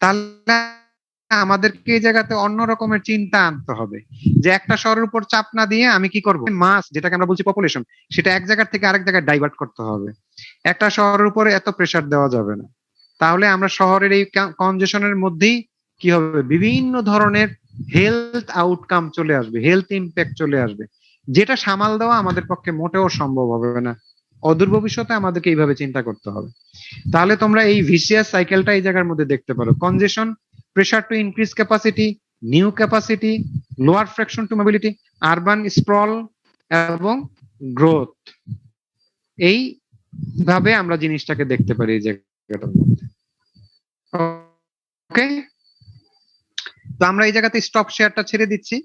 তাহলে আমাদেরকে এই জায়গাতে অন্য রকমের চিন্তা আনতে হবে যে একটা শহরের উপর চাপ না দিয়ে আমি কি করব, মাস যেটাকে আমরা বলছি পপুলেশন, সেটা এক জায়গা থেকে আরেক জায়গায় ডাইভার্ট করতে হবে। একটা শহরের উপরে এত প্রেসার দেওয়া যাবে না। তাহলে আমরা শহরের এই কনজেশনের মধ্যেই কি হবে, বিভিন্ন ধরনের হেলথ আউটকাম চলে আসবে, হেলথ ইম্প্যাক্ট চলে আসবে, যেটা সামাল দেওয়া আমাদের পক্ষে মোটেও সম্ভব হবে না। অদূর ভবিষ্যতে আমাদেরকে এইভাবে চিন্তা করতে হবে। তাহলে তোমরা এই ভিসিএস সাইকেলটা এই জায়গার মধ্যে দেখতে পারো। Congestion, pressure to increase capacity, new capacity, lower fraction to mobility, urban sprawl এবং গ্রোথ। এইভাবে আমরা জিনিসটাকে দেখতে পারি এই জায়গাটার মধ্যে। ওকে, তো আমরা এই জায়গাতে স্টপ শেয়ারটা ছেড়ে দিচ্ছি।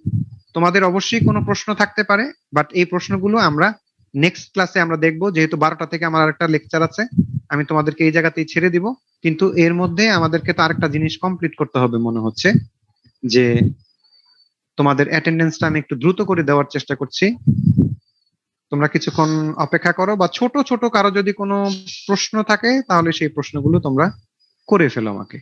তোমাদের অবশ্যই কোনো প্রশ্ন থাকতে পারে, বাট এই প্রশ্নগুলো আমরা নেক্সট ক্লাসে আমরা দেখবো। যেহেতু 12টা থেকে আমার আরেকটা লেকচার আছে, আমি তোমাদেরকে এই জায়গাতেই ছেড়ে দিব। কিন্তু এর মধ্যে আমাদেরকে তো আরেকটা জিনিস কমপ্লিট করতে হবে মনে হচ্ছে, যে তোমাদের অ্যাটেন্ডেন্সটা আমি একটু দ্রুত করে দেওয়ার চেষ্টা করছি। তোমরা কিছুক্ষণ অপেক্ষা করো, বা ছোট ছোট কারো যদি কোনো প্রশ্ন থাকে তাহলে সেই প্রশ্নগুলো তোমরা করে ফেলো আমাকে।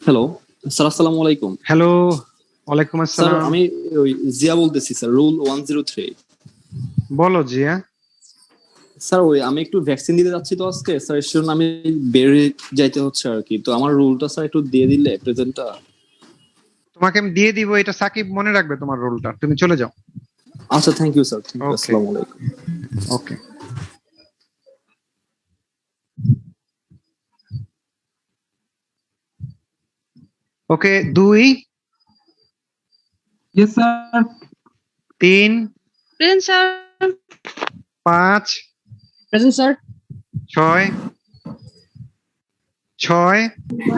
হ্যালো স্যার, আসসালামু আলাইকুম। হ্যালো, ওয়ালাইকুম স্যার আসসালাম। আমি ওই জিয়া বলতেছি স্যার, রুল 103। বলো জিয়া। স্যার ওই আমি একটু ভ্যাকসিন দিতে যাচ্ছি তো আজকে স্যার, এর জন্য আমি বেরিয়ে যাইতে হচ্ছে আর কি। তো আমার রুলটা স্যার একটু দিয়ে দিলে প্রেজেন্টটা। তোমাকে আমি দিয়ে দিব, এটা সাকিব মনে রাখবে তোমার রোলটা, তুমি চলে যাও। আচ্ছা, থ্যাংক ইউ স্যার। Okay. আসসালামু আলাইকুম। ওকে, ওকে 2 Yes, sir. 3 present sir. 5 Present, sir. 6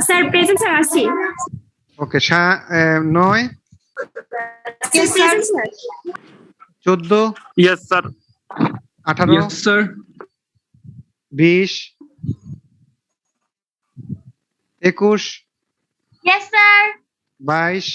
sir present sir আসছি। ওকে 9 present sir 14 Yes, sir. 18 Yes, sir. 20 21 yes sir 22